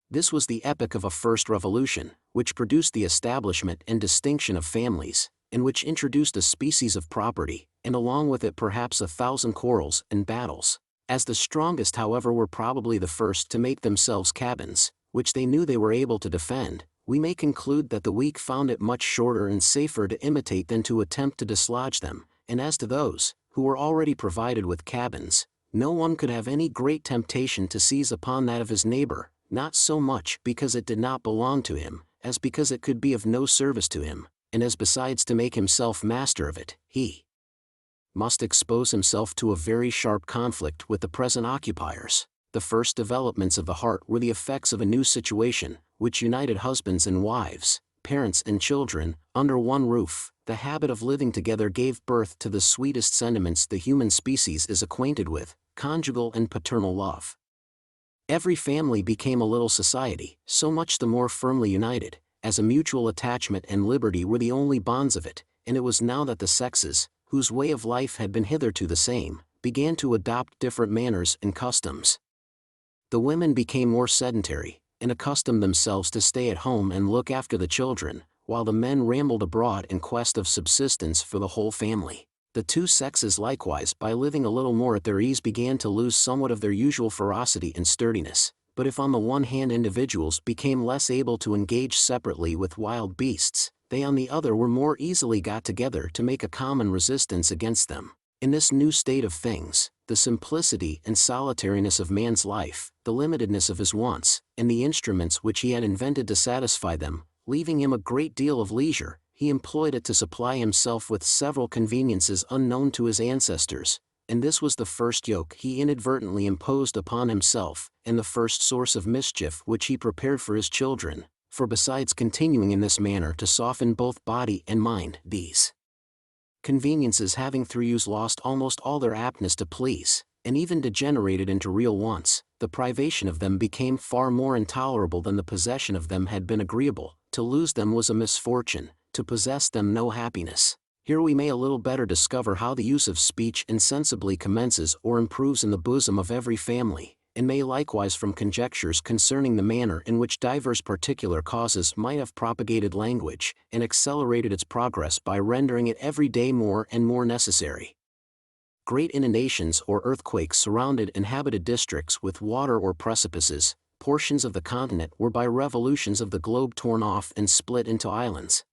This was the epoch of a first revolution, which produced the establishment and distinction of families, and which introduced a species of property, and along with it perhaps 1,000 quarrels and battles. As the strongest however were probably the first to make themselves cabins, which they knew they were able to defend, we may conclude that the weak found it much shorter and safer to imitate than to attempt to dislodge them, and as to those, who were already provided with cabins, no one could have any great temptation to seize upon that of his neighbor, not so much because it did not belong to him, as because it could be of no service to him, and as besides to make himself master of it, he must expose himself to a very sharp conflict with the present occupiers. The first developments of the heart were the effects of a new situation, which united husbands and wives, parents and children, under one roof. The habit of living together gave birth to the sweetest sentiments the human species is acquainted with, conjugal and paternal love. Every family became a little society, so much the more firmly united, as a mutual attachment and liberty were the only bonds of it, and it was now that the sexes, whose way of life had been hitherto the same, began to adopt different manners and customs. The women became more sedentary, and accustomed themselves to stay at home and look after the children, while the men rambled abroad in quest of subsistence for the whole family. The two sexes likewise by living a little more at their ease began to lose somewhat of their usual ferocity and sturdiness, but if on the one hand individuals became less able to engage separately with wild beasts, they on the other were more easily got together to make a common resistance against them. In this new state of things, the simplicity and solitariness of man's life, the limitedness of his wants, and the instruments which he had invented to satisfy them, leaving him a great deal of leisure, he employed it to supply himself with several conveniences unknown to his ancestors, and this was the first yoke he inadvertently imposed upon himself, and the first source of mischief which he prepared for his children, for besides continuing in this manner to soften both body and mind, these conveniences having through use lost almost all their aptness to please, and even degenerated into real wants, the privation of them became far more intolerable than the possession of them had been agreeable. To lose them was a misfortune, to possess them no happiness. Here we may a little better discover how the use of speech insensibly commences or improves in the bosom of every family, and may likewise from conjectures concerning the manner in which divers particular causes might have propagated language, and accelerated its progress by rendering it every day more and more necessary. Great inundations or earthquakes surrounded inhabited districts with water or precipices. Portions of the continent were by revolutions of the globe torn off and split into islands.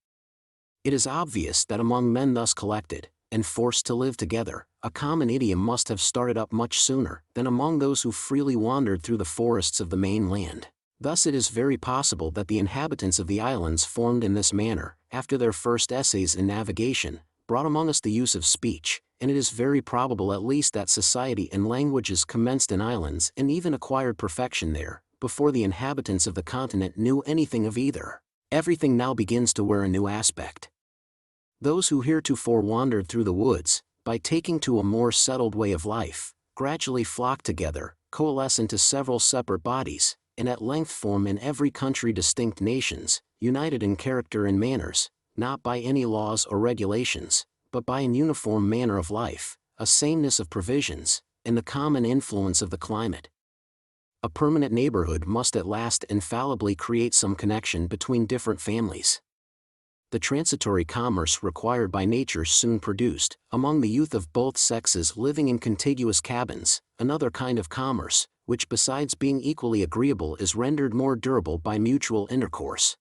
It is obvious that among men thus collected, and forced to live together, a common idiom must have started up much sooner than among those who freely wandered through the forests of the main land. Thus it is very possible that the inhabitants of the islands formed in this manner, after their first essays in navigation, brought among us the use of speech, and it is very probable at least that society and languages commenced in islands and even acquired perfection there, before the inhabitants of the continent knew anything of either. Everything now begins to wear a new aspect. Those who heretofore wandered through the woods, by taking to a more settled way of life, gradually flock together, coalesce into several separate bodies, and at length form in every country distinct nations, united in character and manners, not by any laws or regulations, but by an uniform manner of life, a sameness of provisions, and the common influence of the climate. A permanent neighborhood must at last infallibly create some connection between different families. The transitory commerce required by nature soon produced, among the youth of both sexes living in contiguous cabins, another kind of commerce, which besides being equally agreeable is rendered more durable by mutual intercourse.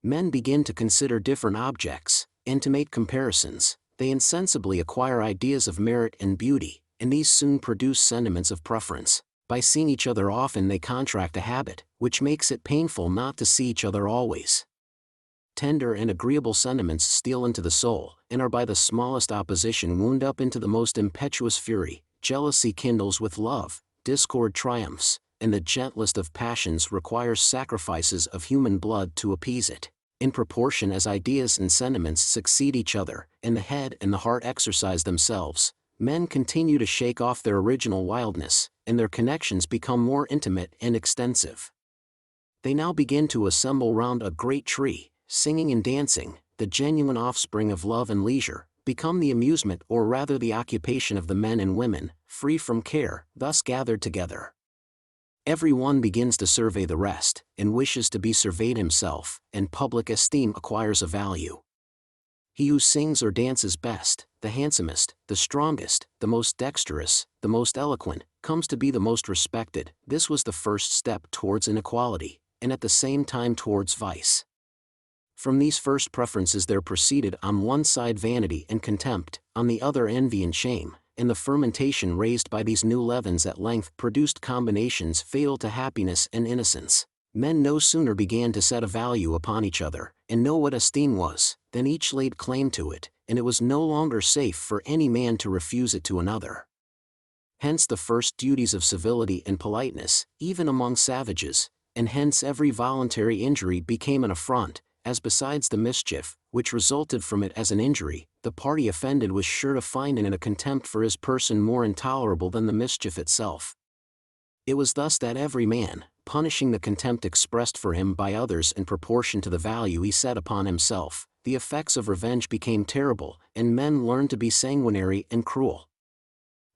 Men begin to consider different objects, and to make comparisons. They insensibly acquire ideas of merit and beauty, and these soon produce sentiments of preference. By seeing each other often they contract a habit, which makes it painful not to see each other always. Tender and agreeable sentiments steal into the soul, and are by the smallest opposition wound up into the most impetuous fury. Jealousy kindles with love, discord triumphs, and the gentlest of passions requires sacrifices of human blood to appease it. In proportion as ideas and sentiments succeed each other, and the head and the heart exercise themselves, men continue to shake off their original wildness, and their connections become more intimate and extensive. They now begin to assemble round a great tree, singing and dancing, the genuine offspring of love and leisure, become the amusement or rather the occupation of the men and women, free from care, thus gathered together. Every one begins to survey the rest, and wishes to be surveyed himself, and public esteem acquires a value. He who sings or dances best, the handsomest, the strongest, the most dexterous, the most eloquent, comes to be the most respected. This was the first step towards inequality, and at the same time towards vice. From these first preferences there proceeded on one side vanity and contempt, on the other envy and shame, and the fermentation raised by these new leavens at length produced combinations fatal to happiness and innocence. Men no sooner began to set a value upon each other, and know what esteem was, than each laid claim to it, and it was no longer safe for any man to refuse it to another. Hence the first duties of civility and politeness, even among savages, and hence every voluntary injury became an affront, as besides the mischief, which resulted from it as an injury, the party offended was sure to find in it a contempt for his person more intolerable than the mischief itself. It was thus that every man, punishing the contempt expressed for him by others in proportion to the value he set upon himself, the effects of revenge became terrible, and men learned to be sanguinary and cruel.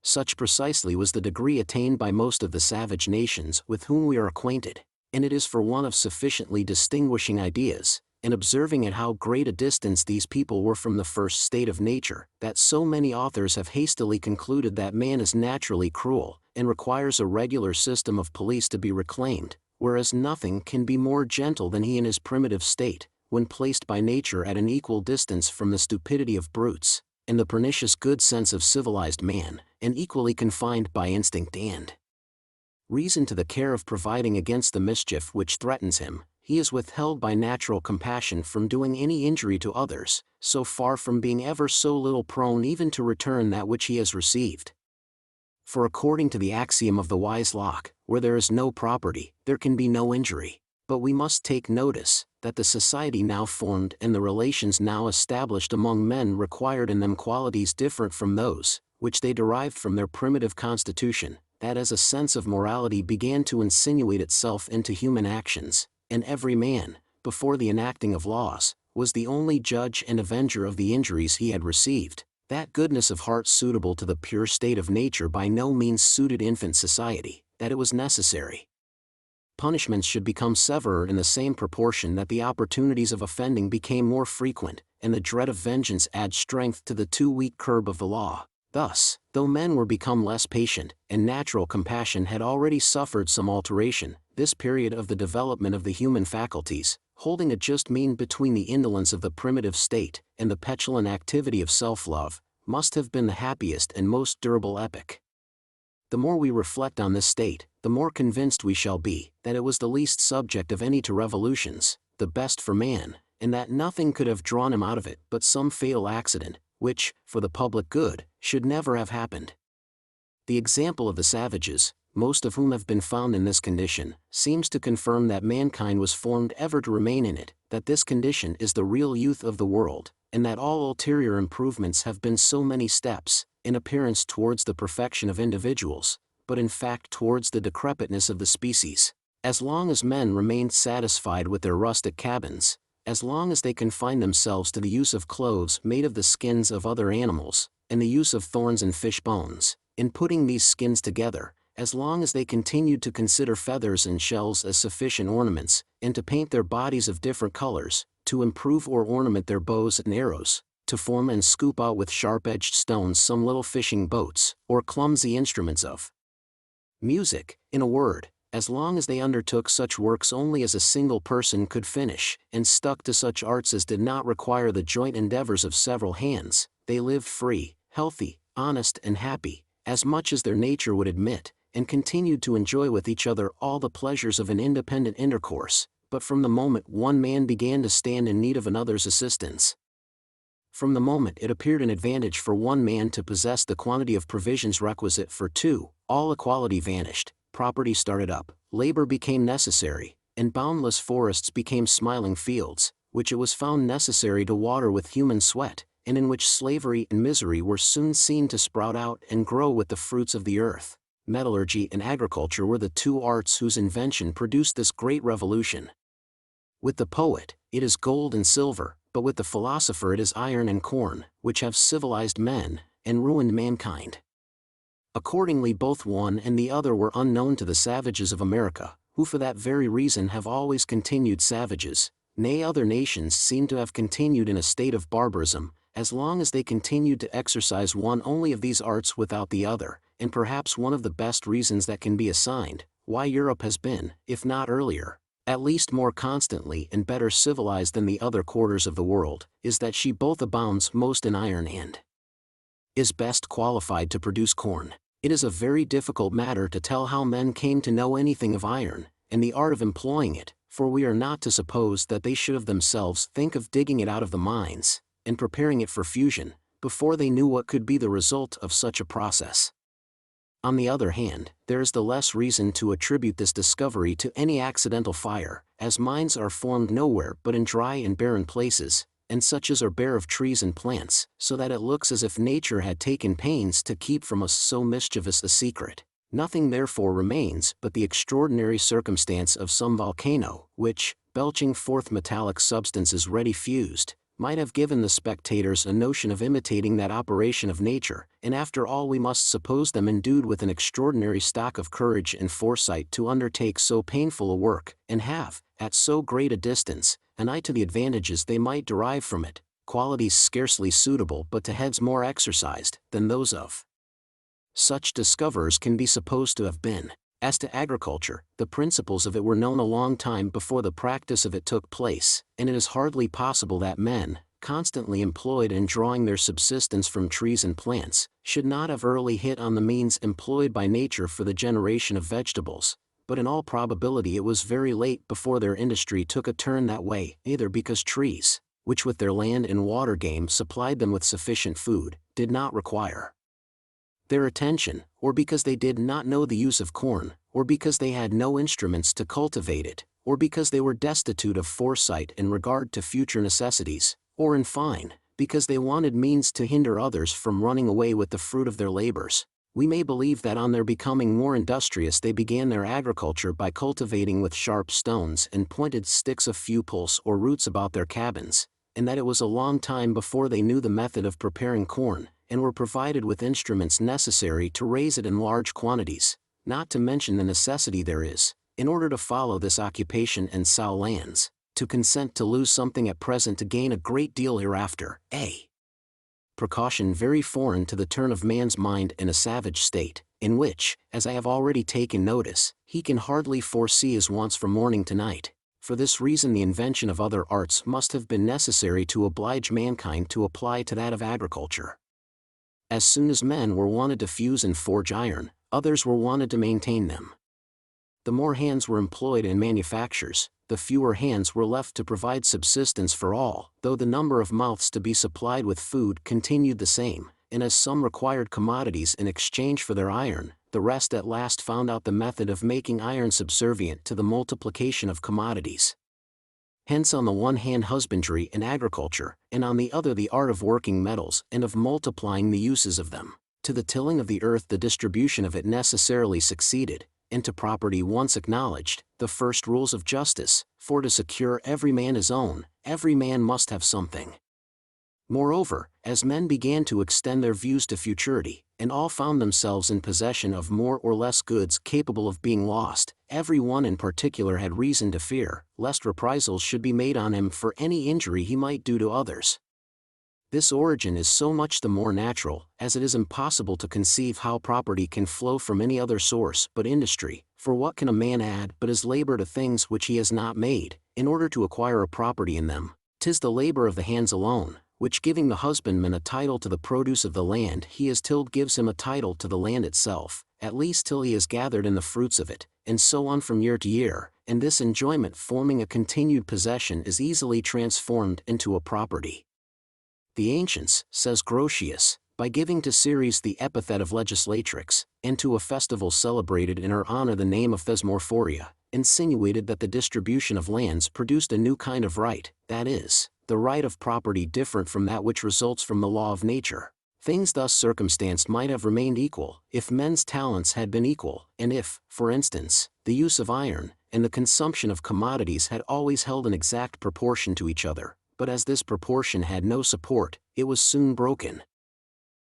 Such precisely was the degree attained by most of the savage nations with whom we are acquainted, and it is for one of sufficiently distinguishing ideas, and observing at how great a distance these people were from the first state of nature, that so many authors have hastily concluded that man is naturally cruel, and requires a regular system of police to be reclaimed, whereas nothing can be more gentle than he in his primitive state, when placed by nature at an equal distance from the stupidity of brutes, and the pernicious good sense of civilized man, and equally confined by instinct and reason to the care of providing against the mischief which threatens him. He is withheld by natural compassion from doing any injury to others, so far from being ever so little prone even to return that which he has received. For according to the axiom of the wise Locke, where there is no property, there can be no injury. But we must take notice, that the society now formed and the relations now established among men required in them qualities different from those, which they derived from their primitive constitution, that as a sense of morality began to insinuate itself into human actions, and every man, before the enacting of laws, was the only judge and avenger of the injuries he had received, that goodness of heart suitable to the pure state of nature by no means suited infant society, that it was necessary punishments should become severer in the same proportion that the opportunities of offending became more frequent, and the dread of vengeance adds strength to the too weak curb of the law. Thus, though men were become less patient, and natural compassion had already suffered some alteration, this period of the development of the human faculties, holding a just mean between the indolence of the primitive state and the petulant activity of self-love, must have been the happiest and most durable epoch. The more we reflect on this state, the more convinced we shall be that it was the least subject of any to revolutions, the best for man, and that nothing could have drawn him out of it but some fatal accident, which, for the public good, should never have happened. The example of the savages, most of whom have been found in this condition, seems to confirm that mankind was formed ever to remain in it, that this condition is the real youth of the world, and that all ulterior improvements have been so many steps, in appearance towards the perfection of individuals, but in fact towards the decrepitness of the species. As long as men remained satisfied with their rustic cabins, as long as they confined themselves to the use of clothes made of the skins of other animals, and the use of thorns and fish bones, in putting these skins together, as long as they continued to consider feathers and shells as sufficient ornaments, and to paint their bodies of different colors, to improve or ornament their bows and arrows, to form and scoop out with sharp-edged stones some little fishing boats, or clumsy instruments of music, in a word, as long as they undertook such works only as a single person could finish, and stuck to such arts as did not require the joint endeavors of several hands, they lived free, healthy, honest and happy, as much as their nature would admit, and continued to enjoy with each other all the pleasures of an independent intercourse, but from the moment one man began to stand in need of another's assistance, from the moment it appeared an advantage for one man to possess the quantity of provisions requisite for two, all equality vanished, property started up, labor became necessary, and boundless forests became smiling fields, which it was found necessary to water with human sweat, and in which slavery and misery were soon seen to sprout out and grow with the fruits of the earth. Metallurgy and agriculture were the two arts whose invention produced this great revolution. With the poet, it is gold and silver, but with the philosopher it is iron and corn, which have civilized men, and ruined mankind. Accordingly both one and the other were unknown to the savages of America, who for that very reason have always continued savages. Nay, other nations seem to have continued in a state of barbarism, as long as they continued to exercise one only of these arts without the other, and perhaps one of the best reasons that can be assigned, why Europe has been, if not earlier, at least more constantly and better civilized than the other quarters of the world, is that she both abounds most in iron and is best qualified to produce corn. It is a very difficult matter to tell how men came to know anything of iron, and the art of employing it, for we are not to suppose that they should of themselves think of digging it out of the mines, and preparing it for fusion, before they knew what could be the result of such a process. On the other hand, there is the less reason to attribute this discovery to any accidental fire, as mines are formed nowhere but in dry and barren places, and such as are bare of trees and plants, so that it looks as if nature had taken pains to keep from us so mischievous a secret. Nothing therefore remains but the extraordinary circumstance of some volcano, which, belching forth metallic substances ready fused, might have given the spectators a notion of imitating that operation of nature, and after all we must suppose them endued with an extraordinary stock of courage and foresight to undertake so painful a work, and have, at so great a distance, an eye to the advantages they might derive from it, qualities scarcely suitable but to heads more exercised than those of such discoverers can be supposed to have been. As to agriculture, the principles of it were known a long time before the practice of it took place, and it is hardly possible that men, constantly employed in drawing their subsistence from trees and plants, should not have early hit on the means employed by nature for the generation of vegetables, but in all probability it was very late before their industry took a turn that way, either because trees, which with their land and water game supplied them with sufficient food, did not require their attention, or because they did not know the use of corn, or because they had no instruments to cultivate it, or because they were destitute of foresight in regard to future necessities, or in fine, because they wanted means to hinder others from running away with the fruit of their labors. We may believe that on their becoming more industrious they began their agriculture by cultivating with sharp stones and pointed sticks a few pulse or roots about their cabins, and that it was a long time before they knew the method of preparing corn, and were provided with instruments necessary to raise it in large quantities, not to mention the necessity there is, in order to follow this occupation and sow lands, to consent to lose something at present to gain a great deal hereafter, a precaution very foreign to the turn of man's mind in a savage state, in which, as I have already taken notice, he can hardly foresee his wants from morning to night. For this reason the invention of other arts must have been necessary to oblige mankind to apply to that of agriculture. As soon as men were wanted to fuse and forge iron, others were wanted to maintain them. The more hands were employed in manufactures, the fewer hands were left to provide subsistence for all, though the number of mouths to be supplied with food continued the same, and as some required commodities in exchange for their iron, the rest at last found out the method of making iron subservient to the multiplication of commodities. Hence on the one hand husbandry and agriculture, and on the other the art of working metals and of multiplying the uses of them. To the tilling of the earth the distribution of it necessarily succeeded, and to property once acknowledged, the first rules of justice, for to secure every man his own, every man must have something. Moreover, as men began to extend their views to futurity, and all found themselves in possession of more or less goods capable of being lost, every one in particular had reason to fear, lest reprisals should be made on him for any injury he might do to others. This origin is so much the more natural, as it is impossible to conceive how property can flow from any other source but industry, for what can a man add but his labor to things which he has not made, in order to acquire a property in them? 'Tis the labor of the hands alone, which giving the husbandman a title to the produce of the land he has tilled gives him a title to the land itself, at least till he has gathered in the fruits of it, and so on from year to year, and this enjoyment forming a continued possession is easily transformed into a property. The ancients, says Grotius, by giving to Ceres the epithet of legislatrix, and to a festival celebrated in her honor the name of Thesmorphoria, insinuated that the distribution of lands produced a new kind of right, that is, the right of property different from that which results from the law of nature. Things thus circumstanced might have remained equal, if men's talents had been equal, and if, for instance, the use of iron, and the consumption of commodities had always held an exact proportion to each other, but as this proportion had no support, it was soon broken.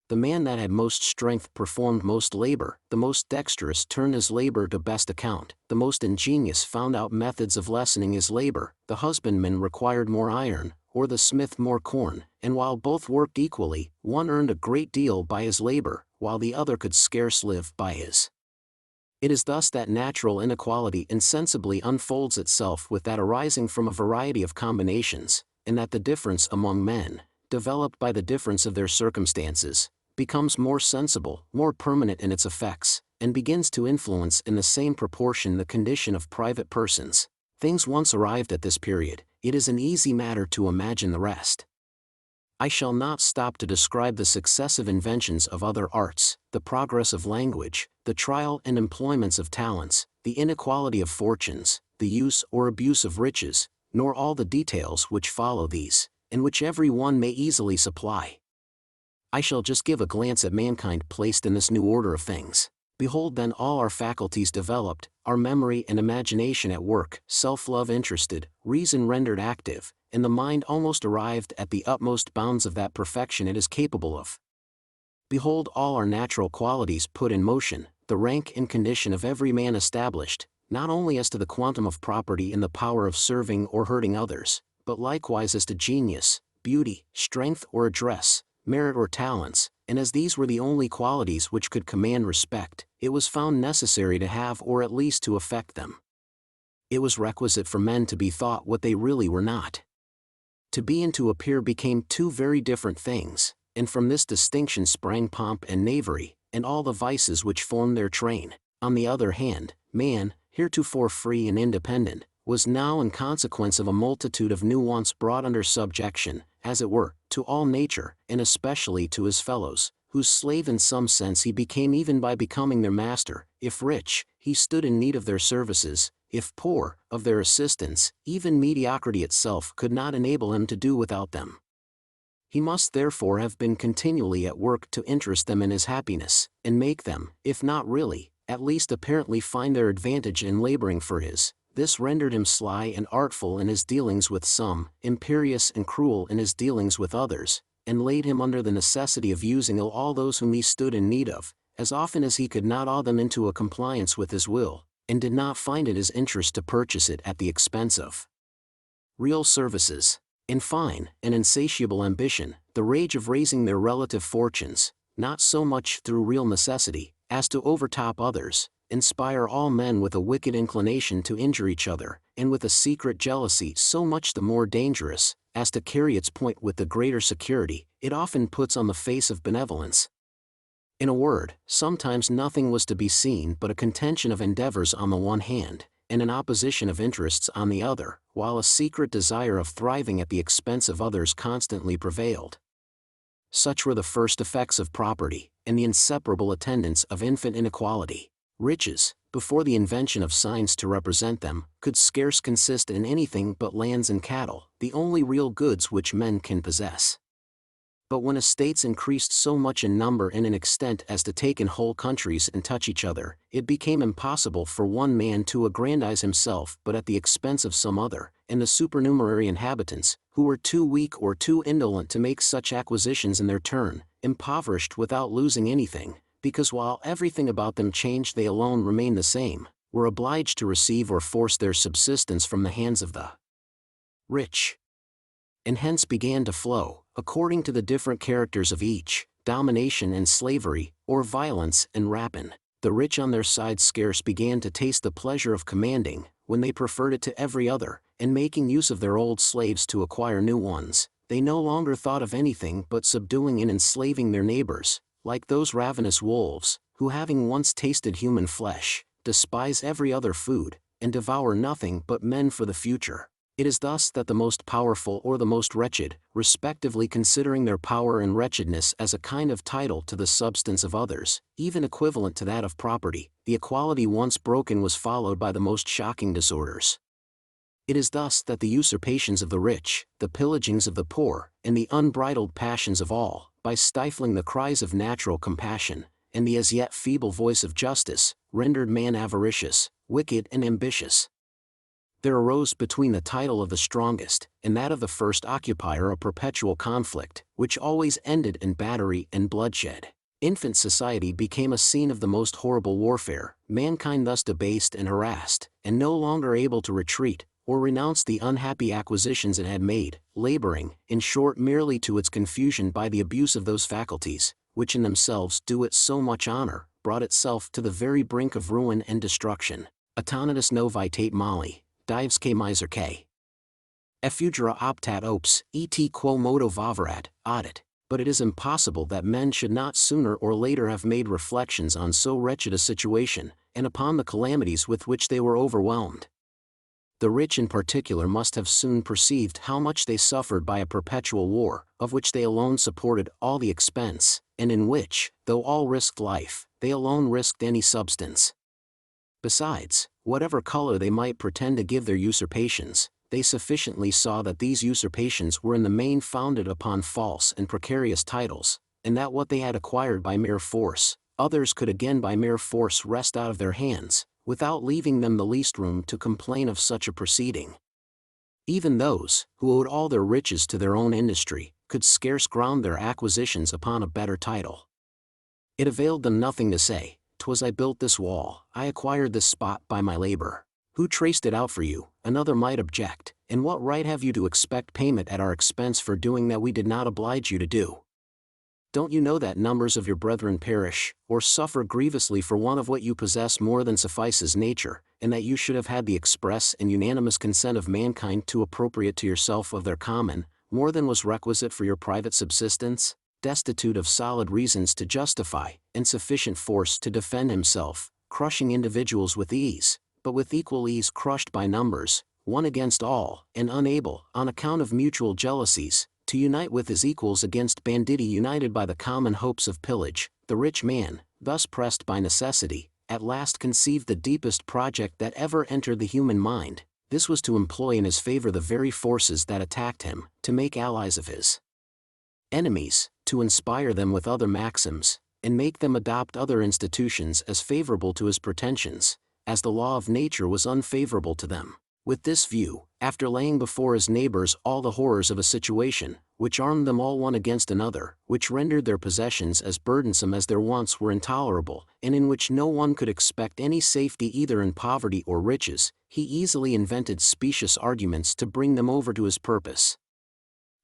The man that had most strength performed most labor, the most dexterous turned his labor to best account, the most ingenious found out methods of lessening his labor, the husbandman required more iron, or the smith more corn, and while both worked equally, one earned a great deal by his labor, while the other could scarce live by his. It is thus that natural inequality insensibly unfolds itself with that arising from a variety of combinations, and that the difference among men, developed by the difference of their circumstances, becomes more sensible, more permanent in its effects, and begins to influence in the same proportion the condition of private persons. Things once arrived at this period, it is an easy matter to imagine the rest. I shall not stop to describe the successive inventions of other arts, the progress of language, the trial and employments of talents, the inequality of fortunes, the use or abuse of riches, nor all the details which follow these, and which every one may easily supply. I shall just give a glance at mankind placed in this new order of things. Behold then all our faculties developed, our memory and imagination at work, self-love interested, reason rendered active, and the mind almost arrived at the utmost bounds of that perfection it is capable of. Behold all our natural qualities put in motion, the rank and condition of every man established, not only as to the quantum of property and the power of serving or hurting others, but likewise as to genius, beauty, strength or address, merit or talents, and as these were the only qualities which could command respect, it was found necessary to have or at least to affect them. It was requisite for men to be thought what they really were not. To be and to appear became two very different things, and from this distinction sprang pomp and knavery, and all the vices which formed their train. On the other hand, man, heretofore free and independent, was now in consequence of a multitude of new wants brought under subjection, as it were, to all nature, and especially to his fellows, whose slave in some sense he became even by becoming their master. If rich, he stood in need of their services; if poor, of their assistance. Even mediocrity itself could not enable him to do without them. He must therefore have been continually at work to interest them in his happiness, and make them, if not really, at least apparently find their advantage in laboring for his. This rendered him sly and artful in his dealings with some, imperious and cruel in his dealings with others, and laid him under the necessity of using ill all those whom he stood in need of, as often as he could not awe them into a compliance with his will, and did not find it his interest to purchase it at the expense of real services. In fine, an insatiable ambition, the rage of raising their relative fortunes, not so much through real necessity, as to overtop others, inspire all men with a wicked inclination to injure each other, and with a secret jealousy so much the more dangerous, as to carry its point with the greater security, it often puts on the face of benevolence. In a word, sometimes nothing was to be seen but a contention of endeavors on the one hand, and an opposition of interests on the other, while a secret desire of thriving at the expense of others constantly prevailed. Such were the first effects of property, and the inseparable attendants of infant inequality. Riches, before the invention of signs to represent them, could scarce consist in anything but lands and cattle, the only real goods which men can possess. But when estates increased so much in number and in extent as to take in whole countries and touch each other, it became impossible for one man to aggrandize himself but at the expense of some other, and the supernumerary inhabitants, who were too weak or too indolent to make such acquisitions in their turn, impoverished without losing anything, because while everything about them changed they alone remained the same, were obliged to receive or force their subsistence from the hands of the rich. And hence began to flow, according to the different characters of each, domination and slavery, or violence and rapine. The rich on their side scarce began to taste the pleasure of commanding, when they preferred it to every other, and making use of their old slaves to acquire new ones, They no longer thought of anything but subduing and enslaving their neighbors, like those ravenous wolves, who having once tasted human flesh, despise every other food, and devour nothing but men for the future. It is thus that the most powerful or the most wretched, respectively considering their power and wretchedness as a kind of title to the substance of others, even equivalent to that of property, the equality once broken was followed by the most shocking disorders. It is thus that the usurpations of the rich, the pillagings of the poor, and the unbridled passions of all, by stifling the cries of natural compassion, and the as yet feeble voice of justice, rendered man avaricious, wicked and ambitious. There arose between the title of the strongest and that of the first occupier a perpetual conflict, which always ended in battery and bloodshed. Infant society became a scene of the most horrible warfare, mankind thus debased and harassed, and no longer able to retreat, or renounce the unhappy acquisitions it had made, laboring, in short, merely to its confusion by the abuse of those faculties, which in themselves do it so much honor, brought itself to the very brink of ruin and destruction. Atonitus no vitate mali, dives que miser que. Effudera optat opes, et quo modo vaverat, audit. But it is impossible that men should not sooner or later have made reflections on so wretched a situation, and upon the calamities with which they were overwhelmed. The rich in particular must have soon perceived how much they suffered by a perpetual war, of which they alone supported all the expense, and in which, though all risked life, they alone risked any substance. Besides, whatever color they might pretend to give their usurpations, they sufficiently saw that these usurpations were in the main founded upon false and precarious titles, and that what they had acquired by mere force, others could again by mere force wrest out of their hands, without leaving them the least room to complain of such a proceeding. Even those, who owed all their riches to their own industry, could scarce ground their acquisitions upon a better title. It availed them nothing to say, "'Twas I built this wall, I acquired this spot by my labor. Who traced it out for you?" Another might object, "And what right have you to expect payment at our expense for doing that we did not oblige you to do? Don't you know that numbers of your brethren perish, or suffer grievously for want of what you possess more than suffices nature, and that you should have had the express and unanimous consent of mankind to appropriate to yourself of their common, more than was requisite for your private subsistence?" Destitute of solid reasons to justify, and sufficient force to defend himself, crushing individuals with ease, but with equal ease crushed by numbers, one against all, and unable, on account of mutual jealousies, to unite with his equals against banditti united by the common hopes of pillage, the rich man, thus pressed by necessity, at last conceived the deepest project that ever entered the human mind. This was to employ in his favor the very forces that attacked him, to make allies of his enemies, to inspire them with other maxims, and make them adopt other institutions as favorable to his pretensions, as the law of nature was unfavorable to them. With this view, after laying before his neighbors all the horrors of a situation, which armed them all one against another, which rendered their possessions as burdensome as their wants were intolerable, and in which no one could expect any safety either in poverty or riches, he easily invented specious arguments to bring them over to his purpose.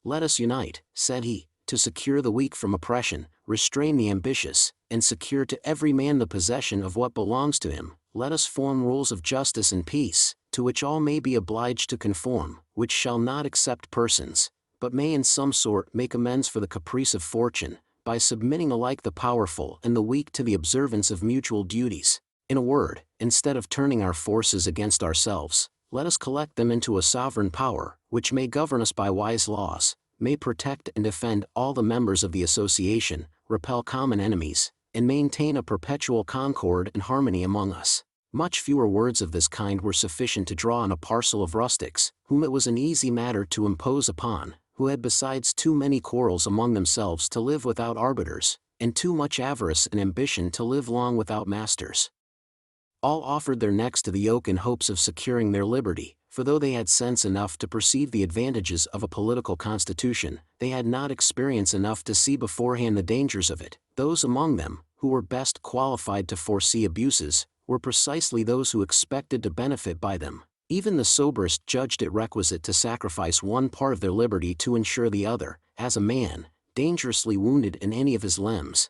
"Let us unite," said he, "to secure the weak from oppression, restrain the ambitious, and secure to every man the possession of what belongs to him. Let us form rules of justice and peace, to which all may be obliged to conform, which shall not accept persons, but may in some sort make amends for the caprice of fortune, by submitting alike the powerful and the weak to the observance of mutual duties. In a word, instead of turning our forces against ourselves, let us collect them into a sovereign power, which may govern us by wise laws, may protect and defend all the members of the association, repel common enemies, and maintain a perpetual concord and harmony among us." Much fewer words of this kind were sufficient to draw on a parcel of rustics, whom it was an easy matter to impose upon, who had besides too many quarrels among themselves to live without arbiters, and too much avarice and ambition to live long without masters. All offered their necks to the yoke in hopes of securing their liberty, for though they had sense enough to perceive the advantages of a political constitution, they had not experience enough to see beforehand the dangers of it. Those among them, who were best qualified to foresee abuses, were precisely those who expected to benefit by them. Even the soberest judged it requisite to sacrifice one part of their liberty to ensure the other, as a man, dangerously wounded in any of his limbs,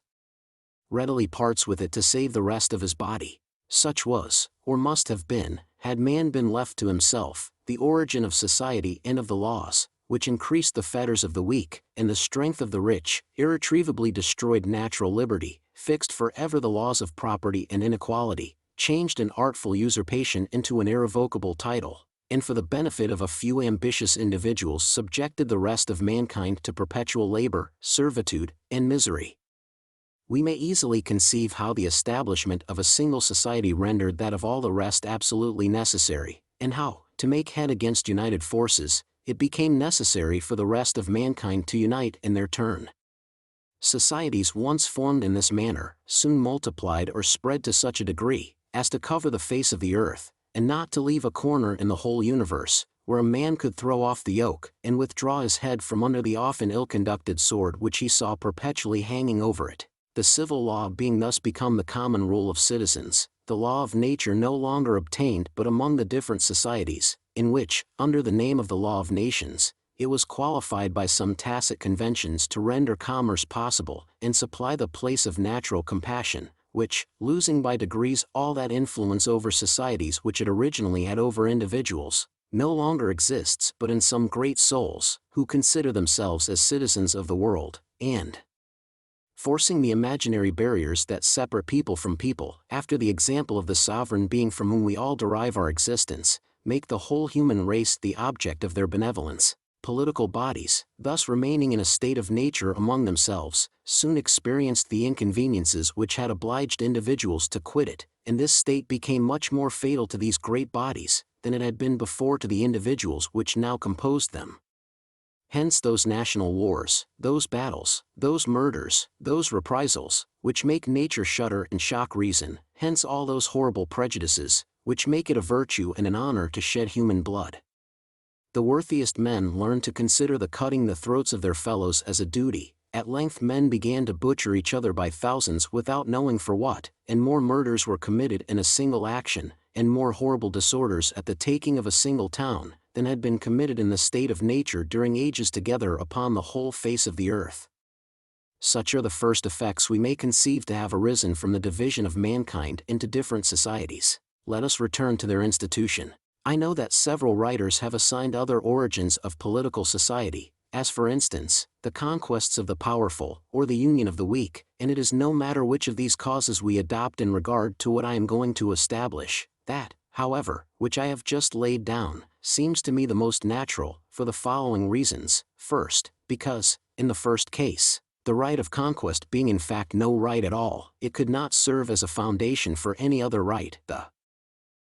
readily parts with it to save the rest of his body. Such was, or must have been, had man been left to himself, the origin of society and of the laws, which increased the fetters of the weak, and the strength of the rich, irretrievably destroyed natural liberty, fixed forever the laws of property and inequality, changed an artful usurpation into an irrevocable title, and for the benefit of a few ambitious individuals subjected the rest of mankind to perpetual labor, servitude, and misery. We may easily conceive how the establishment of a single society rendered that of all the rest absolutely necessary, and how, to make head against united forces, it became necessary for the rest of mankind to unite in their turn. Societies once formed in this manner, soon multiplied or spread to such a degree, as to cover the face of the earth, and not to leave a corner in the whole universe, where a man could throw off the yoke, and withdraw his head from under the often ill-conducted sword which he saw perpetually hanging over it. The civil law being thus become the common rule of citizens, the law of nature no longer obtained but among the different societies, in which, under the name of the law of nations, it was qualified by some tacit conventions to render commerce possible and supply the place of natural compassion, which, losing by degrees all that influence over societies which it originally had over individuals, no longer exists but in some great souls, who consider themselves as citizens of the world, and, forcing the imaginary barriers that separate people from people, after the example of the sovereign being from whom we all derive our existence, make the whole human race the object of their benevolence. Political bodies, thus remaining in a state of nature among themselves, soon experienced the inconveniences which had obliged individuals to quit it, and this state became much more fatal to these great bodies than it had been before to the individuals which now composed them. Hence those national wars, those battles, those murders, those reprisals, which make nature shudder and shock reason, hence all those horrible prejudices, which make it a virtue and an honor to shed human blood. The worthiest men learned to consider the cutting the throats of their fellows as a duty. At length men began to butcher each other by thousands without knowing for what, and more murders were committed in a single action, and more horrible disorders at the taking of a single town, than had been committed in the state of nature during ages together upon the whole face of the earth. Such are the first effects we may conceive to have arisen from the division of mankind into different societies. Let us return to their institution. I know that several writers have assigned other origins of political society, as for instance, the conquests of the powerful, or the union of the weak, and it is no matter which of these causes we adopt in regard to what I am going to establish. That, however, which I have just laid down, seems to me the most natural, for the following reasons. First, because, in the first case, the right of conquest being in fact no right at all, it could not serve as a foundation for any other right, the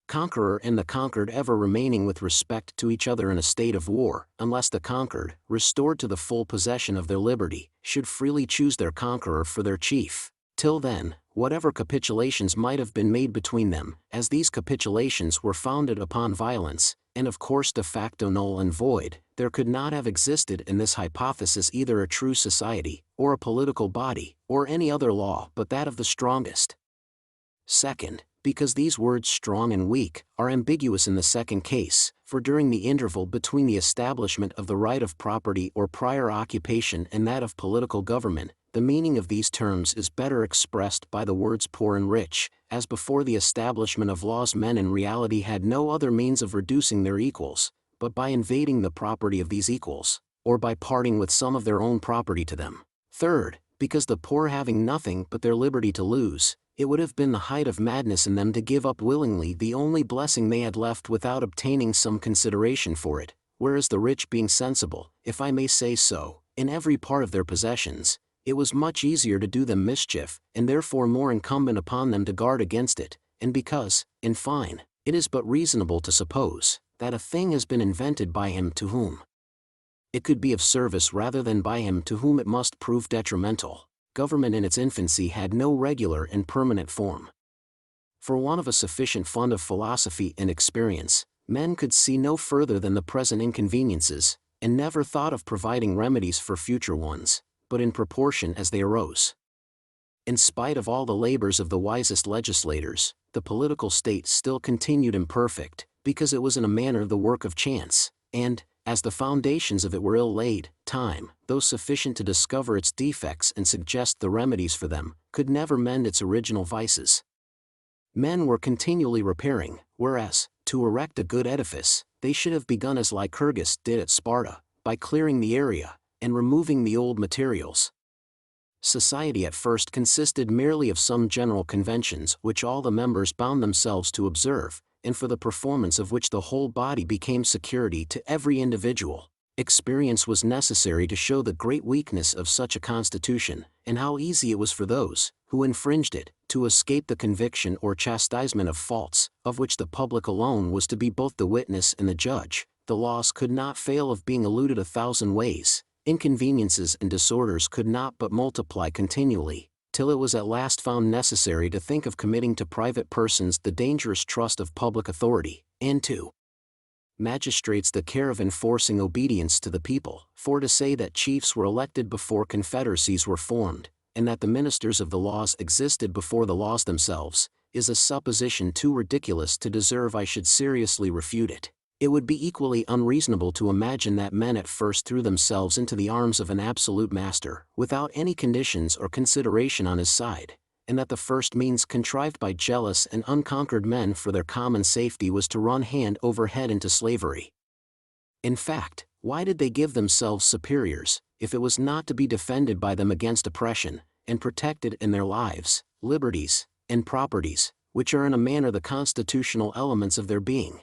conqueror and the conquered ever remaining with respect to each other in a state of war, unless the conquered, restored to the full possession of their liberty, should freely choose their conqueror for their chief. Till then, whatever capitulations might have been made between them, as these capitulations were founded upon violence, and of course de facto null and void, there could not have existed in this hypothesis either a true society, or a political body, or any other law but that of the strongest. Second, because these words strong and weak are ambiguous in the second case, for during the interval between the establishment of the right of property or prior occupation and that of political government, the meaning of these terms is better expressed by the words poor and rich, as before the establishment of laws men in reality had no other means of reducing their equals, but by invading the property of these equals, or by parting with some of their own property to them. Third, because the poor having nothing but their liberty to lose, it would have been the height of madness in them to give up willingly the only blessing they had left without obtaining some consideration for it, whereas the rich being sensible, if I may say so, in every part of their possessions, it was much easier to do them mischief, and therefore more incumbent upon them to guard against it, and because, in fine, it is but reasonable to suppose that a thing has been invented by him to whom it could be of service rather than by him to whom it must prove detrimental. Government in its infancy had no regular and permanent form. For want of a sufficient fund of philosophy and experience, men could see no further than the present inconveniences, and never thought of providing remedies for future ones, but in proportion as they arose. In spite of all the labors of the wisest legislators, the political state still continued imperfect, because it was in a manner the work of chance, and, as the foundations of it were ill laid, time, though sufficient to discover its defects and suggest the remedies for them, could never mend its original vices. Men were continually repairing, whereas, to erect a good edifice, they should have begun as Lycurgus did at Sparta, by clearing the area, and removing the old materials. Society at first consisted merely of some general conventions which all the members bound themselves to observe, and for the performance of which the whole body became security to every individual. Experience was necessary to show the great weakness of such a constitution, and how easy it was for those, who infringed it, to escape the conviction or chastisement of faults, of which the public alone was to be both the witness and the judge. The loss could not fail of being eluded 1,000 ways, inconveniences and disorders could not but multiply continually, till it was at last found necessary to think of committing to private persons the dangerous trust of public authority, and to magistrates the care of enforcing obedience to the people, for to say that chiefs were elected before confederacies were formed, and that the ministers of the laws existed before the laws themselves, is a supposition too ridiculous to deserve I should seriously refute it. It would be equally unreasonable to imagine that men at first threw themselves into the arms of an absolute master, without any conditions or consideration on his side, and that the first means contrived by jealous and unconquered men for their common safety was to run hand over head into slavery. In fact, why did they give themselves superiors, if it was not to be defended by them against oppression, and protected in their lives, liberties, and properties, which are in a manner the constitutional elements of their being?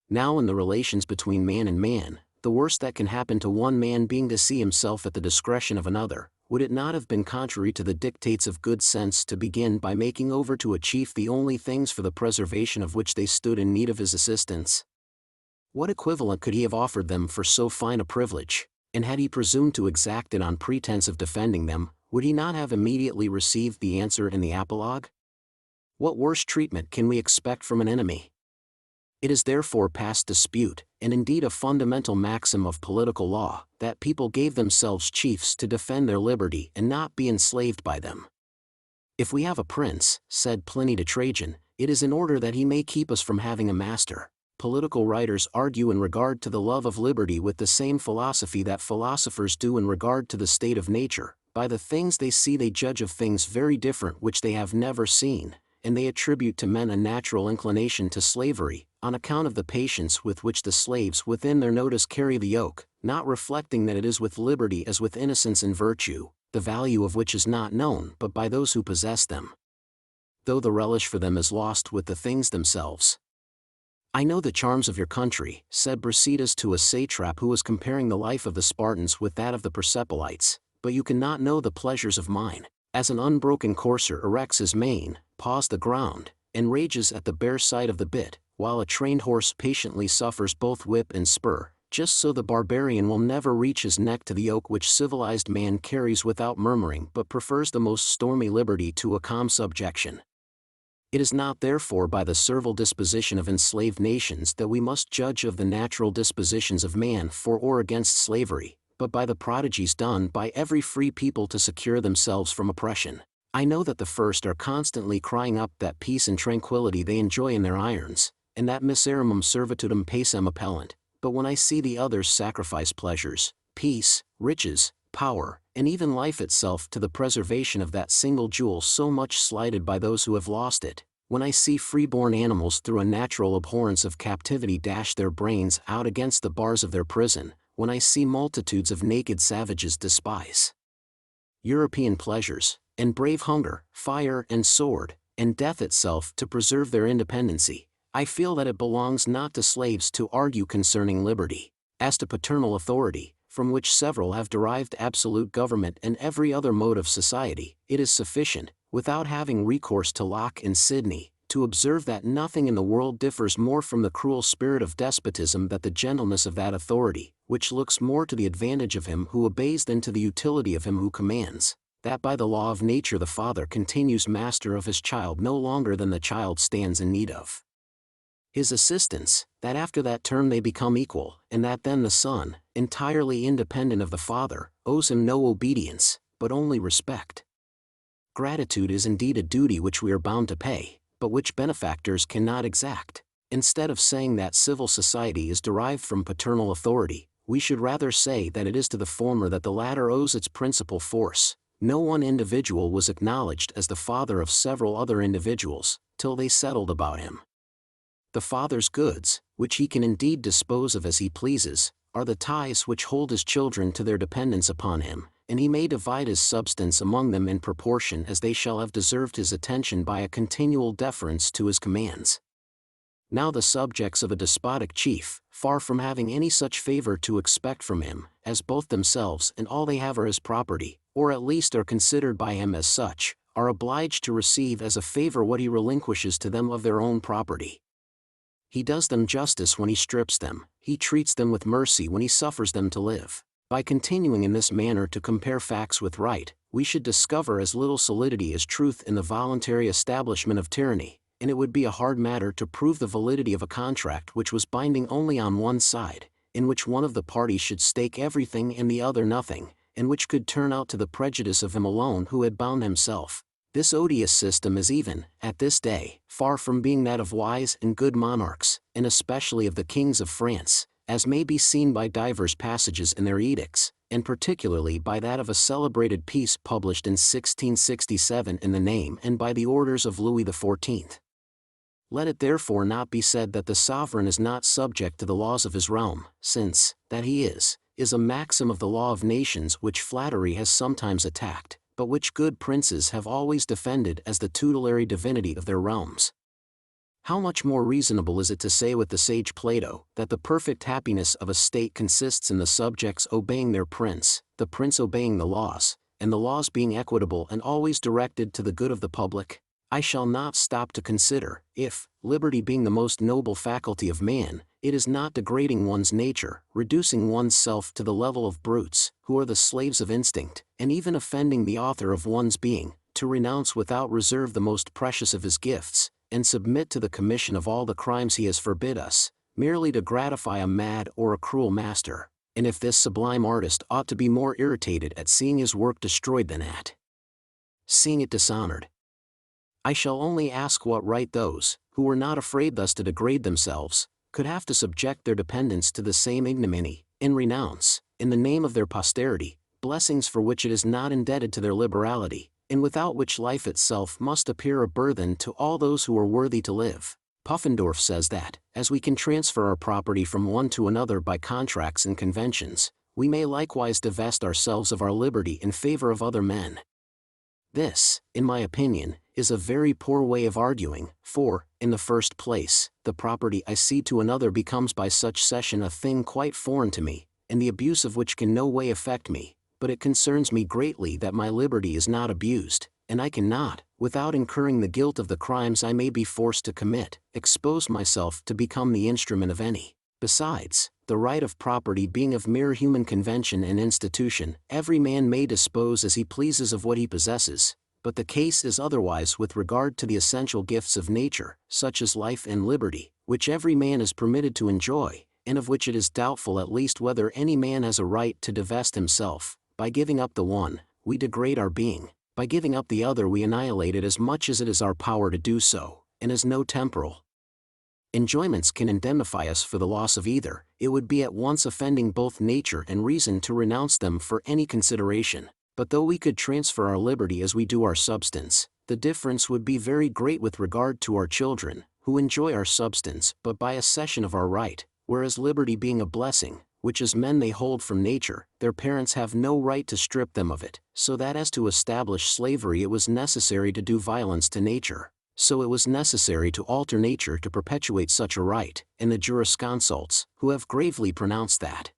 Now in the relations between man and man, the worst that can happen to one man being to see himself at the discretion of another, would it not have been contrary to the dictates of good sense to begin by making over to a chief the only things for the preservation of which they stood in need of his assistance? What equivalent could he have offered them for so fine a privilege, and had he presumed to exact it on pretense of defending them, would he not have immediately received the answer in the apologue? What worse treatment can we expect from an enemy? It is therefore past dispute, and indeed a fundamental maxim of political law, that people gave themselves chiefs to defend their liberty and not be enslaved by them. If we have a prince, said Pliny to Trajan, it is in order that he may keep us from having a master. Political writers argue in regard to the love of liberty with the same philosophy that philosophers do in regard to the state of nature. By the things they see they judge of things very different which they have never seen, and they attribute to men a natural inclination to slavery, on account of the patience with which the slaves within their notice carry the yoke, not reflecting that it is with liberty as with innocence and virtue, the value of which is not known but by those who possess them, though the relish for them is lost with the things themselves. I know the charms of your country, said Brasidas to a satrap who was comparing the life of the Spartans with that of the Persepolites, but you cannot know the pleasures of mine. As an unbroken courser erects his mane, paws the ground, and rages at the bare sight of the bit, while a trained horse patiently suffers both whip and spur, just so the barbarian will never reach his neck to the yoke which civilized man carries without murmuring but prefers the most stormy liberty to a calm subjection. It is not therefore by the servile disposition of enslaved nations that we must judge of the natural dispositions of man for or against slavery, but by the prodigies done by every free people to secure themselves from oppression. I know that the first are constantly crying up that peace and tranquility they enjoy in their irons, and that miserrimum servitudum pacem appellant, but when I see the others sacrifice pleasures, peace, riches, power, and even life itself to the preservation of that single jewel so much slighted by those who have lost it, when I see free-born animals through a natural abhorrence of captivity dash their brains out against the bars of their prison, when I see multitudes of naked savages despise European pleasures, and brave hunger, fire and sword, and death itself to preserve their independency, I feel that it belongs not to slaves to argue concerning liberty. As to paternal authority, from which several have derived absolute government and every other mode of society, it is sufficient, without having recourse to Locke and Sidney, to observe that nothing in the world differs more from the cruel spirit of despotism than the gentleness of that authority, which looks more to the advantage of him who obeys than to the utility of him who commands, that by the law of nature the father continues master of his child no longer than the child stands in need of his assistance, that after that term they become equal, and that then the son, entirely independent of the father, owes him no obedience, but only respect. Gratitude is indeed a duty which we are bound to pay, but which benefactors cannot exact. Instead of saying that civil society is derived from paternal authority, we should rather say that it is to the former that the latter owes its principal force. No one individual was acknowledged as the father of several other individuals, till they settled about him. The father's goods, which he can indeed dispose of as he pleases, are the ties which hold his children to their dependence upon him, and he may divide his substance among them in proportion as they shall have deserved his attention by a continual deference to his commands. Now the subjects of a despotic chief, far from having any such favor to expect from him, as both themselves and all they have are his property, or at least are considered by him as such, are obliged to receive as a favor what he relinquishes to them of their own property. He does them justice when he strips them, he treats them with mercy when he suffers them to live. By continuing in this manner to compare facts with right, we should discover as little solidity as truth in the voluntary establishment of tyranny, and it would be a hard matter to prove the validity of a contract which was binding only on one side, in which one of the parties should stake everything and the other nothing, and which could turn out to the prejudice of him alone who had bound himself. This odious system is even, at this day, far from being that of wise and good monarchs, and especially of the kings of France, as may be seen by divers passages in their edicts, and particularly by that of a celebrated piece published in 1667 in the name and by the orders of Louis XIV. Let it therefore not be said that the sovereign is not subject to the laws of his realm, since, that he is a maxim of the law of nations which flattery has sometimes attacked, but which good princes have always defended as the tutelary divinity of their realms. How much more reasonable is it to say with the sage Plato, that the perfect happiness of a state consists in the subjects obeying their prince, the prince obeying the laws, and the laws being equitable and always directed to the good of the public? I shall not stop to consider, if, liberty being the most noble faculty of man, it is not degrading one's nature, reducing one's self to the level of brutes, who are the slaves of instinct, and even offending the author of one's being, to renounce without reserve the most precious of his gifts, and submit to the commission of all the crimes he has forbid us, merely to gratify a mad or a cruel master, and if this sublime artist ought to be more irritated at seeing his work destroyed than at seeing it dishonored. I shall only ask what right those, who were not afraid thus to degrade themselves, could have to subject their dependents to the same ignominy, and renounce, in the name of their posterity, blessings for which it is not indebted to their liberality, and without which life itself must appear a burthen to all those who are worthy to live. Puffendorf says that, as we can transfer our property from one to another by contracts and conventions, we may likewise divest ourselves of our liberty in favor of other men. This, in my opinion, is a very poor way of arguing, for, in the first place, the property I cede to another becomes by such cession a thing quite foreign to me, and the abuse of which can no way affect me, but it concerns me greatly that my liberty is not abused, and I cannot, without incurring the guilt of the crimes I may be forced to commit, expose myself to become the instrument of any. Besides, the right of property being of mere human convention and institution, every man may dispose as he pleases of what he possesses, but the case is otherwise with regard to the essential gifts of nature, such as life and liberty, which every man is permitted to enjoy, and of which it is doubtful at least whether any man has a right to divest himself. By giving up the one, we degrade our being, by giving up the other we annihilate it as much as it is our power to do so, and as no temporal enjoyments can indemnify us for the loss of either, it would be at once offending both nature and reason to renounce them for any consideration. But though we could transfer our liberty as we do our substance, the difference would be very great with regard to our children, who enjoy our substance but by a cession of our right, whereas liberty being a blessing, which as men they hold from nature, their parents have no right to strip them of it, so that as to establish slavery it was necessary to do violence to nature, so it was necessary to alter nature to perpetuate such a right, and the jurisconsults, who have gravely pronounced that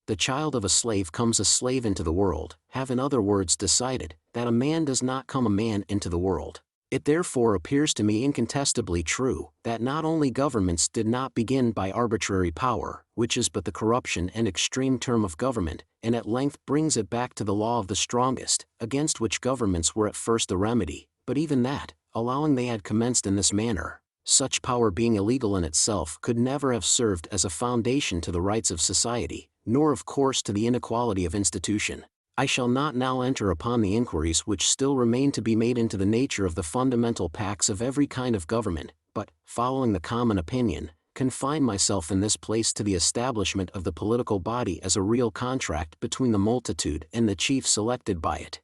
the child of a slave comes a slave into the world, have in other words decided, that a man does not come a man into the world. It therefore appears to me incontestably true, that not only governments did not begin by arbitrary power, which is but the corruption and extreme term of government, and at length brings it back to the law of the strongest, against which governments were at first the remedy, but even that, allowing they had commenced in this manner, such power being illegal in itself could never have served as a foundation to the rights of society, nor of course to the inequality of institution. I shall not now enter upon the inquiries which still remain to be made into the nature of the fundamental pacts of every kind of government, but, following the common opinion, confine myself in this place to the establishment of the political body as a real contract between the multitude and the chief selected by it.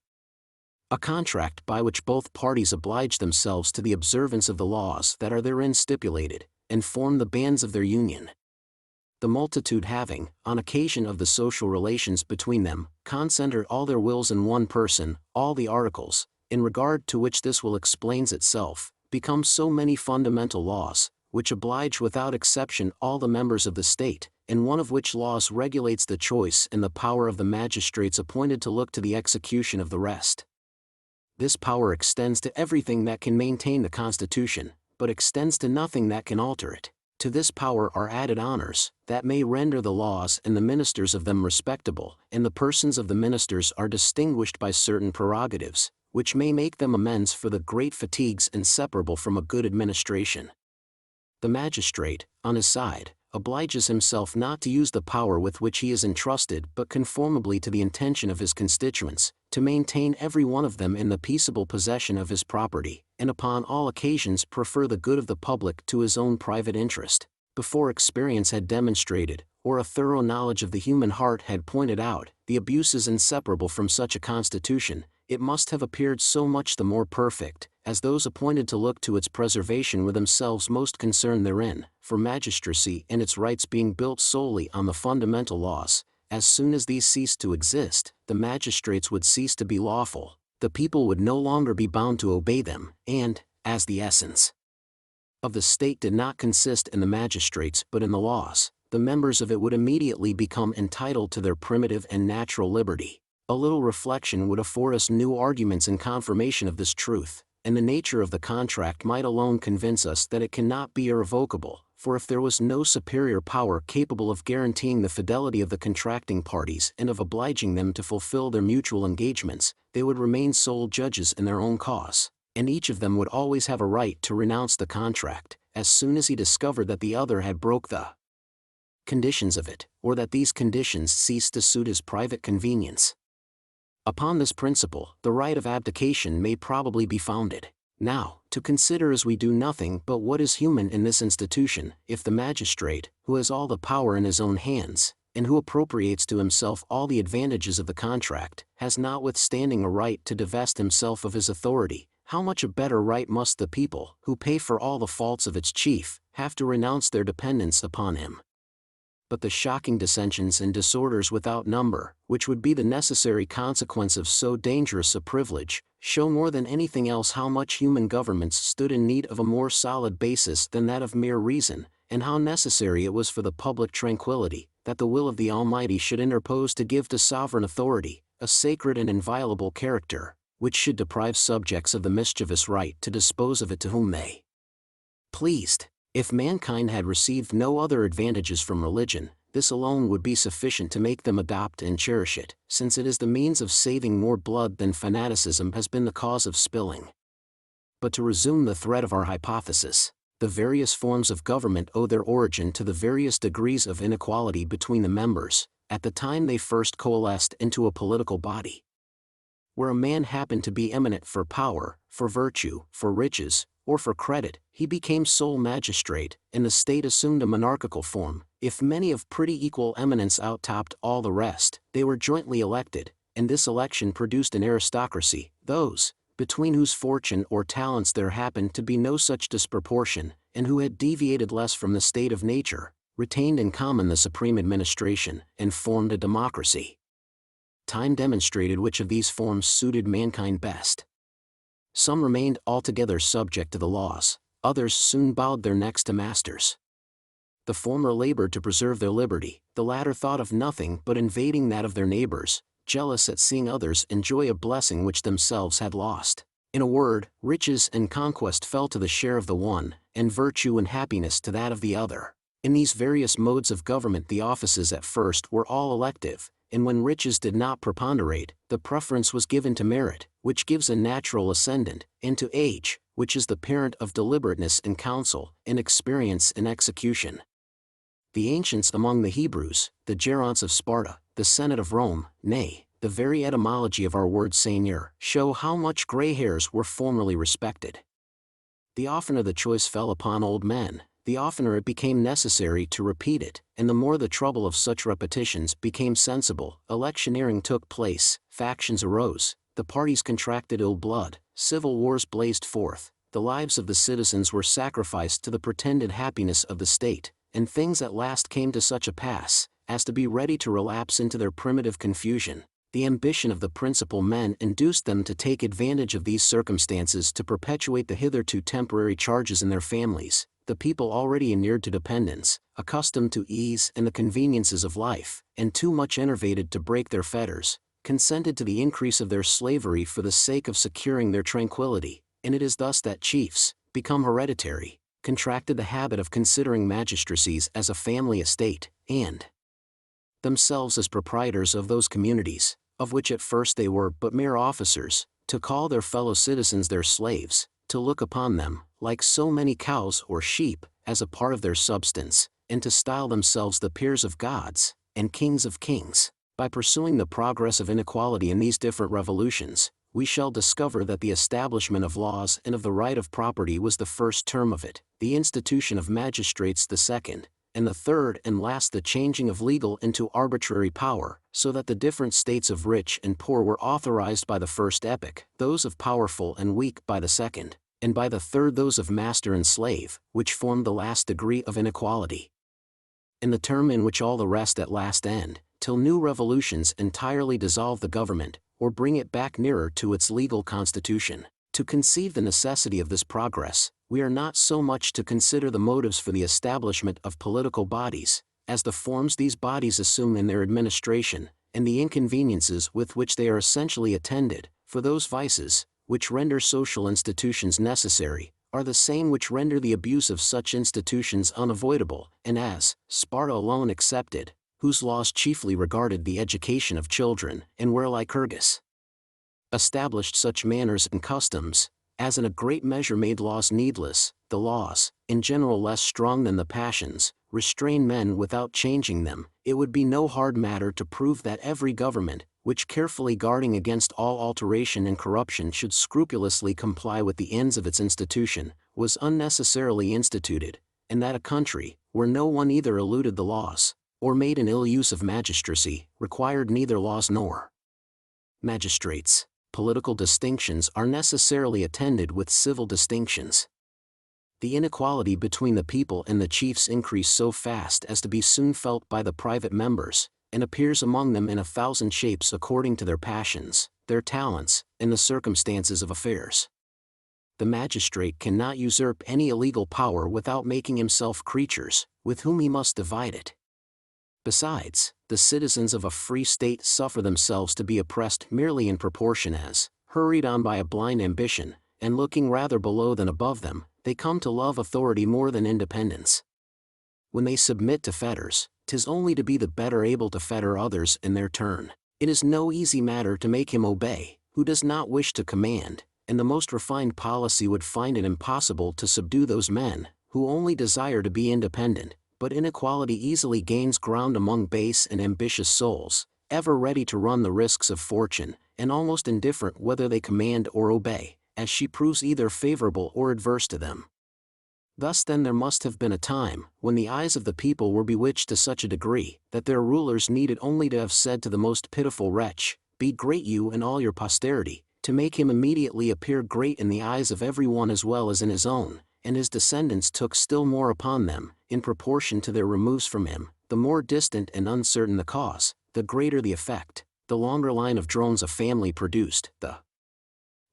A contract by which both parties oblige themselves to the observance of the laws that are therein stipulated, and form the bands of their union. the multitude having, on occasion of the social relations between them, concentered all their wills in one person, all the articles, in regard to which this will explains itself, become so many fundamental laws, which oblige without exception all the members of the state, and one of which laws regulates the choice and the power of the magistrates appointed to look to the execution of the rest. This power extends to everything that can maintain the Constitution, but extends to nothing that can alter it. To this power are added honors, that may render the laws and the ministers of them respectable, and the persons of the ministers are distinguished by certain prerogatives, which may make them amends for the great fatigues inseparable from a good administration. The magistrate, on his side, obliges himself not to use the power with which he is entrusted but conformably to the intention of his constituents, to maintain every one of them in the peaceable possession of his property, and upon all occasions prefer the good of the public to his own private interest. Before experience had demonstrated, or a thorough knowledge of the human heart had pointed out, the abuses inseparable from such a constitution, it must have appeared so much the more perfect, as those appointed to look to its preservation were themselves most concerned therein, for magistracy and its rights being built solely on the fundamental laws, as soon as these ceased to exist, the magistrates would cease to be lawful, the people would no longer be bound to obey them, and, as the essence of the state did not consist in the magistrates but in the laws, the members of it would immediately become entitled to their primitive and natural liberty. A little reflection would afford us new arguments in confirmation of this truth, and the nature of the contract might alone convince us that it cannot be irrevocable, for if there was no superior power capable of guaranteeing the fidelity of the contracting parties and of obliging them to fulfill their mutual engagements, they would remain sole judges in their own cause, and each of them would always have a right to renounce the contract, as soon as he discovered that the other had broke the conditions of it, or that these conditions ceased to suit his private convenience. Upon this principle, the right of abdication may probably be founded. Now, to consider as we do nothing but what is human in this institution, if the magistrate, who has all the power in his own hands, and who appropriates to himself all the advantages of the contract, has notwithstanding a right to divest himself of his authority, how much a better right must the people, who pay for all the faults of its chief, have to renounce their dependence upon him? But the shocking dissensions and disorders without number, which would be the necessary consequence of so dangerous a privilege, show more than anything else how much human governments stood in need of a more solid basis than that of mere reason, and how necessary it was for the public tranquility, that the will of the Almighty should interpose to give to sovereign authority a sacred and inviolable character, which should deprive subjects of the mischievous right to dispose of it to whom they pleased. If mankind had received no other advantages from religion, this alone would be sufficient to make them adopt and cherish it, since it is the means of saving more blood than fanaticism has been the cause of spilling. But to resume the thread of our hypothesis, the various forms of government owe their origin to the various degrees of inequality between the members, at the time they first coalesced into a political body. Where a man happened to be eminent for power, for virtue, for riches, or for credit, he became sole magistrate, and the state assumed a monarchical form. If many of pretty equal eminence outtopped all the rest, they were jointly elected, and this election produced an aristocracy. Those, between whose fortune or talents there happened to be no such disproportion, and who had deviated less from the state of nature, retained in common the supreme administration, and formed a democracy. Time demonstrated which of these forms suited mankind best. Some remained altogether subject to the laws, others soon bowed their necks to masters. The former labored to preserve their liberty, the latter thought of nothing but invading that of their neighbors, jealous at seeing others enjoy a blessing which themselves had lost. In a word, riches and conquest fell to the share of the one, and virtue and happiness to that of the other. In these various modes of government the offices at first were all elective, and when riches did not preponderate, the preference was given to merit, which gives a natural ascendant, and to age, which is the parent of deliberateness in counsel, and experience in execution. The ancients among the Hebrews, the Geronts of Sparta, the Senate of Rome, nay, the very etymology of our word seigneur, show how much gray hairs were formerly respected. The oftener the choice fell upon old men, the oftener it became necessary to repeat it, and the more the trouble of such repetitions became sensible. Electioneering took place, factions arose, the parties contracted ill blood, civil wars blazed forth, the lives of the citizens were sacrificed to the pretended happiness of the state, and things at last came to such a pass, as to be ready to relapse into their primitive confusion. The ambition of the principal men induced them to take advantage of these circumstances to perpetuate the hitherto temporary charges in their families. The people already inured to dependence, accustomed to ease and the conveniences of life, and too much enervated to break their fetters, consented to the increase of their slavery for the sake of securing their tranquility, and it is thus that chiefs, become hereditary, contracted the habit of considering magistracies as a family estate, and themselves as proprietors of those communities, of which at first they were but mere officers, to call their fellow citizens their slaves, to look upon them, like so many cows or sheep, as a part of their substance, and to style themselves the peers of gods, and kings of kings. By pursuing the progress of inequality in these different revolutions, we shall discover that the establishment of laws and of the right of property was the first term of it, the institution of magistrates the second, and the third and last the changing of legal into arbitrary power, so that the different states of rich and poor were authorized by the first epoch, those of powerful and weak by the second, and by the third those of master and slave, which formed the last degree of inequality. And the term in which all the rest at last end, till new revolutions entirely dissolve the government, or bring it back nearer to its legal constitution. To conceive the necessity of this progress, we are not so much to consider the motives for the establishment of political bodies, as the forms these bodies assume in their administration, and the inconveniences with which they are essentially attended, for those vices, which render social institutions necessary, are the same which render the abuse of such institutions unavoidable, and as, Sparta alone excepted, whose laws chiefly regarded the education of children, and where Lycurgus established such manners and customs, as in a great measure made laws needless, the laws, in general less strong than the passions, restrain men without changing them. It would be no hard matter to prove that every government, which carefully guarding against all alteration and corruption should scrupulously comply with the ends of its institution, was unnecessarily instituted, and that a country, where no one either eluded the laws, or made an ill use of magistracy, required neither laws nor magistrates. Political distinctions are necessarily attended with civil distinctions. The inequality between the people and the chiefs increased so fast as to be soon felt by the private members, and appears among them in 1,000 shapes according to their passions, their talents, and the circumstances of affairs. The magistrate cannot usurp any illegal power without making himself creatures, with whom he must divide it. Besides, the citizens of a free state suffer themselves to be oppressed merely in proportion as, hurried on by a blind ambition, and looking rather below than above them, they come to love authority more than independence. When they submit to fetters, 'tis only to be the better able to fetter others in their turn. It is no easy matter to make him obey, who does not wish to command, and the most refined policy would find it impossible to subdue those men, who only desire to be independent. But inequality easily gains ground among base and ambitious souls, ever ready to run the risks of fortune, and almost indifferent whether they command or obey, as she proves either favorable or adverse to them. Thus then there must have been a time, when the eyes of the people were bewitched to such a degree, that their rulers needed only to have said to the most pitiful wretch, "Be great you and all your posterity," to make him immediately appear great in the eyes of every one as well as in his own, and his descendants took still more upon them, in proportion to their removes from him. The more distant and uncertain the cause, the greater the effect. The longer line of drones a family produced, the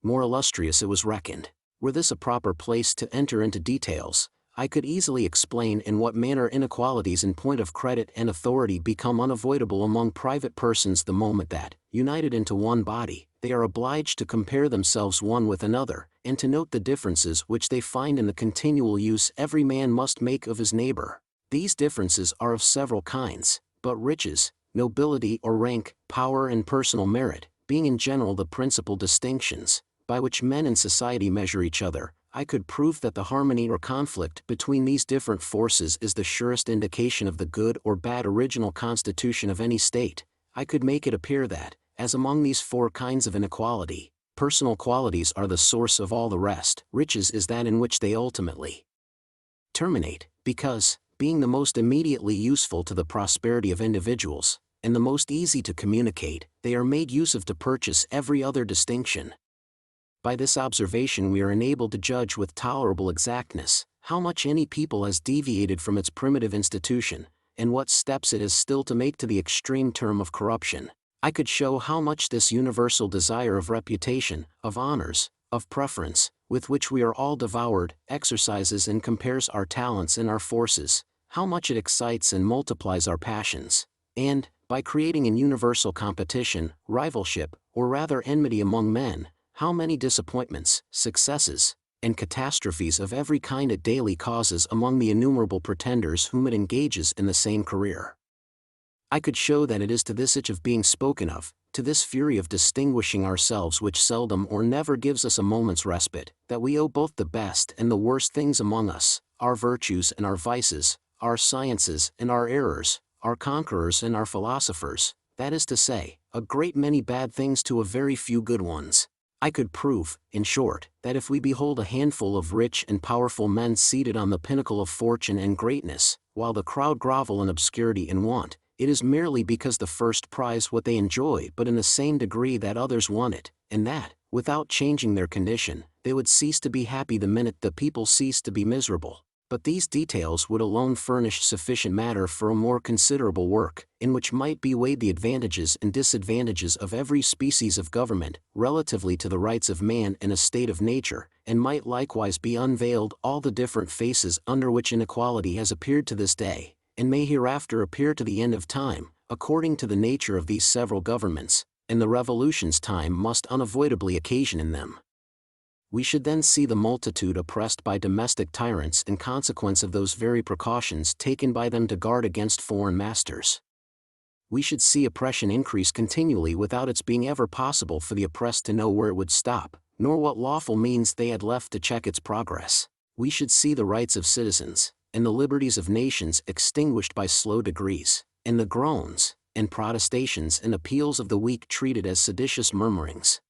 more illustrious it was reckoned. Were this a proper place to enter into details, I could easily explain in what manner inequalities in point of credit and authority become unavoidable among private persons the moment that, united into one body, they are obliged to compare themselves one with another, and to note the differences which they find in the continual use every man must make of his neighbor. These differences are of several kinds, but riches, nobility or rank, power and personal merit, being in general the principal distinctions, by which men in society measure each other, I could prove that the harmony or conflict between these different forces is the surest indication of the good or bad original constitution of any state. I could make it appear that, as among these four kinds of inequality, personal qualities are the source of all the rest. Riches is that in which they ultimately terminate, because, being the most immediately useful to the prosperity of individuals, and the most easy to communicate, they are made use of to purchase every other distinction. By this observation we are enabled to judge with tolerable exactness, how much any people has deviated from its primitive institution, and what steps it has still to make to the extreme term of corruption. I could show how much this universal desire of reputation, of honors, of preference, with which we are all devoured, exercises and compares our talents and our forces, how much it excites and multiplies our passions, and, by creating an universal competition, rivalship, or rather enmity among men, how many disappointments, successes, and catastrophes of every kind it daily causes among the innumerable pretenders whom it engages in the same career. I could show that it is to this itch of being spoken of, to this fury of distinguishing ourselves which seldom or never gives us a moment's respite, that we owe both the best and the worst things among us, our virtues and our vices, our sciences and our errors, our conquerors and our philosophers, that is to say, a great many bad things to a very few good ones. I could prove, in short, that if we behold a handful of rich and powerful men seated on the pinnacle of fortune and greatness, while the crowd grovel in obscurity and want, it is merely because the first prize what they enjoy but in the same degree that others want it, and that, without changing their condition, they would cease to be happy the minute the people cease to be miserable. But these details would alone furnish sufficient matter for a more considerable work, in which might be weighed the advantages and disadvantages of every species of government, relatively to the rights of man in a state of nature, and might likewise be unveiled all the different faces under which inequality has appeared to this day, and may hereafter appear to the end of time, according to the nature of these several governments, and the revolutions time must unavoidably occasion in them. We should then see the multitude oppressed by domestic tyrants in consequence of those very precautions taken by them to guard against foreign masters. We should see oppression increase continually without its being ever possible for the oppressed to know where it would stop, nor what lawful means they had left to check its progress. We should see the rights of citizens, and the liberties of nations extinguished by slow degrees, and the groans, and protestations and appeals of the weak treated as seditious murmurings.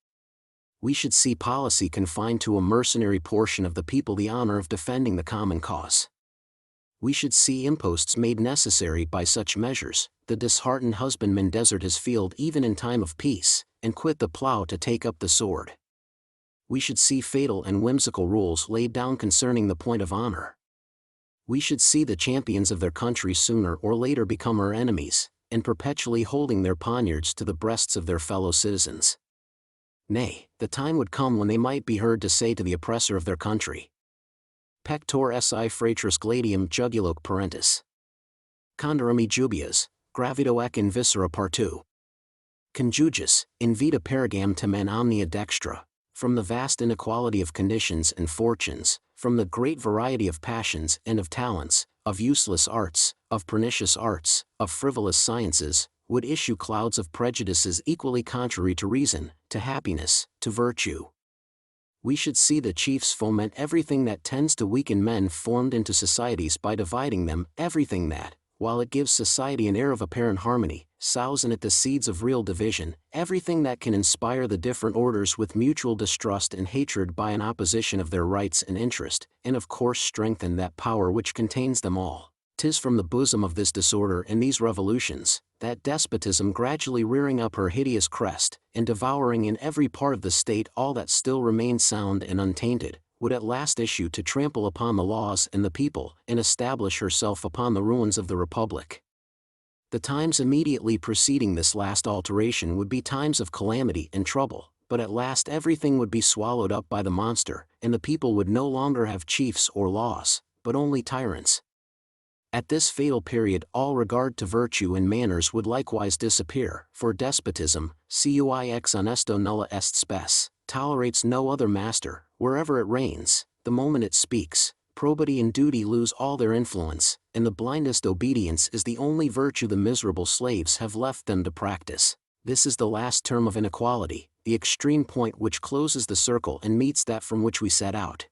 We should see policy confined to a mercenary portion of the people the honor of defending the common cause. We should see imposts made necessary by such measures, the disheartened husbandman desert his field even in time of peace, and quit the plough to take up the sword. We should see fatal and whimsical rules laid down concerning the point of honor. We should see the champions of their country sooner or later become her enemies, and perpetually holding their poniards to the breasts of their fellow citizens. Nay, the time would come when they might be heard to say to the oppressor of their country, Pector si fratris gladium juguloque parentis. Conderami jubias, gravido ec in viscera partu. Conjugis, in vita perigam temen omnia dextra. From the vast inequality of conditions and fortunes, from the great variety of passions and of talents, of useless arts, of pernicious arts, of frivolous sciences, would issue clouds of prejudices equally contrary to reason, to happiness, to virtue. We should see the chiefs foment everything that tends to weaken men formed into societies by dividing them, everything that, while it gives society an air of apparent harmony, sows in it the seeds of real division, everything that can inspire the different orders with mutual distrust and hatred by an opposition of their rights and interest, and of course strengthen that power which contains them all. 'Tis from the bosom of this disorder and these revolutions, that despotism gradually rearing up her hideous crest, and devouring in every part of the state all that still remained sound and untainted, would at last issue to trample upon the laws and the people, and establish herself upon the ruins of the Republic. The times immediately preceding this last alteration would be times of calamity and trouble, but at last everything would be swallowed up by the monster, and the people would no longer have chiefs or laws, but only tyrants. At this fatal period all regard to virtue and manners would likewise disappear, for despotism, cuix honesto nulla est spes, tolerates no other master, wherever it reigns. The moment it speaks, probity and duty lose all their influence, and the blindest obedience is the only virtue the miserable slaves have left them to practice. This is the last term of inequality, the extreme point which closes the circle and meets that from which we set out.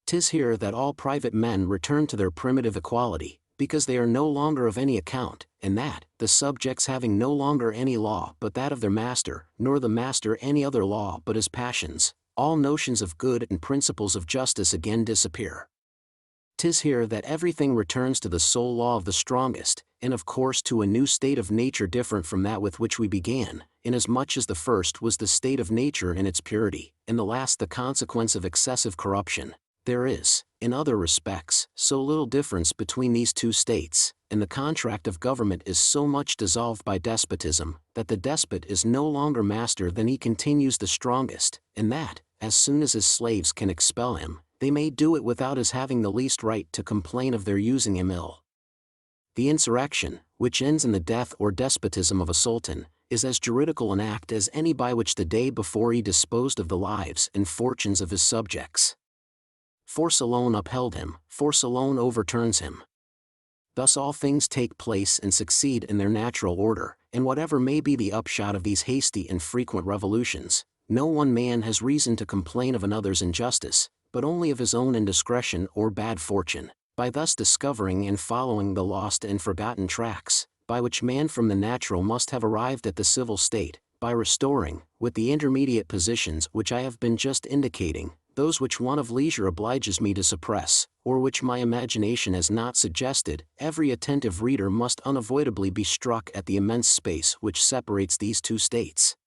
'Tis here that all private men return to their primitive equality, because they are no longer of any account, and that, the subjects having no longer any law but that of their master, nor the master any other law but his passions, all notions of good and principles of justice again disappear. 'Tis here that everything returns to the sole law of the strongest, and of course to a new state of nature different from that with which we began, inasmuch as the first was the state of nature in its purity, and the last the consequence of excessive corruption. There is, in other respects, so little difference between these two states, and the contract of government is so much dissolved by despotism, that the despot is no longer master than he continues the strongest, and that, as soon as his slaves can expel him, they may do it without his having the least right to complain of their using him ill. The insurrection, which ends in the death or despotism of a sultan, is as juridical an act as any by which the day before he disposed of the lives and fortunes of his subjects. Force alone upheld him, force alone overturns him. Thus all things take place and succeed in their natural order, and whatever may be the upshot of these hasty and frequent revolutions, no one man has reason to complain of another's injustice, but only of his own indiscretion or bad fortune, by thus discovering and following the lost and forgotten tracks, by which man from the natural must have arrived at the civil state, by restoring, with the intermediate positions which I have been just indicating, those which want of leisure obliges me to suppress, or which my imagination has not suggested. Every attentive reader must unavoidably be struck at the immense space which separates these two states.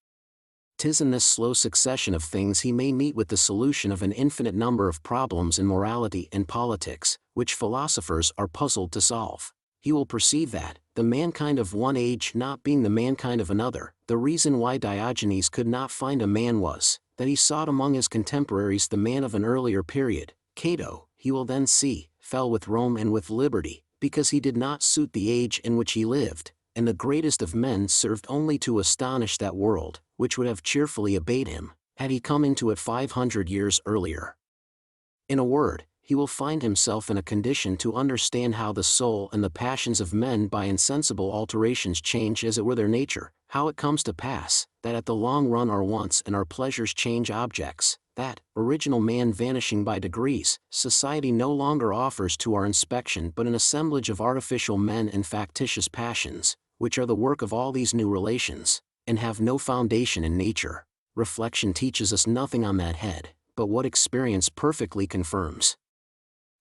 'Tis in this slow succession of things he may meet with the solution of an infinite number of problems in morality and politics, which philosophers are puzzled to solve. He will perceive that, the mankind of one age not being the mankind of another, the reason why Diogenes could not find a man was, that he sought among his contemporaries the man of an earlier period. Cato, he will then see, fell with Rome and with liberty, because he did not suit the age in which he lived, and the greatest of men served only to astonish that world, which would have cheerfully obeyed him, had he come into it 500 years earlier. In a word, he will find himself in a condition to understand how the soul and the passions of men by insensible alterations change as it were their nature, how it comes to pass, that at the long run our wants and our pleasures change objects, that, original man vanishing by degrees, society no longer offers to our inspection but an assemblage of artificial men and factitious passions, which are the work of all these new relations, and have no foundation in nature. Reflection teaches us nothing on that head, but what experience perfectly confirms.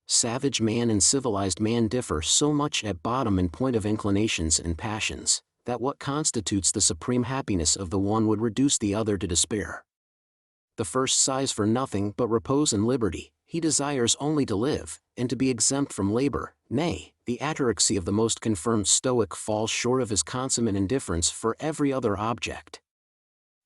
Savage man and civilized man differ so much at bottom in point of inclinations and passions, that what constitutes the supreme happiness of the one would reduce the other to despair. The first sighs for nothing but repose and liberty, he desires only to live, and to be exempt from labor. Nay, the ataraxy of the most confirmed Stoic falls short of his consummate indifference for every other object.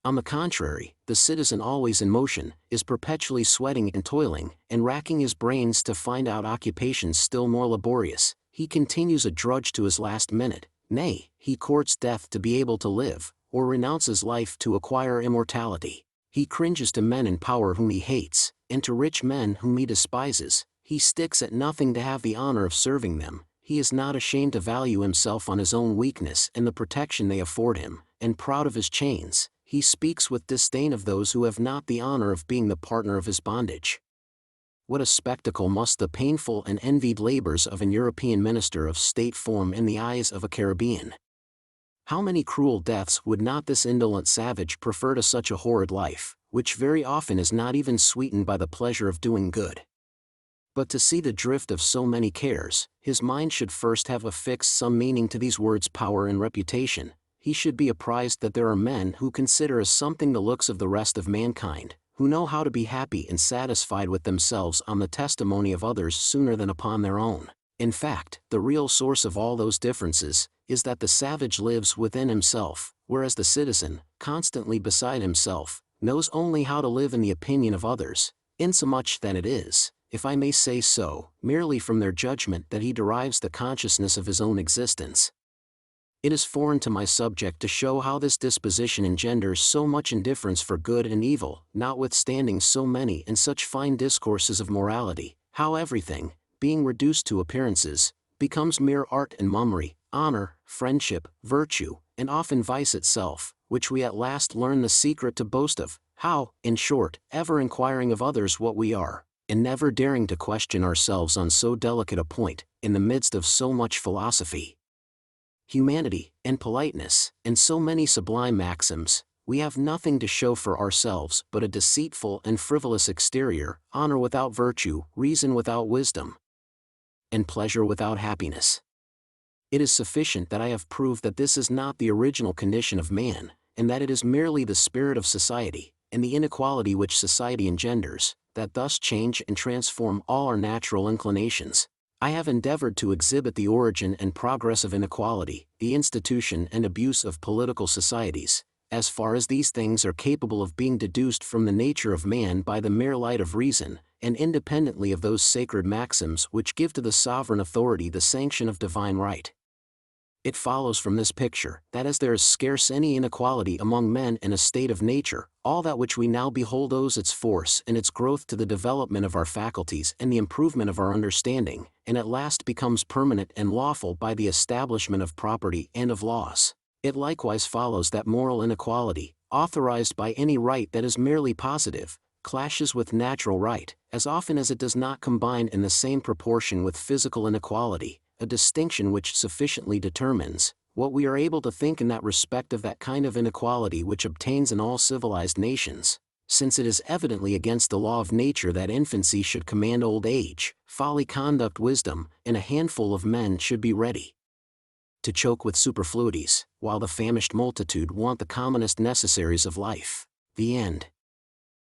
On the contrary, the citizen always in motion, is perpetually sweating and toiling, and racking his brains to find out occupations still more laborious. He continues a drudge to his last minute, nay, he courts death to be able to live, or renounces life to acquire immortality. He cringes to men in power whom he hates, and to rich men whom he despises. He sticks at nothing to have the honor of serving them. He is not ashamed to value himself on his own weakness and the protection they afford him, and proud of his chains, he speaks with disdain of those who have not the honor of being the partner of his bondage. What a spectacle must the painful and envied labors of an European minister of state form in the eyes of a Caribbean! How many cruel deaths would not this indolent savage prefer to such a horrid life, which very often is not even sweetened by the pleasure of doing good? But to see the drift of so many cares, his mind should first have affixed some meaning to these words power and reputation. He should be apprised that there are men who consider as something the looks of the rest of mankind, who know how to be happy and satisfied with themselves on the testimony of others sooner than upon their own. In fact, the real source of all those differences is that the savage lives within himself, whereas the citizen, constantly beside himself, knows only how to live in the opinion of others, insomuch that it is, if I may say so, merely from their judgment that he derives the consciousness of his own existence. It is foreign to my subject to show how this disposition engenders so much indifference for good and evil, notwithstanding so many and such fine discourses of morality, how everything, being reduced to appearances, becomes mere art and mummery, honor, friendship, virtue, and often vice itself, which we at last learn the secret to boast of, how, in short, ever inquiring of others what we are, and never daring to question ourselves on so delicate a point, in the midst of so much philosophy, humanity, and politeness, and so many sublime maxims, we have nothing to show for ourselves but a deceitful and frivolous exterior, honor without virtue, reason without wisdom, and pleasure without happiness. It is sufficient that I have proved that this is not the original condition of man, and that it is merely the spirit of society, and the inequality which society engenders, that thus change and transform all our natural inclinations. I have endeavored to exhibit the origin and progress of inequality, the institution and abuse of political societies, as far as these things are capable of being deduced from the nature of man by the mere light of reason, and independently of those sacred maxims which give to the sovereign authority the sanction of divine right. It follows from this picture, that as there is scarce any inequality among men in a state of nature, all that which we now behold owes its force and its growth to the development of our faculties and the improvement of our understanding, and at last becomes permanent and lawful by the establishment of property and of laws. It likewise follows that moral inequality, authorized by any right that is merely positive, clashes with natural right, as often as it does not combine in the same proportion with physical inequality, a distinction which sufficiently determines what we are able to think in that respect of that kind of inequality which obtains in all civilized nations, since it is evidently against the law of nature that infancy should command old age, folly conduct wisdom, and a handful of men should be ready to choke with superfluities, while the famished multitude want the commonest necessaries of life. The end.